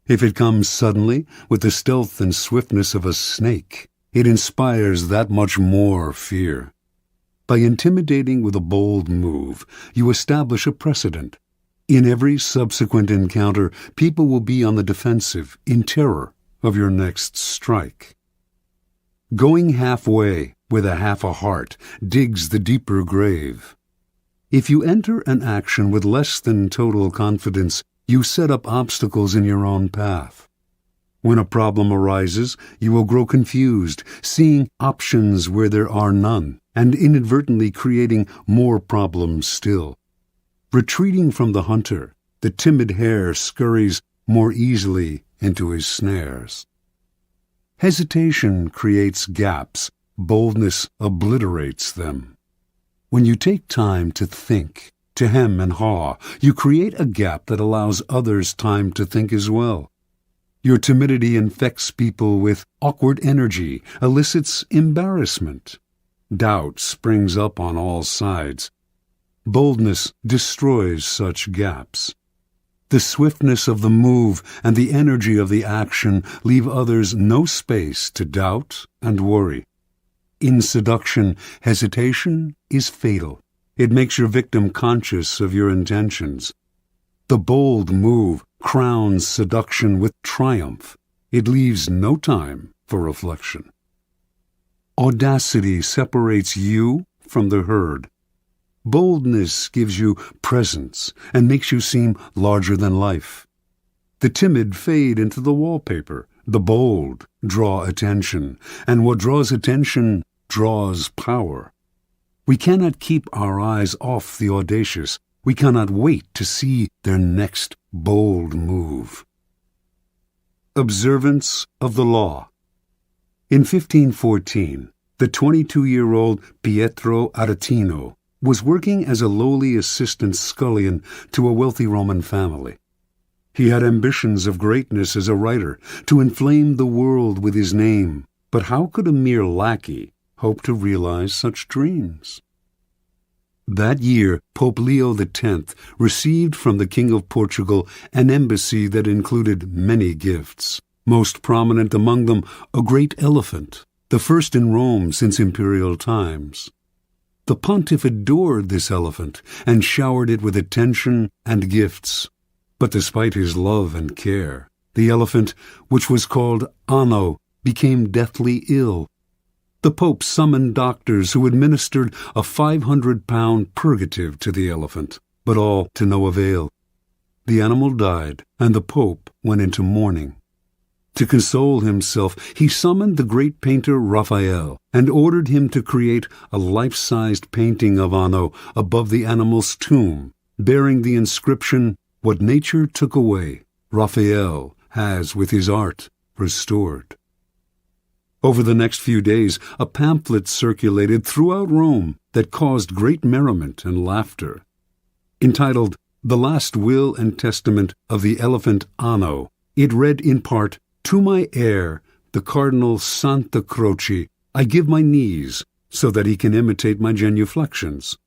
Speaker 1: If it comes suddenly, with the stealth and swiftness of a snake, it inspires that much more fear. By intimidating with a bold move, you establish a precedent. In every subsequent encounter, people will be on the defensive, in terror of your next strike. Going halfway with a half a heart digs the deeper grave. If you enter an action with less than total confidence, you set up obstacles in your own path. When a problem arises, you will grow confused, seeing options where there are none, and inadvertently creating more problems still. Retreating from the hunter, the timid hare scurries more easily into his snares. Hesitation creates gaps. Boldness obliterates them. When you take time to think, to hem and haw, you create a gap that allows others time to think as well. Your timidity infects people with awkward energy, elicits embarrassment. Doubt springs up on all sides. Boldness destroys such gaps. The swiftness of the move and the energy of the action leave others no space to doubt and worry. In seduction, hesitation is fatal. It makes your victim conscious of your intentions. The bold move crowns seduction with triumph. It leaves no time for reflection. Audacity separates you from the herd. Boldness gives you presence and makes you seem larger than life. The timid fade into the wallpaper. The bold draw attention, and what draws attention draws power. We cannot keep our eyes off the audacious. We cannot wait to see their next bold move. Observance of the law. In 1514, the 22-year-old Pietro Aretino was working as a lowly assistant scullion to a wealthy Roman family. He had ambitions of greatness as a writer, to inflame the world with his name, but how could a mere lackey hope to realize such dreams? That year, Pope Leo X received from the King of Portugal an embassy that included many gifts, most prominent among them a great elephant, the first in Rome since imperial times. The pontiff adored this elephant and showered it with attention and gifts. But despite his love and care, the elephant, which was called Anno, became deathly ill. The Pope summoned doctors who administered a 500-pound purgative to the elephant, but all to no avail. The animal died, and the Pope went into mourning. To console himself, he summoned the great painter Raphael and ordered him to create a life-sized painting of Anno above the animal's tomb, bearing the inscription, "What nature took away, Raphael has with his art restored." Over the next few days, a pamphlet circulated throughout Rome that caused great merriment and laughter. Entitled, "The Last Will and Testament of the Elephant Anno," it read in part, "To my heir, the Cardinal Santa Croce, I give my knees, so that he can imitate my genuflections.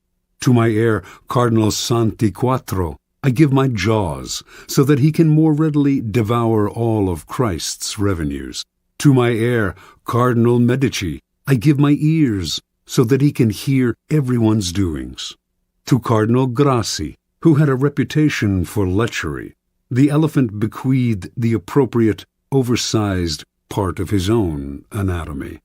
Speaker 1: To my heir, Cardinal Santi Quattro, I give my jaws, so that he can more readily devour all of Christ's revenues. To my heir, Cardinal Medici, I give my ears, so that he can hear everyone's doings. To Cardinal Grassi, who had a reputation for lechery, the elephant bequeathed the appropriate, oversized part of his own anatomy."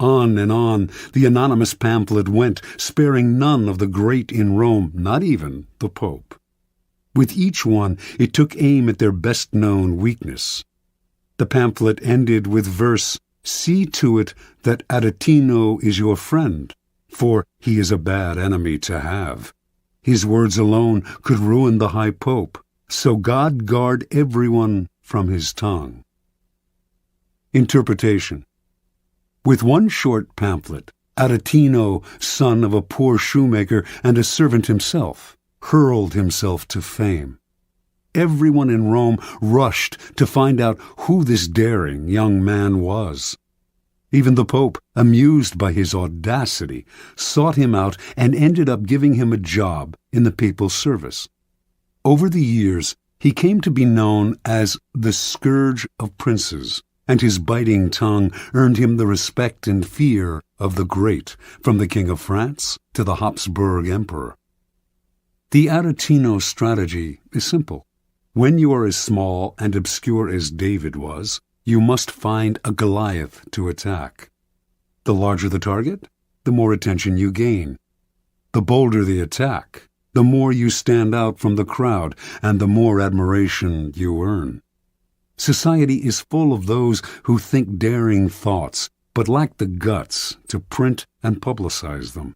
Speaker 1: On and on the anonymous pamphlet went, sparing none of the great in Rome, not even the Pope. With each one it took aim at their best-known weakness. The pamphlet ended with verse, "See to it that Aretino is your friend, for he is a bad enemy to have. His words alone could ruin the High Pope, so God guard everyone from his tongue." Interpretation. With one short pamphlet, Aretino, son of a poor shoemaker and a servant himself, hurled himself to fame. Everyone in Rome rushed to find out who this daring young man was. Even the Pope, amused by his audacity, sought him out and ended up giving him a job in the papal service. Over the years, he came to be known as the Scourge of Princes, and his biting tongue earned him the respect and fear of the great, from the King of France to the Habsburg Emperor. The Aretino strategy is simple. When you are as small and obscure as David was, you must find a Goliath to attack. The larger the target, the more attention you gain. The bolder the attack, the more you stand out from the crowd and the more admiration you earn. Society is full of those who think daring thoughts but lack the guts to print and publicize them.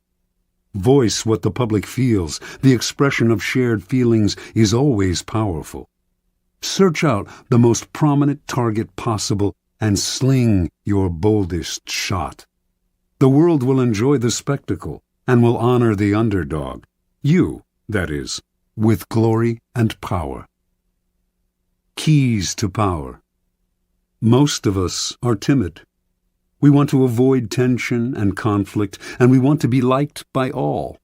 Speaker 1: Voice what the public feels. The expression of shared feelings is always powerful. Search out the most prominent target possible and sling your boldest shot. The world will enjoy the spectacle and will honor the underdog. You, that is, with glory and power. Keys to power. Most of us are timid. We want to avoid tension and conflict, and we want to be liked by all.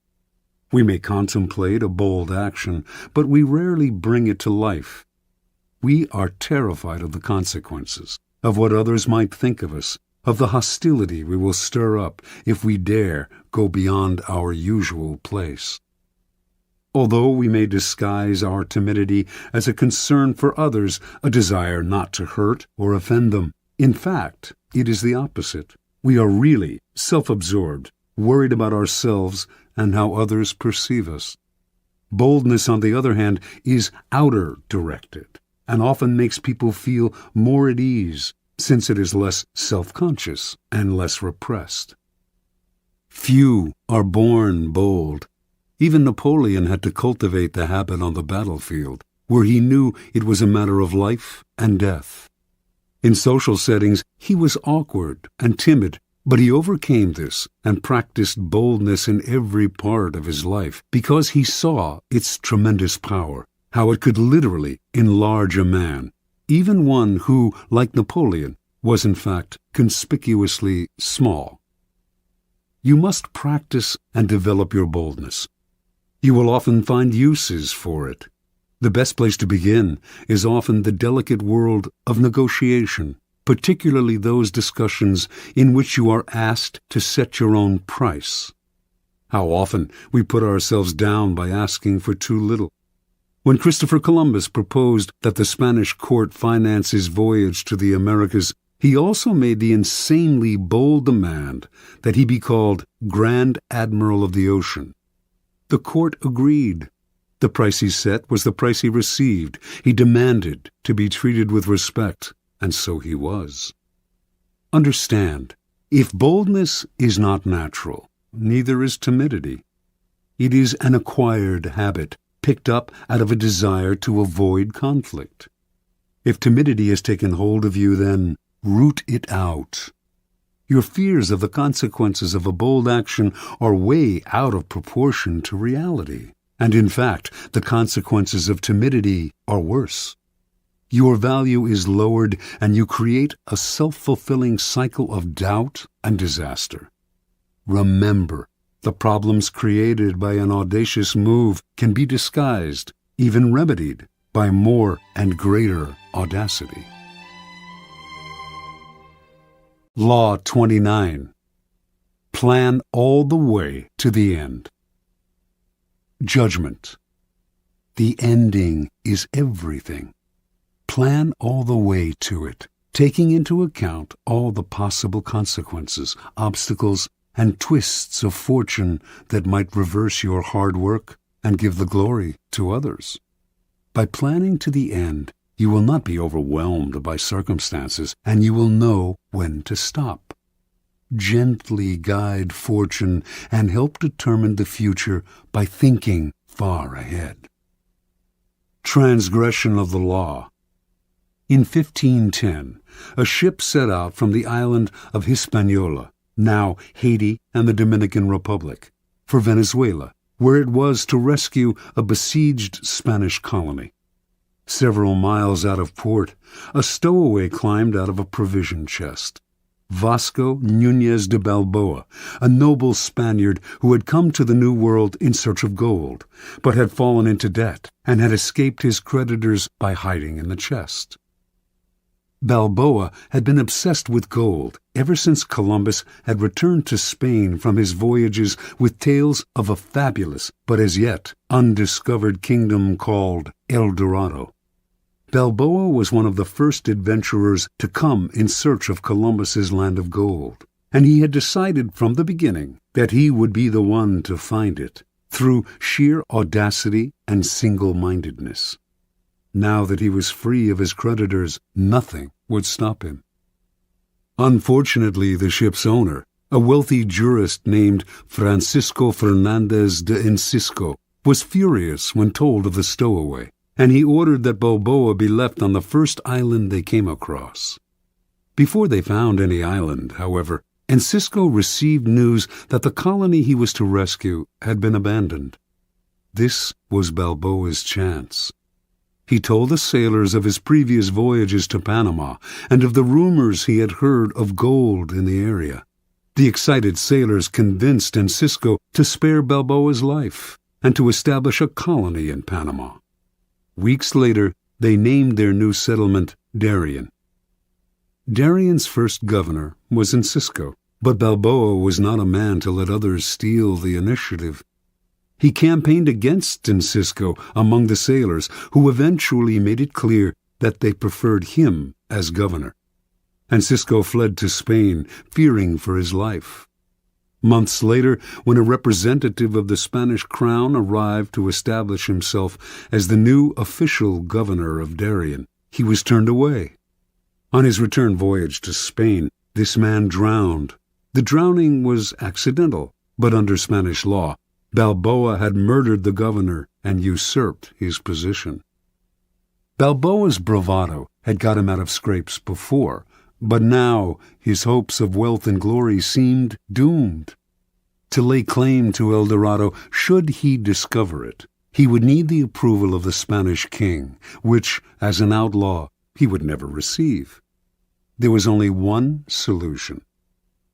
Speaker 1: We may contemplate a bold action, but we rarely bring it to life. We are terrified of the consequences, of what others might think of us, of the hostility we will stir up if we dare go beyond our usual place. Although we may disguise our timidity as a concern for others, a desire not to hurt or offend them, in fact, it is the opposite. We are really self-absorbed, worried about ourselves and how others perceive us. Boldness, on the other hand, is outer-directed and often makes people feel more at ease, since it is less self-conscious and less repressed. Few are born bold. Even Napoleon had to cultivate the habit on the battlefield, where he knew it was a matter of life and death. In social settings, he was awkward and timid, but he overcame this and practiced boldness in every part of his life because he saw its tremendous power, how it could literally enlarge a man, even one who, like Napoleon, was in fact conspicuously small. You must practice and develop your boldness. You will often find uses for it. The best place to begin is often the delicate world of negotiation, particularly those discussions in which you are asked to set your own price. How often we put ourselves down by asking for too little. When Christopher Columbus proposed that the Spanish court finance his voyage to the Americas, he also made the insanely bold demand that he be called Grand Admiral of the Ocean. The court agreed. The price he set was the price he received. He demanded to be treated with respect, and so he was. Understand, if boldness is not natural, neither is timidity. It is an acquired habit, picked up out of a desire to avoid conflict. If timidity has taken hold of you, then root it out. Your fears of the consequences of a bold action are way out of proportion to reality. And in fact, the consequences of timidity are worse. Your value is lowered, and you create a self-fulfilling cycle of doubt and disaster. Remember, the problems created by an audacious move can be disguised, even remedied, by more and greater audacity. Law 29. Plan all the way to the end. Judgment. The ending is everything. Plan all the way to it. taking into account all the possible consequences, obstacles, and twists of fortune that might reverse your hard work and give the glory to others. By planning to the end, you will not be overwhelmed by circumstances, and you will know when to stop. Gently guide fortune and help determine the future by thinking far ahead. Transgression of the law. In 1510, a ship set out from the island of Hispaniola, now Haiti and the Dominican Republic, for Venezuela, where it was to rescue a besieged Spanish colony. Several miles out of port, a stowaway climbed out of a provision chest. Vasco Núñez de Balboa, a noble Spaniard who had come to the New World in search of gold, but had fallen into debt and had escaped his creditors by hiding in the chest. Balboa had been obsessed with gold ever since Columbus had returned to Spain from his voyages with tales of a fabulous but as yet undiscovered kingdom called El Dorado. Balboa was one of the first adventurers to come in search of Columbus's land of gold, and he had decided from the beginning that he would be the one to find it, through sheer audacity and single-mindedness. Now that he was free of his creditors, nothing would stop him. Unfortunately, the ship's owner, a wealthy jurist named Francisco Fernandez de Encisco, was furious when told of the stowaway, and he ordered that Balboa be left on the first island they came across. Before they found any island, however, Encisco received news that the colony he was to rescue had been abandoned. This was Balboa's chance. He told the sailors of his previous voyages to Panama and of the rumors he had heard of gold in the area. The excited sailors convinced Encisco to spare Balboa's life and to establish a colony in Panama. Weeks later, they named their new settlement Darien. Darien's first governor was Encisco, but Balboa was not a man to let others steal the initiative. He campaigned against Encisco among the sailors, who eventually made it clear that they preferred him as governor. Encisco fled to Spain, fearing for his life. Months later, when a representative of the Spanish crown arrived to establish himself as the new official governor of Darien, he was turned away. On his return voyage to Spain, this man drowned. The drowning was accidental, but under Spanish law, Balboa had murdered the governor and usurped his position. Balboa's bravado had got him out of scrapes before, but now his hopes of wealth and glory seemed doomed. To lay claim to El Dorado, should he discover it, he would need the approval of the Spanish king, which, as an outlaw, he would never receive. There was only one solution.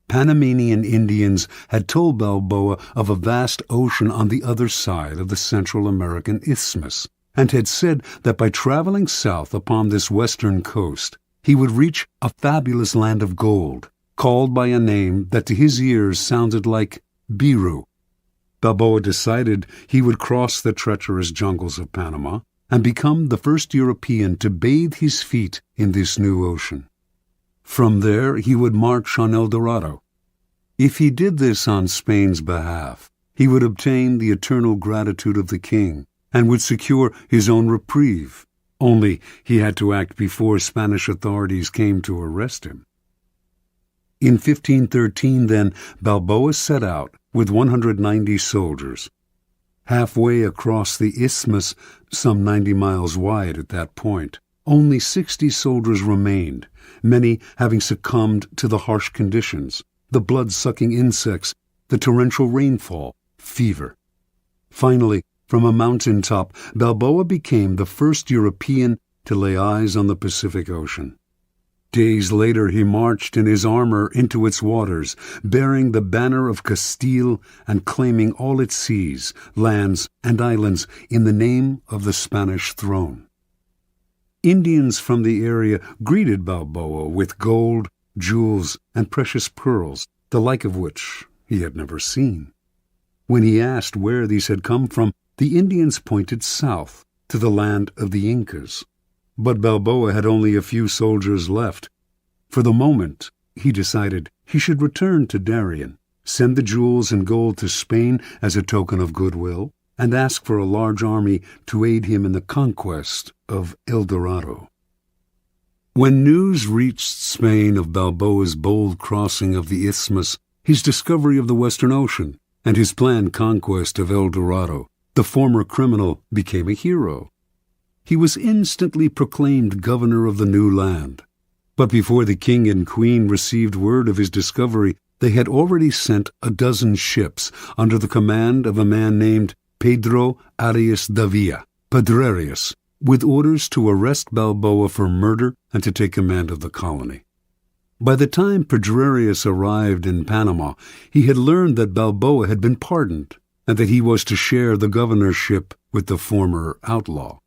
Speaker 1: Panamanian Indians had told Balboa of a vast ocean on the other side of the Central American Isthmus, and had said that by traveling south upon this western coast, he would reach a fabulous land of gold, called by a name that to his ears sounded like Biru. Balboa decided he would cross the treacherous jungles of Panama and become the first European to bathe his feet in this new ocean. From there he would march on El Dorado. If he did this on Spain's behalf, he would obtain the eternal gratitude of the king and would secure his own reprieve. Only he had to act before Spanish authorities came to arrest him. In 1513, then, Balboa set out with 190 soldiers. Halfway across the isthmus, some 90 miles wide at that point, only 60 soldiers remained, many having succumbed to the harsh conditions, the blood-sucking insects, the torrential rainfall, fever. Finally, from a mountaintop, Balboa became the first European to lay eyes on the Pacific Ocean. Days later he marched in his armor into its waters, bearing the banner of Castile and claiming all its seas, lands, and islands in the name of the Spanish throne. Indians from the area greeted Balboa with gold, jewels, and precious pearls, the like of which he had never seen. When he asked where these had come from, the Indians pointed south, to the land of the Incas. But Balboa had only a few soldiers left, For the moment, he decided he should return to Darien, send the jewels and gold to Spain as a token of goodwill, and ask for a large army to aid him in the conquest of El Dorado. When news reached Spain of Balboa's bold crossing of the isthmus, his discovery of the Western Ocean, and his planned conquest of El Dorado, the former criminal became a hero. He was instantly proclaimed governor of the new land. But before the king and queen received word of his discovery, they had already sent a dozen ships under the command of a man named Pedro Arias Davila, Pedrerius, with orders to arrest Balboa for murder and to take command of the colony. By the time Pedrerius arrived in Panama, he had learned that Balboa had been pardoned and that he was to share the governorship with the former outlaw.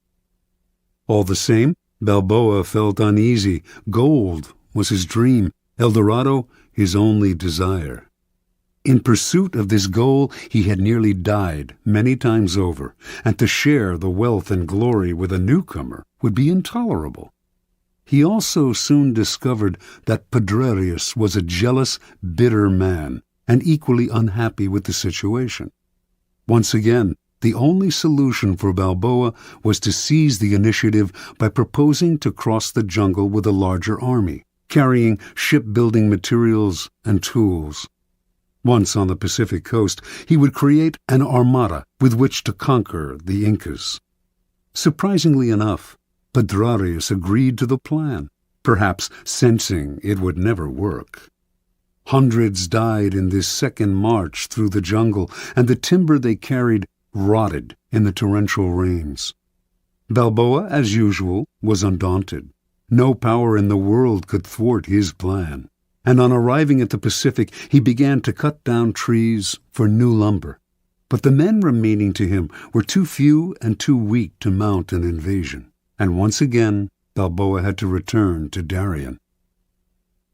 Speaker 1: All the same, Balboa felt uneasy. Gold was his dream, El Dorado his only desire. In pursuit of this goal, he had nearly died many times over, and to share the wealth and glory with a newcomer would be intolerable. He also soon discovered that Pedrerius was a jealous, bitter man, and equally unhappy with the situation. Once again, the only solution for Balboa was to seize the initiative by proposing to cross the jungle with a larger army, carrying shipbuilding materials and tools. Once on the Pacific coast, he would create an armada with which to conquer the Incas. Surprisingly enough, Pedrerius agreed to the plan, perhaps sensing it would never work. Hundreds died in this second march through the jungle, and the timber they carried rotted in the torrential rains. Balboa, as usual, was undaunted. No power in the world could thwart his plan. And on arriving at the Pacific, he began to cut down trees for new lumber. But the men remaining to him were too few and too weak to mount an invasion, and once again Balboa had to return to Darien.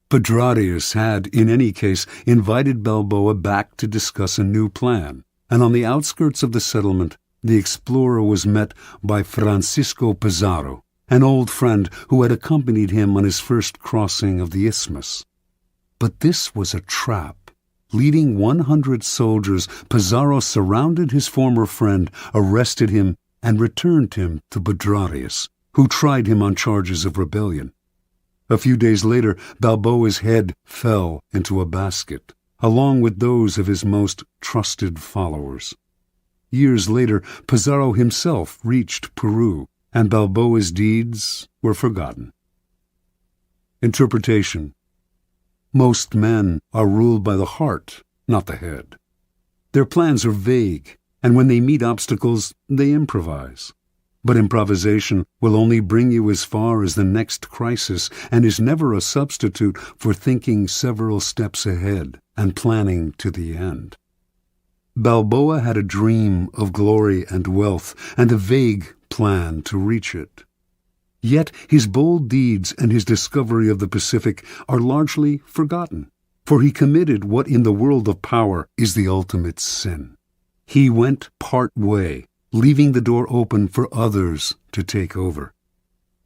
Speaker 1: Pedrerius had, in any case, invited Balboa back to discuss a new plan, and on the outskirts of the settlement, the explorer was met by Francisco Pizarro, an old friend who had accompanied him on his first crossing of the isthmus. But this was a trap. Leading 100 soldiers, Pizarro surrounded his former friend, arrested him, and returned him to Pedrerius, who tried him on charges of rebellion. A few days later, Balboa's head fell into a basket, along with those of his most trusted followers. Years later, Pizarro himself reached Peru, and Balboa's deeds were forgotten. Interpretation. Most men are ruled by the heart, not the head. Their plans are vague, and when they meet obstacles, they improvise. But improvisation will only bring you as far as the next crisis and is never a substitute for thinking several steps ahead and planning to the end. Balboa had a dream of glory and wealth and a vague plan to reach it. Yet his bold deeds and his discovery of the Pacific are largely forgotten, for he committed what in the world of power is the ultimate sin. He went part way, leaving the door open for others to take over.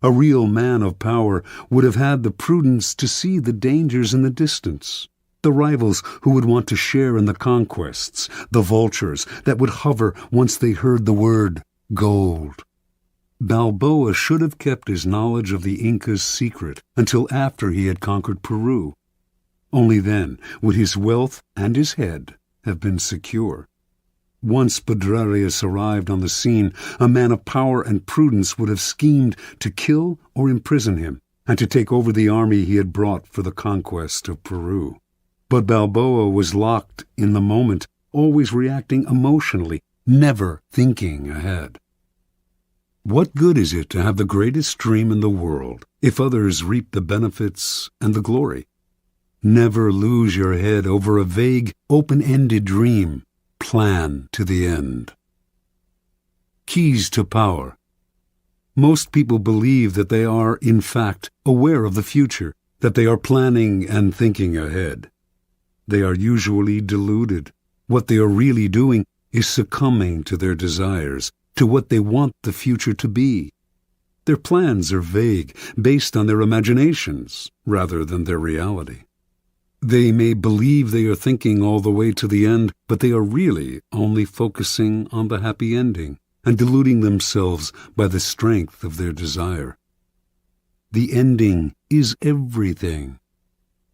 Speaker 1: A real man of power would have had the prudence to see the dangers in the distance, the rivals who would want to share in the conquests, the vultures that would hover once they heard the word gold. Balboa should have kept his knowledge of the Incas secret until after he had conquered Peru. Only then would his wealth and his head have been secure. Once Pedrerius arrived on the scene, a man of power and prudence would have schemed to kill or imprison him, and to take over the army he had brought for the conquest of Peru. But Balboa was locked in the moment, always reacting emotionally, never thinking ahead. What good is it to have the greatest dream in the world if others reap the benefits and the glory? Never lose your head over a vague, open-ended dream. Plan to the end. Keys to power. Most people believe that they are, in fact, aware of the future, that they are planning and thinking ahead. They are usually deluded. What they are really doing is succumbing to their desires, to what they want the future to be. Their plans are vague, based on their imaginations rather than their reality. They may believe they are thinking all the way to the end, but they are really only focusing on the happy ending and deluding themselves by the strength of their desire. The ending is everything.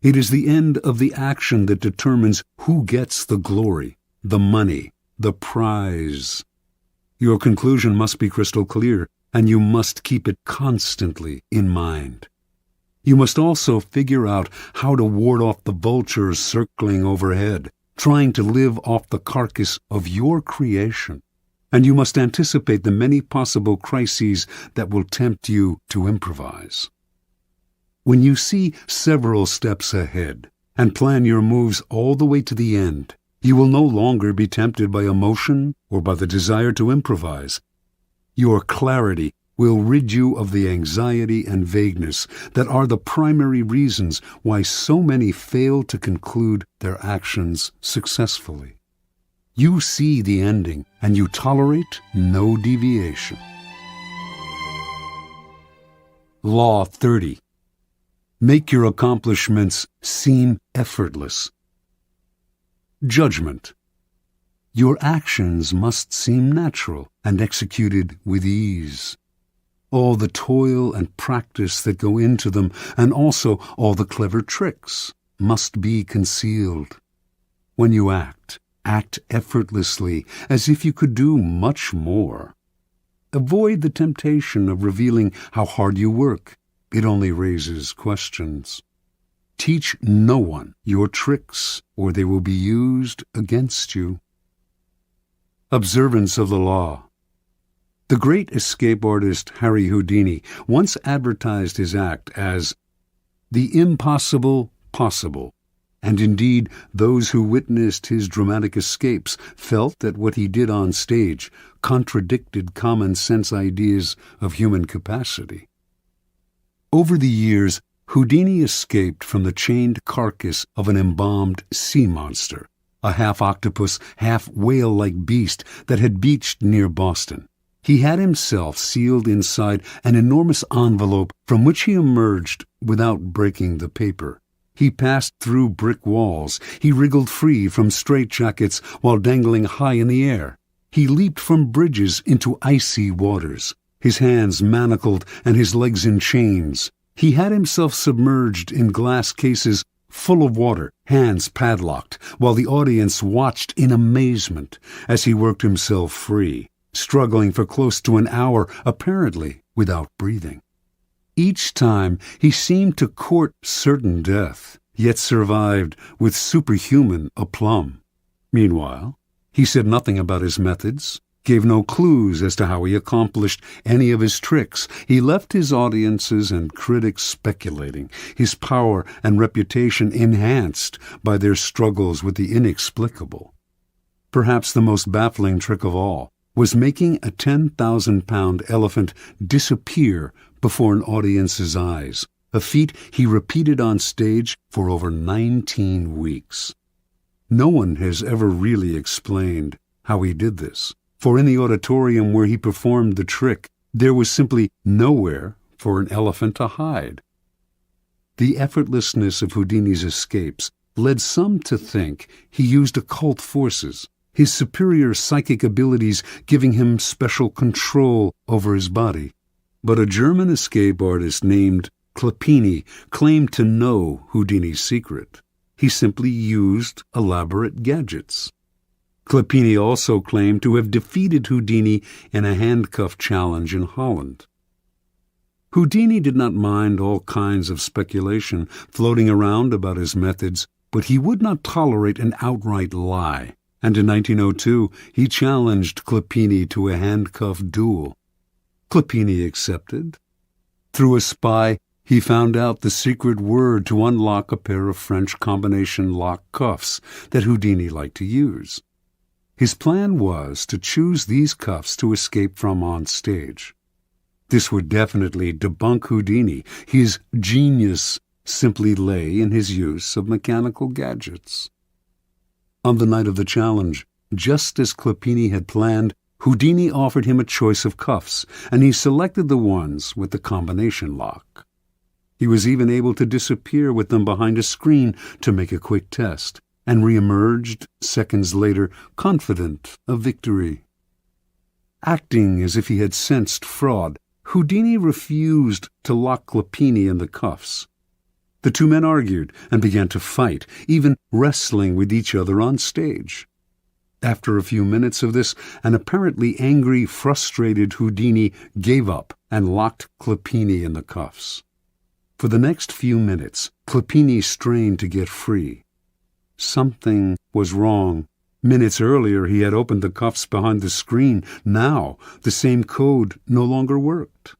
Speaker 1: It is the end of the action that determines who gets the glory, the money, the prize. Your conclusion must be crystal clear, and you must keep it constantly in mind. You must also figure out how to ward off the vultures circling overhead, trying to live off the carcass of your creation. And you must anticipate the many possible crises that will tempt you to improvise. When you see several steps ahead and plan your moves all the way to the end, you will no longer be tempted by emotion or by the desire to improvise. Your clarity will rid you of the anxiety and vagueness that are the primary reasons why so many fail to conclude their actions successfully. You see the ending, and you tolerate no deviation. Law 30. Make your accomplishments seem effortless. Judgment. Your actions must seem natural and executed with ease. All the toil and practice that go into them, and also all the clever tricks, must be concealed. When you act effortlessly, as if you could do much more. Avoid the temptation of revealing how hard you work. It only raises questions. Teach no one your tricks, or they will be used against you. Observance of the law. The great escape artist Harry Houdini once advertised his act as the impossible possible, and indeed those who witnessed his dramatic escapes felt that what he did on stage contradicted common-sense ideas of human capacity. Over the years, Houdini escaped from the chained carcass of an embalmed sea monster, a half-octopus, half-whale-like beast that had beached near Boston. He had himself sealed inside an enormous envelope from which he emerged without breaking the paper. He passed through brick walls. He wriggled free from straitjackets while dangling high in the air. He leaped from bridges into icy waters, his hands manacled and his legs in chains. He had himself submerged in glass cases full of water, hands padlocked, while the audience watched in amazement as he worked himself free, struggling for close to an hour, apparently without breathing. Each time he seemed to court certain death, yet survived with superhuman aplomb. Meanwhile, he said nothing about his methods, gave no clues as to how he accomplished any of his tricks. He left his audiences and critics speculating, his power and reputation enhanced by their struggles with the inexplicable. Perhaps the most baffling trick of all was making a 10,000-pound elephant disappear before an audience's eyes, a feat he repeated on stage for over 19 weeks. No one has ever really explained how he did this, for in the auditorium where he performed the trick, there was simply nowhere for an elephant to hide. The effortlessness of Houdini's escapes led some to think he used occult forces, his superior psychic abilities giving him special control over his body. But a German escape artist named Clopini claimed to know Houdini's secret. He simply used elaborate gadgets. Clopini also claimed to have defeated Houdini in a handcuff challenge in Holland. Houdini did not mind all kinds of speculation floating around about his methods, but he would not tolerate an outright lie, and in 1902 he challenged Clopini to a handcuff duel. Clopini accepted. Through a spy, he found out the secret word to unlock a pair of French combination lock cuffs that Houdini liked to use. His plan was to choose these cuffs to escape from on stage. This would definitely debunk Houdini. His genius simply lay in his use of mechanical gadgets. On the night of the challenge, just as Clopini had planned, Houdini offered him a choice of cuffs, and he selected the ones with the combination lock. He was even able to disappear with them behind a screen to make a quick test, and re-emerged seconds later, confident of victory. Acting as if he had sensed fraud, Houdini refused to lock Clopini in the cuffs. The two men argued and began to fight, even wrestling with each other on stage. After a few minutes of this, an apparently angry, frustrated Houdini gave up and locked Clopini in the cuffs. For the next few minutes, Clopini strained to get free. Something was wrong. Minutes earlier he had opened the cuffs behind the screen. Now the same code no longer worked.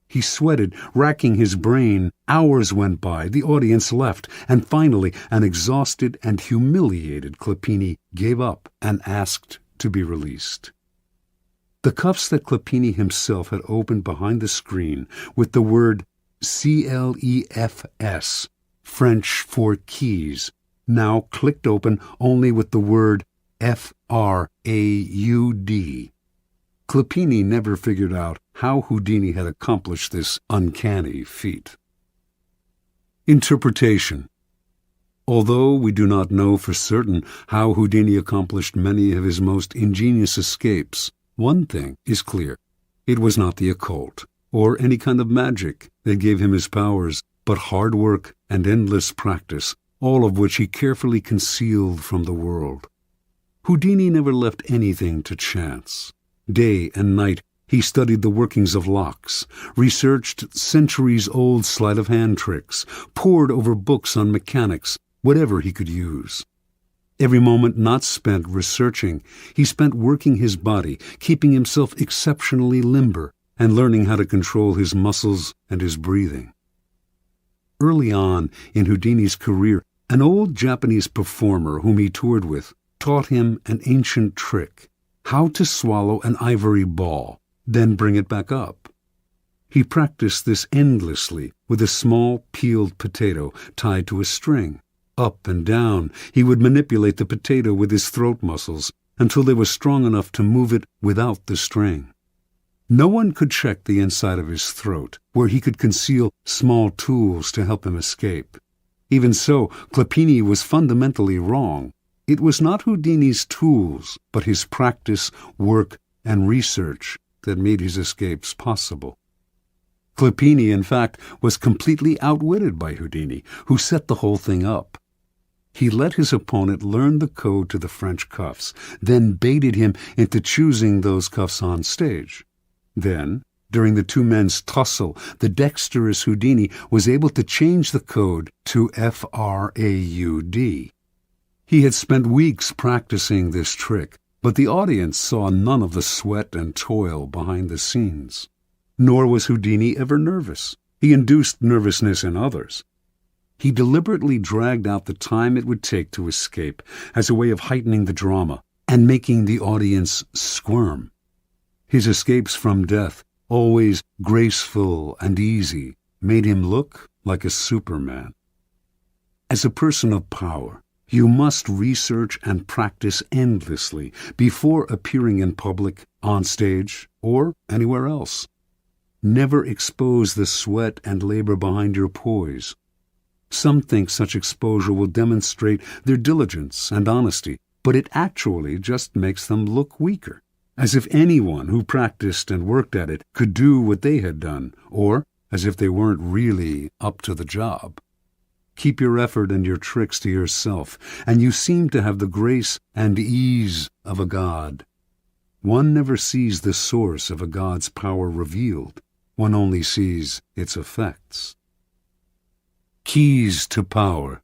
Speaker 1: He sweated, racking his brain. Hours went by, the audience left, and finally an exhausted and humiliated Clopini gave up and asked to be released. The cuffs that Clopini himself had opened behind the screen with the word CLEFS, French for keys, now clicked open only with the word FRAUD. Clopini never figured out how Houdini had accomplished this uncanny feat. Interpretation. Although we do not know for certain how Houdini accomplished many of his most ingenious escapes, one thing is clear. It was not the occult or any kind of magic that gave him his powers, but hard work and endless practice, all of which he carefully concealed from the world. Houdini never left anything to chance. Day and night he studied the workings of locks, researched centuries-old sleight-of-hand tricks, pored over books on mechanics, whatever he could use. Every moment not spent researching, he spent working his body, keeping himself exceptionally limber, and learning how to control his muscles and his breathing. Early on in Houdini's career, an old Japanese performer whom he toured with taught him an ancient trick: how to swallow an ivory ball, then bring it back up. He practiced this endlessly with a small peeled potato tied to a string. Up and down, he would manipulate the potato with his throat muscles until they were strong enough to move it without the string. No one could check the inside of his throat, where he could conceal small tools to help him escape. Even so, Clopini was fundamentally wrong. It was not Houdini's tools, but his practice, work, and research that made his escapes possible. Clopini, in fact, was completely outwitted by Houdini, who set the whole thing up. He let his opponent learn the code to the French cuffs, then baited him into choosing those cuffs on stage. Then, during the two men's tussle, the dexterous Houdini was able to change the code to FRAUD. He had spent weeks practicing this trick, but the audience saw none of the sweat and toil behind the scenes. Nor was Houdini ever nervous. He induced nervousness in others. He deliberately dragged out the time it would take to escape as a way of heightening the drama and making the audience squirm. His escapes from death, always graceful and easy, made him look like a Superman. As a person of power, you must research and practice endlessly before appearing in public, on stage, or anywhere else. Never expose the sweat and labor behind your poise. Some think such exposure will demonstrate their diligence and honesty, but it actually just makes them look weaker, as if anyone who practiced and worked at it could do what they had done, or as if they weren't really up to the job. Keep your effort and your tricks to yourself, and you seem to have the grace and ease of a god. One never sees the source of a god's power revealed. One only sees its effects. Keys to Power.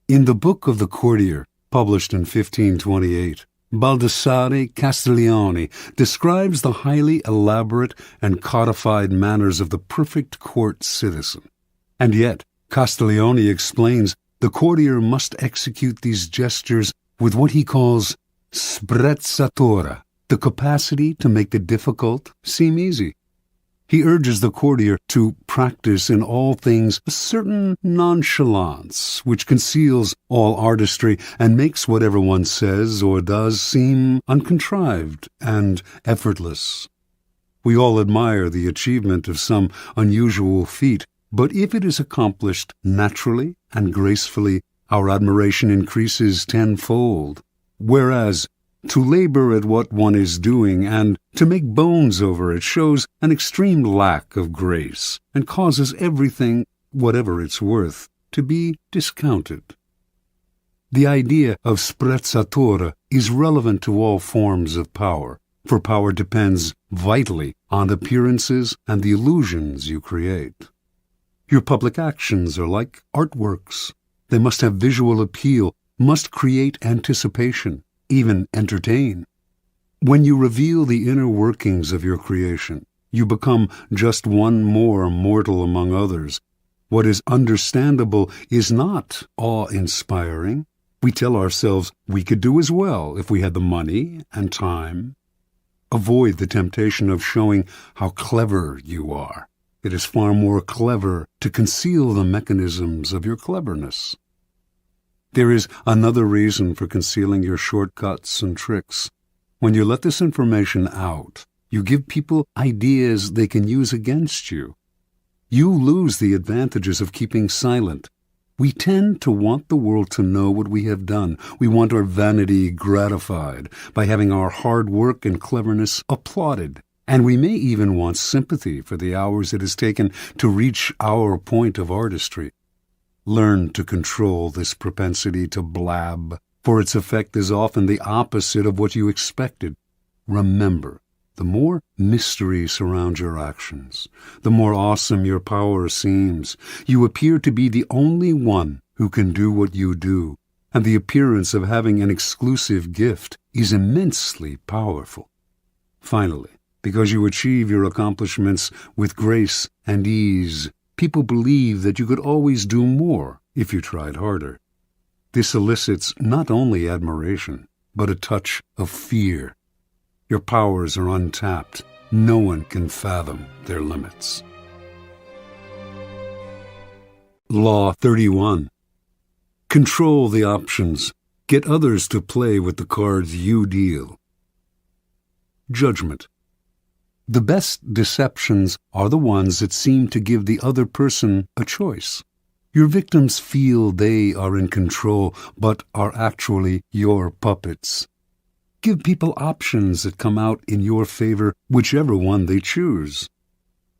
Speaker 1: In the Book of the Courtier, published in 1528, Baldassare Castiglione describes the highly elaborate and codified manners of the perfect court citizen. And yet, Castiglione explains the courtier must execute these gestures with what he calls sprezzatura, the capacity to make the difficult seem easy. He urges the courtier to practice in all things a certain nonchalance which conceals all artistry and makes whatever one says or does seem uncontrived and effortless. We all admire the achievement of some unusual feat, but if it is accomplished naturally and gracefully, our admiration increases tenfold. Whereas to labor at what one is doing and to make bones over it shows an extreme lack of grace and causes everything, whatever it's worth, to be discounted. The idea of sprezzatura is relevant to all forms of power, for power depends vitally on appearances and the illusions you create. Your public actions are like artworks. They must have visual appeal, must create anticipation, even entertain. When you reveal the inner workings of your creation, you become just one more mortal among others. What is understandable is not awe-inspiring. We tell ourselves we could do as well if we had the money and time. Avoid the temptation of showing how clever you are. It is far more clever to conceal the mechanisms of your cleverness. There is another reason for concealing your shortcuts and tricks. When you let this information out, you give people ideas they can use against you. You lose the advantages of keeping silent. We tend to want the world to know what we have done. We want our vanity gratified by having our hard work and cleverness applauded. And we may even want sympathy for the hours it has taken to reach our point of artistry. Learn to control this propensity to blab, for its effect is often the opposite of what you expected. Remember, the more mystery surrounds your actions, the more awesome your power seems. You appear to be the only one who can do what you do, and the appearance of having an exclusive gift is immensely powerful. Finally, because you achieve your accomplishments with grace and ease, people believe that you could always do more if you tried harder. This elicits not only admiration, but a touch of fear. Your powers are untapped. No one can fathom their limits. Law 31. Control the options. Get others to play with the cards you deal. Judgment. The best deceptions are the ones that seem to give the other person a choice. Your victims feel they are in control, but are actually your puppets. Give people options that come out in your favor, whichever one they choose.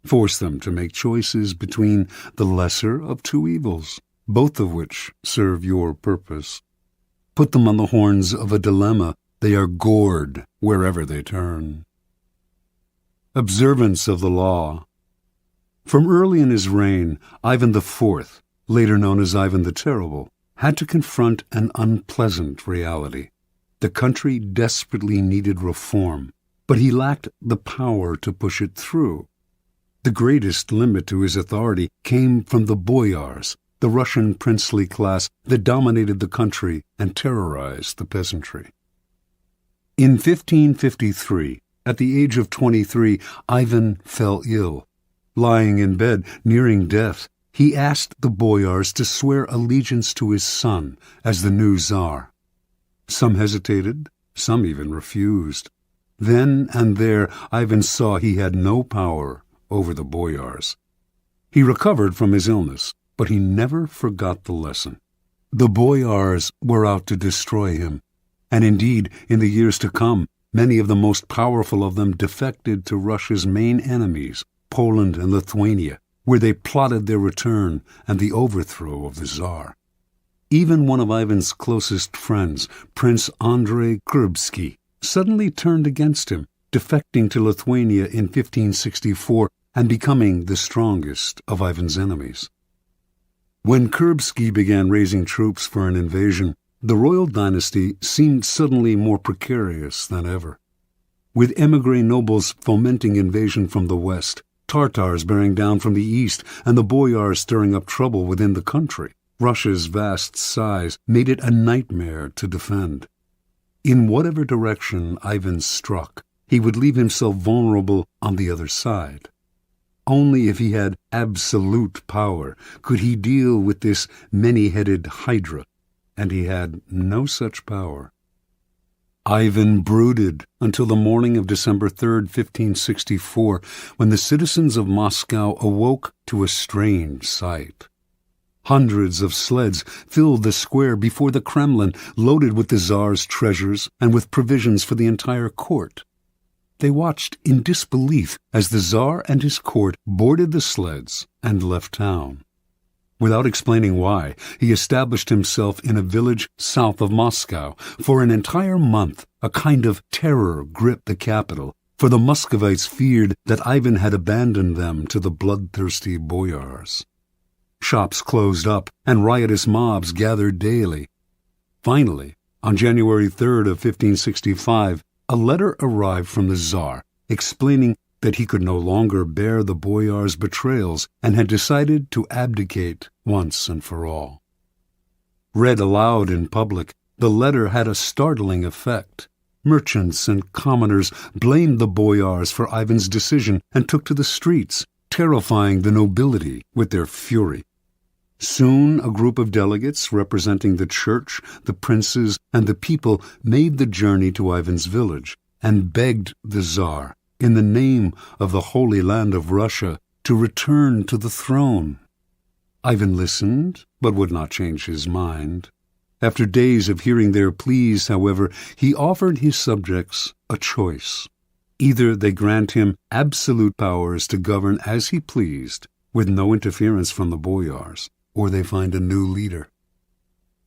Speaker 1: Force them to make choices between the lesser of two evils, both of which serve your purpose. Put them on the horns of a dilemma. They are gored wherever they turn. Observance of the law. From early in his reign, Ivan IV, later known as Ivan the Terrible, had to confront an unpleasant reality. The country desperately needed reform, but he lacked the power to push it through. The greatest limit to his authority came from the boyars, the Russian princely class that dominated the country and terrorized the peasantry. In 1553, at the age of 23, Ivan fell ill. Lying in bed, nearing death, he asked the boyars to swear allegiance to his son as the new Tsar. Some hesitated, some even refused. Then and there, Ivan saw he had no power over the boyars. He recovered from his illness, but he never forgot the lesson. The boyars were out to destroy him, and indeed, in the years to come, many of the most powerful of them defected to Russia's main enemies, Poland and Lithuania, where they plotted their return and the overthrow of the Tsar. Even one of Ivan's closest friends, Prince Andrei Kurbsky, suddenly turned against him, defecting to Lithuania in 1564 and becoming the strongest of Ivan's enemies. When Kurbsky began raising troops for an invasion, the royal dynasty seemed suddenly more precarious than ever. With émigré nobles fomenting invasion from the west, Tartars bearing down from the east, and the boyars stirring up trouble within the country, Russia's vast size made it a nightmare to defend. In whatever direction Ivan struck, he would leave himself vulnerable on the other side. Only if he had absolute power could he deal with this many-headed hydra, and he had no such power. Ivan brooded until the morning of December 3rd, 1564, when the citizens of Moscow awoke to a strange sight. Hundreds of sleds filled the square before the Kremlin, loaded with the Tsar's treasures and with provisions for the entire court. They watched in disbelief as the Tsar and his court boarded the sleds and left town. Without explaining why, he established himself in a village south of Moscow. For an entire month, a kind of terror gripped the capital, for the Muscovites feared that Ivan had abandoned them to the bloodthirsty boyars. Shops closed up, and riotous mobs gathered daily. Finally, on January 3rd of 1565, a letter arrived from the Tsar explaining that he could no longer bear the boyars' betrayals and had decided to abdicate once and for all. Read aloud in public, the letter had a startling effect. Merchants and commoners blamed the boyars for Ivan's decision and took to the streets, terrifying the nobility with their fury. Soon a group of delegates representing the church, the princes, and the people made the journey to Ivan's village and begged the Tsar, in the name of the Holy Land of Russia, to return to the throne. Ivan listened, but would not change his mind. After days of hearing their pleas, however, he offered his subjects a choice. Either they grant him absolute powers to govern as he pleased, with no interference from the boyars, or they find a new leader.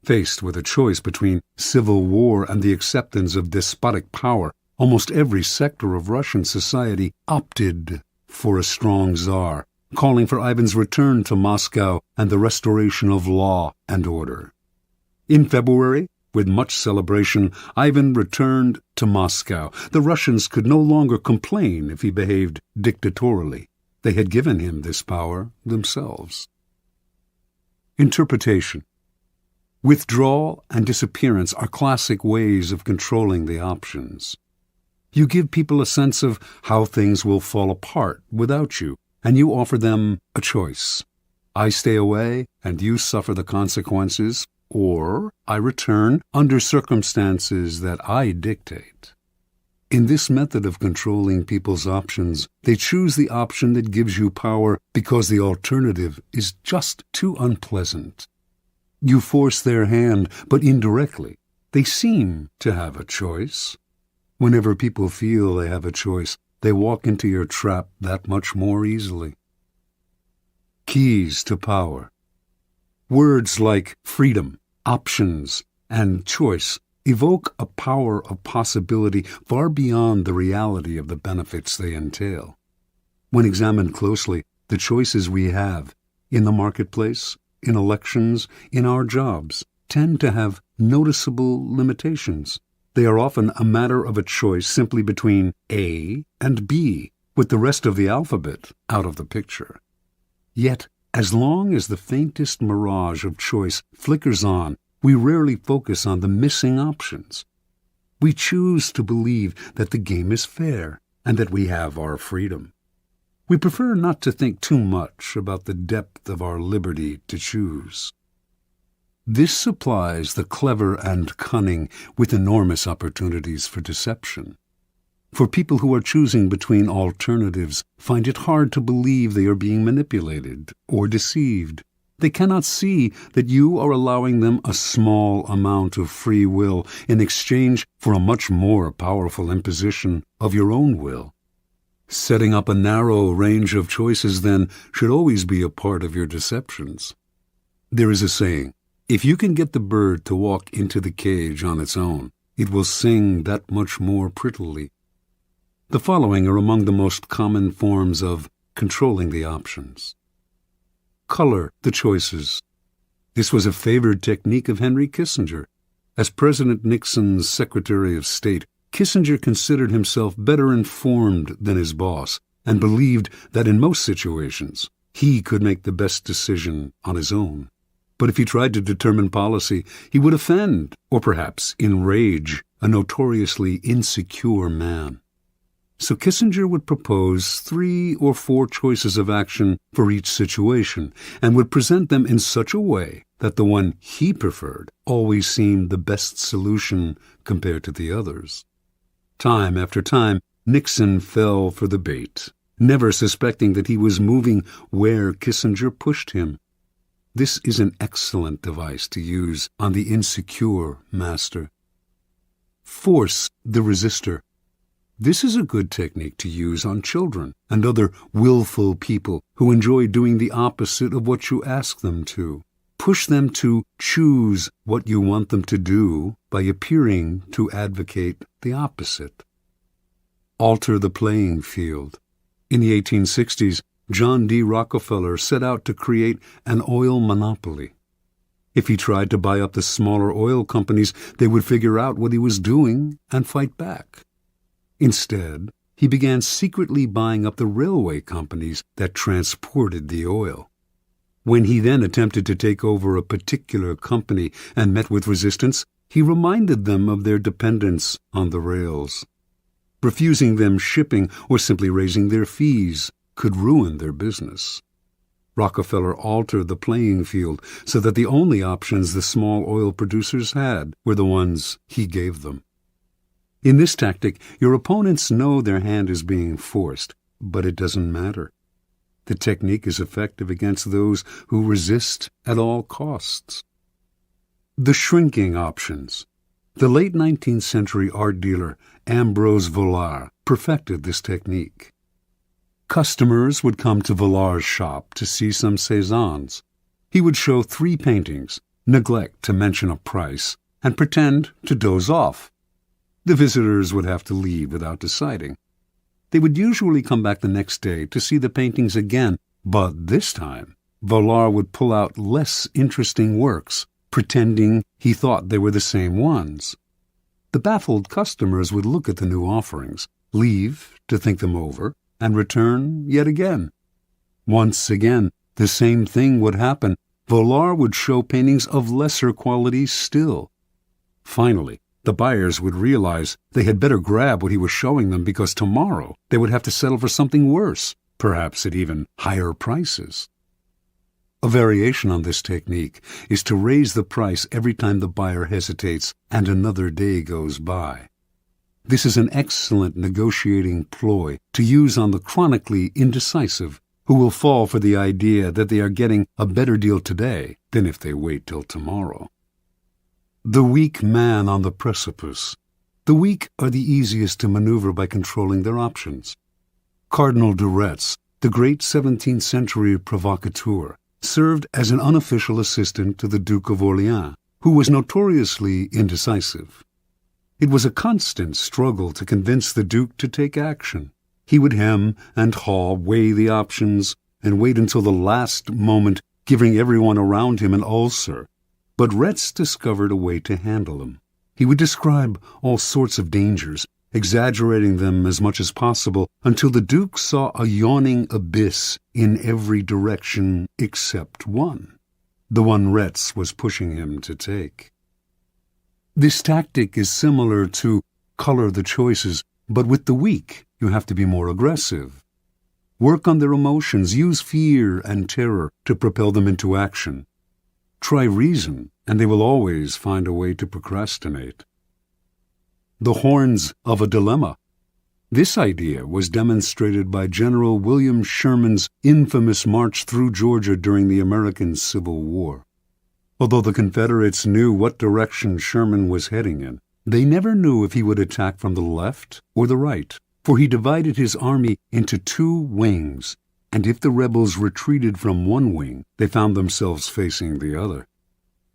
Speaker 1: Faced with a choice between civil war and the acceptance of despotic power, almost every sector of Russian society opted for a strong Tsar, calling for Ivan's return to Moscow and the restoration of law and order. In February, with much celebration, Ivan returned to Moscow. The Russians could no longer complain if he behaved dictatorially. They had given him this power themselves. Interpretation. Withdrawal and disappearance are classic ways of controlling the options. You give people a sense of how things will fall apart without you, and you offer them a choice. I stay away, and you suffer the consequences, or I return under circumstances that I dictate. In this method of controlling people's options, they choose the option that gives you power because the alternative is just too unpleasant. You force their hand, but indirectly. They seem to have a choice. Whenever people feel they have a choice, they walk into your trap that much more easily. Keys to power. Words like freedom, options, and choice evoke a power of possibility far beyond the reality of the benefits they entail. When examined closely, the choices we have in the marketplace, in elections, in our jobs, tend to have noticeable limitations. They are often a matter of a choice simply between A and B, with the rest of the alphabet out of the picture. Yet, as long as the faintest mirage of choice flickers on, we rarely focus on the missing options. We choose to believe that the game is fair and that we have our freedom. We prefer not to think too much about the depth of our liberty to choose. This supplies the clever and cunning with enormous opportunities for deception. For people who are choosing between alternatives find it hard to believe they are being manipulated or deceived. They cannot see that you are allowing them a small amount of free will in exchange for a much more powerful imposition of your own will. Setting up a narrow range of choices, then, should always be a part of your deceptions. There is a saying, if you can get the bird to walk into the cage on its own, it will sing that much more prettily. The following are among the most common forms of controlling the options. Color the choices. This was a favored technique of Henry Kissinger. As President Nixon's Secretary of State, Kissinger considered himself better informed than his boss and believed that in most situations he could make the best decision on his own. But if he tried to determine policy, he would offend, or perhaps enrage, a notoriously insecure man. So Kissinger would propose 3 or 4 choices of action for each situation and would present them in such a way that the one he preferred always seemed the best solution compared to the others. Time after time, Nixon fell for the bait, never suspecting that he was moving where Kissinger pushed him. This is an excellent device to use on the insecure master. Force the resistor. This is a good technique to use on children and other willful people who enjoy doing the opposite of what you ask them to. Push them to choose what you want them to do by appearing to advocate the opposite. Alter the playing field. In the 1860s, John D. Rockefeller set out to create an oil monopoly. If he tried to buy up the smaller oil companies, they would figure out what he was doing and fight back. Instead, he began secretly buying up the railway companies that transported the oil. When he then attempted to take over a particular company and met with resistance, he reminded them of their dependence on the rails. Refusing them shipping or simply raising their fees could ruin their business. Rockefeller altered the playing field so that the only options the small oil producers had were the ones he gave them. In this tactic, your opponents know their hand is being forced, but it doesn't matter. The technique is effective against those who resist at all costs. The shrinking options. The late 19th century art dealer Ambrose Vollard perfected this technique. Customers would come to Vollard's shop to see some Cézannes. He would show 3 paintings, neglect to mention a price, and pretend to doze off. The visitors would have to leave without deciding. They would usually come back the next day to see the paintings again, but this time Vollard would pull out less interesting works, pretending he thought they were the same ones. The baffled customers would look at the new offerings, leave to think them over, and return yet again. Once again, the same thing would happen. Vollard would show paintings of lesser quality still. Finally, the buyers would realize they had better grab what he was showing them because tomorrow they would have to settle for something worse, perhaps at even higher prices. A variation on this technique is to raise the price every time the buyer hesitates and another day goes by. This is an excellent negotiating ploy to use on the chronically indecisive, who will fall for the idea that they are getting a better deal today than if they wait till tomorrow. The weak man on the precipice. The weak are the easiest to maneuver by controlling their options. Cardinal de Retz, the great 17th century provocateur, served as an unofficial assistant to the Duke of Orleans, who was notoriously indecisive. It was a constant struggle to convince the Duke to take action. He would hem and haw, weigh the options, and wait until the last moment, giving everyone around him an ulcer. But Retz discovered a way to handle him. He would describe all sorts of dangers, exaggerating them as much as possible, until the Duke saw a yawning abyss in every direction except one, the one Retz was pushing him to take. This tactic is similar to color the choices, but with the weak, you have to be more aggressive. Work on their emotions, use fear and terror to propel them into action. Try reason, and they will always find a way to procrastinate. The horns of a dilemma. This idea was demonstrated by General William Sherman's infamous march through Georgia during the American Civil War. Although the Confederates knew what direction Sherman was heading in, they never knew if he would attack from the left or the right, for he divided his army into 2 wings, and if the rebels retreated from one wing, they found themselves facing the other.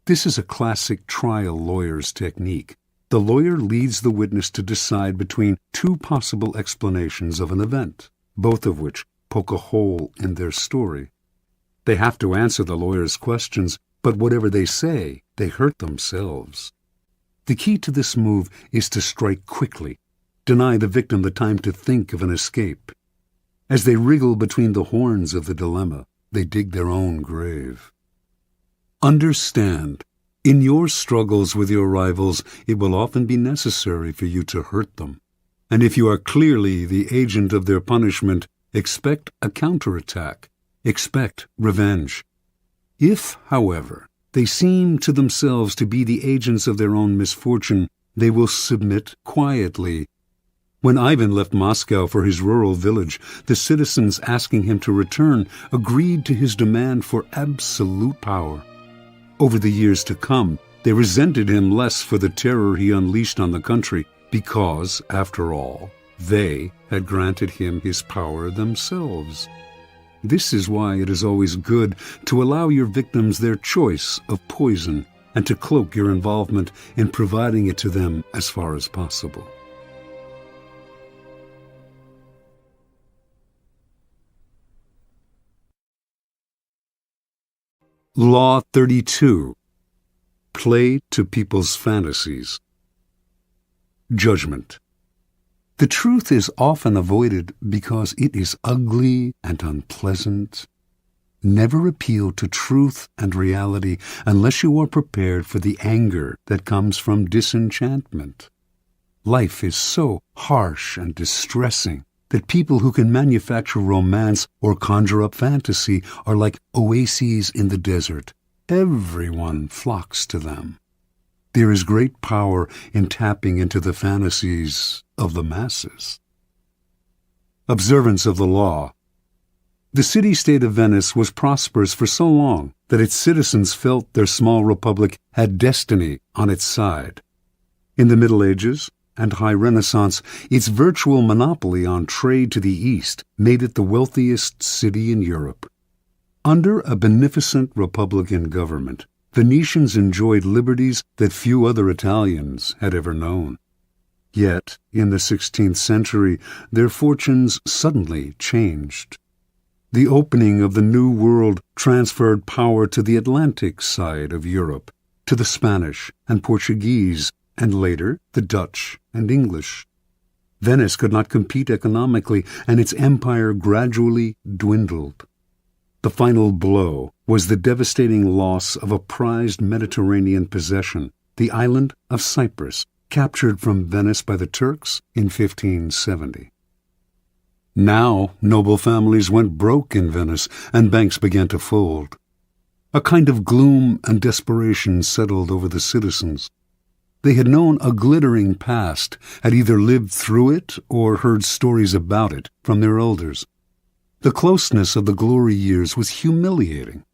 Speaker 1: This is a classic trial lawyer's technique. The lawyer leads the witness to decide between 2 possible explanations of an event, both of which poke a hole in their story. They have to answer the lawyer's questions, but whatever they say, they hurt themselves. The key to this move is to strike quickly, deny the victim the time to think of an escape. As they wriggle between the horns of the dilemma, they dig their own grave. Understand, in your struggles with your rivals, it will often be necessary for you to hurt them. And if you are clearly the agent of their punishment, expect a counterattack. Expect revenge. If, however, they seem to themselves to be the agents of their own misfortune, they will submit quietly. When Ivan left Moscow for his rural village, the citizens asking him to return agreed to his demand for absolute power. Over the years to come, they resented him less for the terror he unleashed on the country, because, after all, they had granted him his power themselves. This is why it is always good to allow your victims their choice of poison and to cloak your involvement in providing it to them as far as possible. Law 32. Play to people's fantasies. Judgment. The truth is often avoided because it is ugly and unpleasant. Never appeal to truth and reality unless you are prepared for the anger that comes from disenchantment. Life is so harsh and distressing that people who can manufacture romance or conjure up fantasy are like oases in the desert. Everyone flocks to them. There is great power in tapping into the fantasies of the masses. Observance of the law. The city-state of Venice was prosperous for so long that its citizens felt their small republic had destiny on its side. In the Middle Ages and High Renaissance, its virtual monopoly on trade to the East made it the wealthiest city in Europe. Under a beneficent republican government, Venetians enjoyed liberties that few other Italians had ever known. Yet, in the 16th century, their fortunes suddenly changed. The opening of the New World transferred power to the Atlantic side of Europe, to the Spanish and Portuguese, and later the Dutch and English. Venice could not compete economically, and its empire gradually dwindled. The final blow was the devastating loss of a prized Mediterranean possession, the island of Cyprus, captured from Venice by the Turks in 1570. Now, noble families went broke in Venice, and banks began to fold. A kind of gloom and desperation settled over the citizens. They had known a glittering past, had either lived through it or heard stories about it from their elders. The closeness of the glory years was humiliating.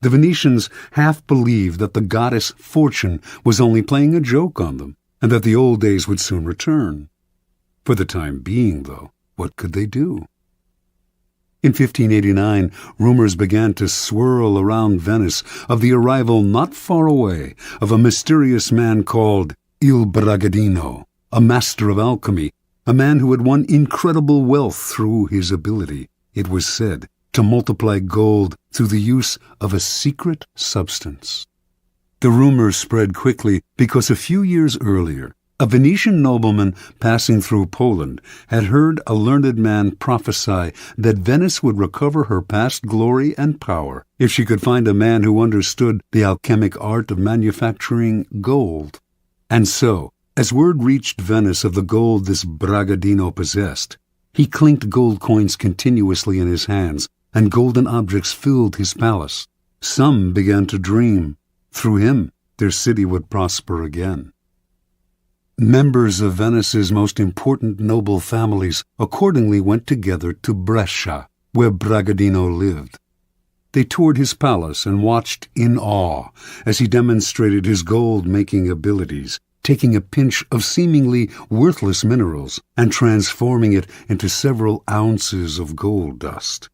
Speaker 1: The Venetians half believed that the goddess Fortune was only playing a joke on them, and that the old days would soon return. For the time being, though, what could they do? In 1589, rumors began to swirl around Venice of the arrival not far away of a mysterious man called Il Bragadino, a master of alchemy, a man who had won incredible wealth through his ability, it was said, to multiply gold through the use of a secret substance. The rumor spread quickly because a few years earlier, a Venetian nobleman passing through Poland had heard a learned man prophesy that Venice would recover her past glory and power if she could find a man who understood the alchemic art of manufacturing gold. And so, as word reached Venice of the gold this Bragadino possessed, he clinked gold coins continuously in his hands, and golden objects filled his palace. Some began to dream. Through him, their city would prosper again. Members of Venice's most important noble families accordingly went together to Brescia, where Bragadino lived. They toured his palace and watched in awe as he demonstrated his gold-making abilities, taking a pinch of seemingly worthless minerals and transforming it into several ounces of gold dust.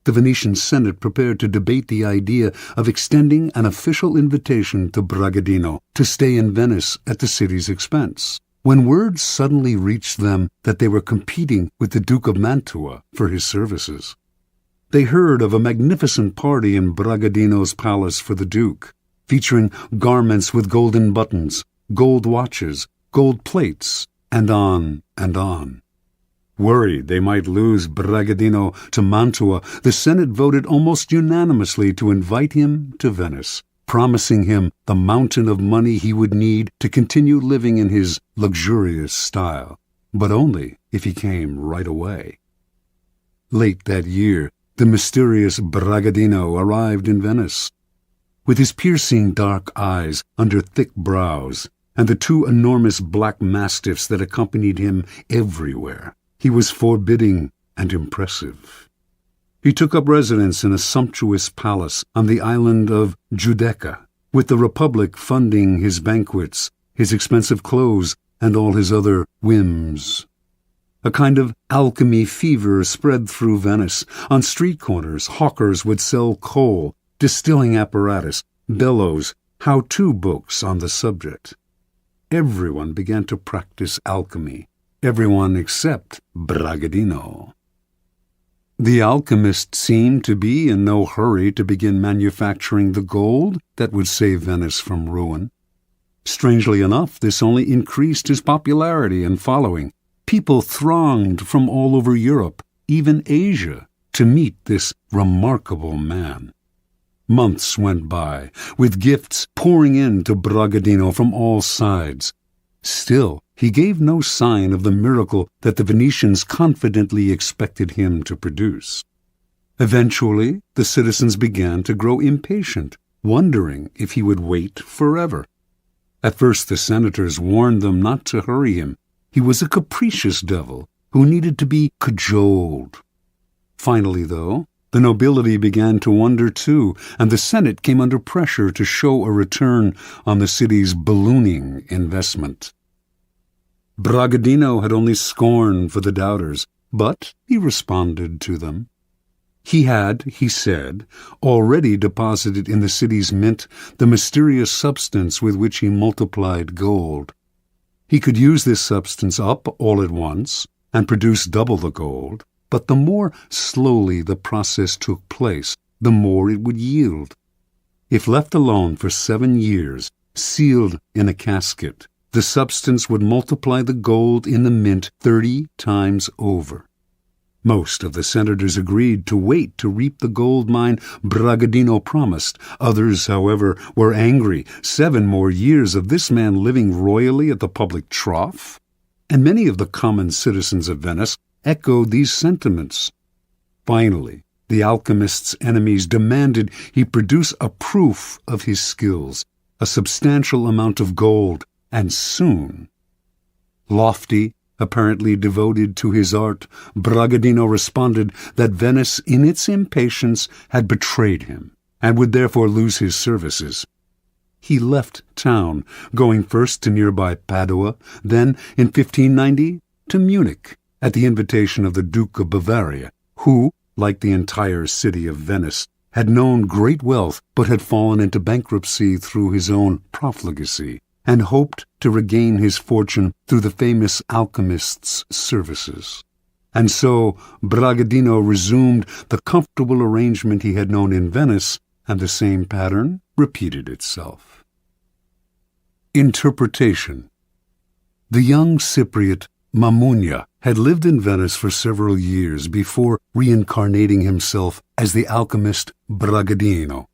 Speaker 1: The Venetian Senate prepared to debate the idea of extending an official invitation to Bragadino to stay in Venice at the city's expense, when word suddenly reached them that they were competing with the Duke of Mantua for his services. They heard of a magnificent party in Bragadino's palace for the Duke, featuring garments with golden buttons, gold watches, gold plates, and on and on. Worried they might lose Bragadino to Mantua, the Senate voted almost unanimously to invite him to Venice, promising him the mountain of money he would need to continue living in his luxurious style. but only if he came right away. Late that year, the mysterious Bragadino arrived in Venice. With his piercing dark eyes under thick brows, and the two enormous black mastiffs that accompanied him everywhere, he was forbidding and impressive. He took up residence in a sumptuous palace on the island of Giudecca, with the Republic funding his banquets, his expensive clothes, and all his other whims. A kind of alchemy fever spread through Venice. On street corners, hawkers would sell coal, distilling apparatus, bellows, how-to books on the subject. Everyone began to practice alchemy, everyone except Bragadino. The alchemist seemed to be in no hurry to begin manufacturing the gold that would save Venice from ruin. Strangely enough, this only increased his popularity and following. People thronged from all over Europe, even Asia, to meet this remarkable man. Months went by, with gifts pouring in to Bragadino from all sides. Still, he gave no sign of the miracle that the Venetians confidently expected him to produce. Eventually, the citizens began to grow impatient, wondering if he would wait forever. At first the senators warned them not to hurry him. He was a capricious devil who needed to be cajoled. Finally, though, the nobility began to wonder too, and the Senate came under pressure to show a return on the city's ballooning investment. Bragadino had only scorn for the doubters, but he responded to them. He had, he said, already deposited in the city's mint the mysterious substance with which he multiplied gold. He could use this substance up all at once and produce double the gold, but the more slowly the process took place, the more it would yield. If left alone for 7 years, sealed in a casket, the substance would multiply the gold in the mint 30 times over. Most of the senators agreed to wait to reap the gold mine Bragadino promised. Others, however, were angry. 7 more years of this man living royally at the public trough? And many of the common citizens of Venice echoed these sentiments. Finally, the alchemist's enemies demanded he produce a proof of his skills, a substantial amount of gold, and soon. Lofty, apparently devoted to his art, Bragadino responded that Venice, in its impatience, had betrayed him, and would therefore lose his services. He left town, going first to nearby Padua, then, in 1590, to Munich, at the invitation of the Duke of Bavaria, who, like the entire city of Venice, had known great wealth but had fallen into bankruptcy through his own profligacy, and hoped to regain his fortune through the famous alchemist's services. And so Bragadino resumed the comfortable arrangement he had known in Venice, and the same pattern repeated itself. Interpretation. The young Cypriot Mammunia had lived in Venice for several years before reincarnating himself as the alchemist Bragadino.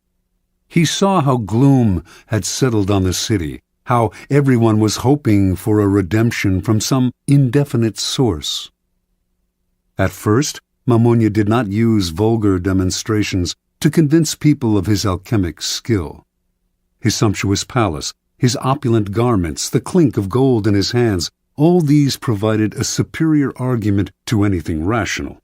Speaker 1: He saw how gloom had settled on the city, how everyone was hoping for a redemption from some indefinite source. At first, Mammunia did not use vulgar demonstrations to convince people of his alchemic skill. His sumptuous palace, his opulent garments, the clink of gold in his hands, all these provided a superior argument to anything rational,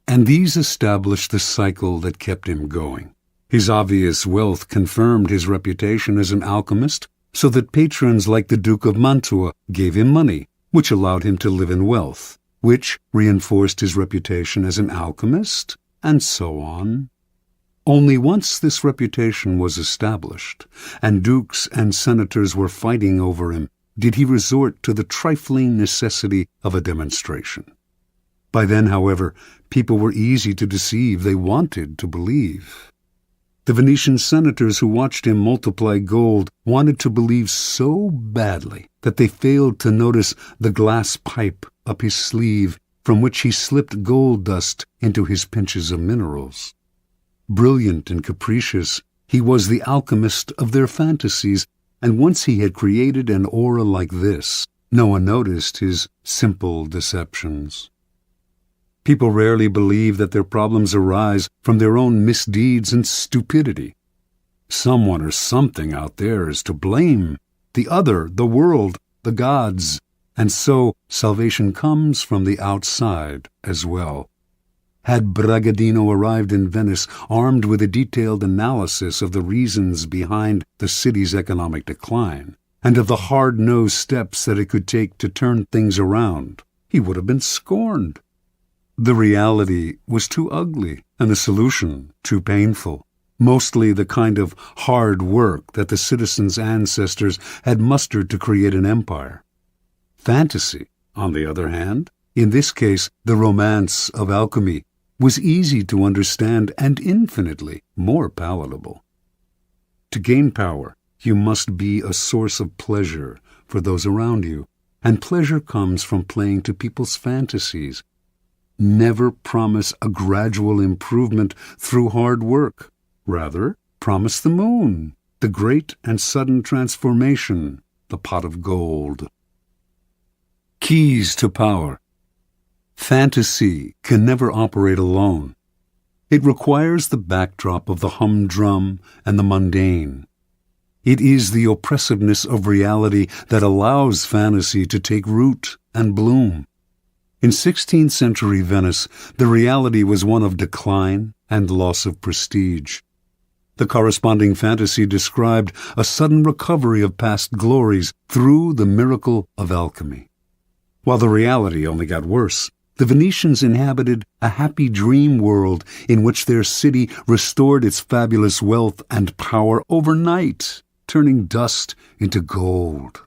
Speaker 1: and these established the cycle that kept him going. His obvious wealth confirmed his reputation as an alchemist, so that patrons like the Duke of Mantua gave him money, which allowed him to live in wealth, which reinforced his reputation as an alchemist, and so on. Only once this reputation was established, and dukes and senators were fighting over him, did he resort to the trifling necessity of a demonstration. By then, however, people were easy to deceive. They wanted to believe. The Venetian senators who watched him multiply gold wanted to believe so badly that they failed to notice the glass pipe up his sleeve from which he slipped gold dust into his pinches of minerals. Brilliant and capricious, he was the alchemist of their fantasies, and once he had created an aura like this, No one noticed his simple deceptions. People rarely believe that their problems arise from their own misdeeds and stupidity. Someone or something out there is to blame, the other, the world, the gods, and so salvation comes from the outside as well. Had Bragadino arrived in Venice armed with a detailed analysis of the reasons behind the city's economic decline, and of the hard-nosed steps that it could take to turn things around, he would have been scorned. The reality was too ugly, and the solution too painful, mostly the kind of hard work that the citizens' ancestors had mustered to create an empire. Fantasy, on the other hand, in this case the romance of alchemy, was easy to understand and infinitely more palatable. To gain power, you must be a source of pleasure for those around you, and pleasure comes from playing to people's fantasies. Never promise a gradual improvement through hard work. Rather, promise the moon, the great and sudden transformation, the pot of gold. Keys to power. Fantasy can never operate alone. It requires the backdrop of the humdrum and the mundane. It is the oppressiveness of reality that allows fantasy to take root and bloom. In 16th century Venice, the reality was one of decline and loss of prestige. The corresponding fantasy described a sudden recovery of past glories through the miracle of alchemy. While the reality only got worse, the Venetians inhabited a happy dream world in which their city restored its fabulous wealth and power overnight, turning dust into gold.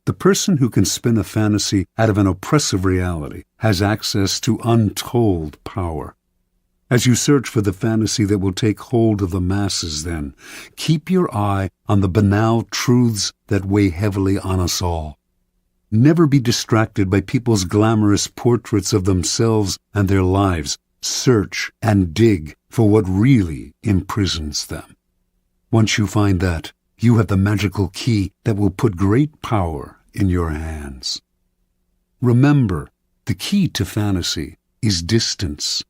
Speaker 1: The person who can spin a fantasy out of an oppressive reality has access to untold power. As you search for the fantasy that will take hold of the masses, then, keep your eye on the banal truths that weigh heavily on us all. Never be distracted by people's glamorous portraits of themselves and their lives. Search and dig for what really imprisons them. Once you find that, you have the magical key that will put great power in your hands. Remember, the key to fantasy is distance.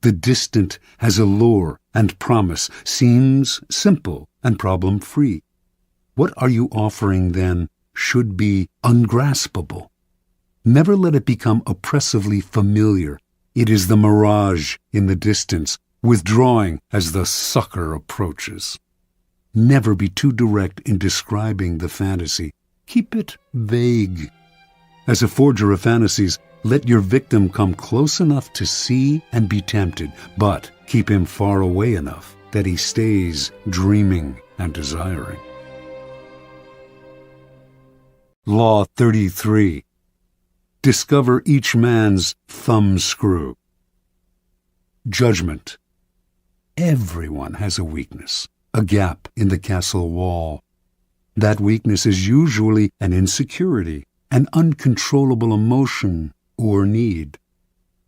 Speaker 1: The distant has allure and promise, seems simple and problem-free. What are you offering, then, should be ungraspable. Never let it become oppressively familiar. It is the mirage in the distance, withdrawing as the sucker approaches. Never be too direct in describing the fantasy. Keep it vague. As a forger of fantasies, let your victim come close enough to see and be tempted, but keep him far away enough that he stays dreaming and desiring. Law 33. Discover each man's thumbscrew. Judgment. Everyone has a weakness, a gap in the castle wall. That weakness is usually an insecurity, an uncontrollable emotion or need.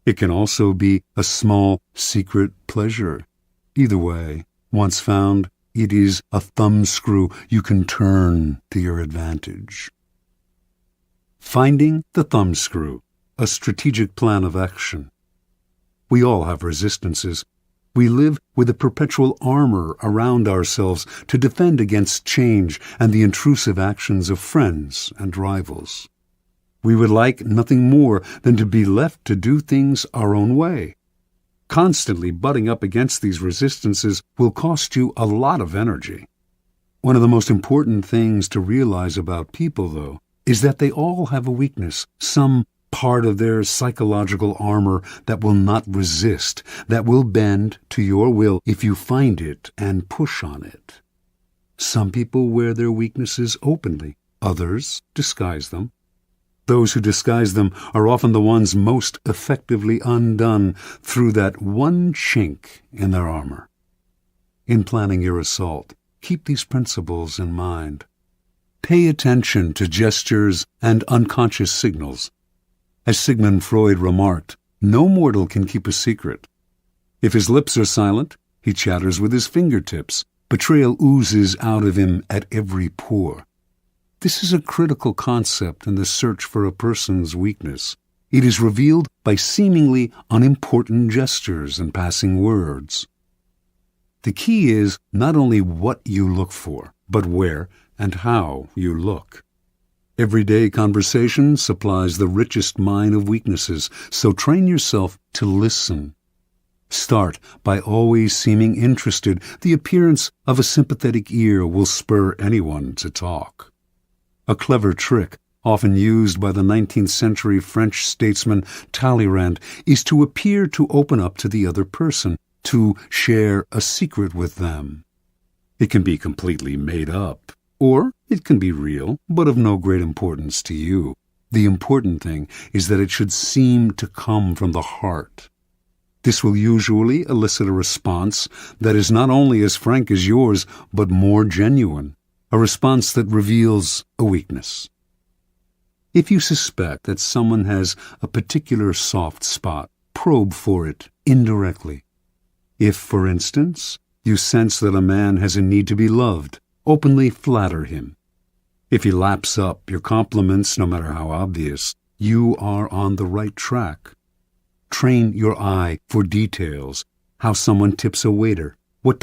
Speaker 1: It can also be a small, secret pleasure. Either way, once found, it is a thumbscrew you can turn to your advantage. Finding the thumbscrew, a strategic plan of action. We all have resistances. We live with a perpetual armor around ourselves to defend against change and the intrusive actions of friends and rivals. We would like nothing more than to be left to do things our own way. Constantly butting up against these resistances will cost you a lot of energy. One of the most important things to realize about people, though, is that they all have a weakness, some part of their psychological armor that will not resist, that will bend to your will if you find it and push on it. Some people wear their weaknesses openly, others disguise them. Those who disguise them are often the ones most effectively undone through that one chink in their armor. In planning your assault, keep these principles in mind. Pay attention to gestures and unconscious signals. As Sigmund Freud remarked, no mortal can keep a secret. If his lips are silent, he chatters with his fingertips. Betrayal oozes out of him at every pore. This is a critical concept in the search for a person's weakness. It is revealed by seemingly unimportant gestures and passing words. The key is not only what you look for, but where and how you look. Everyday conversation supplies the richest mine of weaknesses, so train yourself to listen. Start by always seeming interested. The appearance of a sympathetic ear will spur anyone to talk. A clever trick, often used by the 19th century French statesman Talleyrand, is to appear to open up to the other person, to share a secret with them. It can be completely made up, or it can be real, but of no great importance to you. The important thing is that it should seem to come from the heart. This will usually elicit a response that is not only as frank as yours, but more genuine, a response that reveals a weakness. If you suspect that someone has a particular soft spot, probe for it indirectly. If, for instance, you sense that a man has a need to be loved, openly flatter him. If he laps up your compliments, no matter how obvious, you are on the right track. Train your eye for details, how someone tips a waiter, what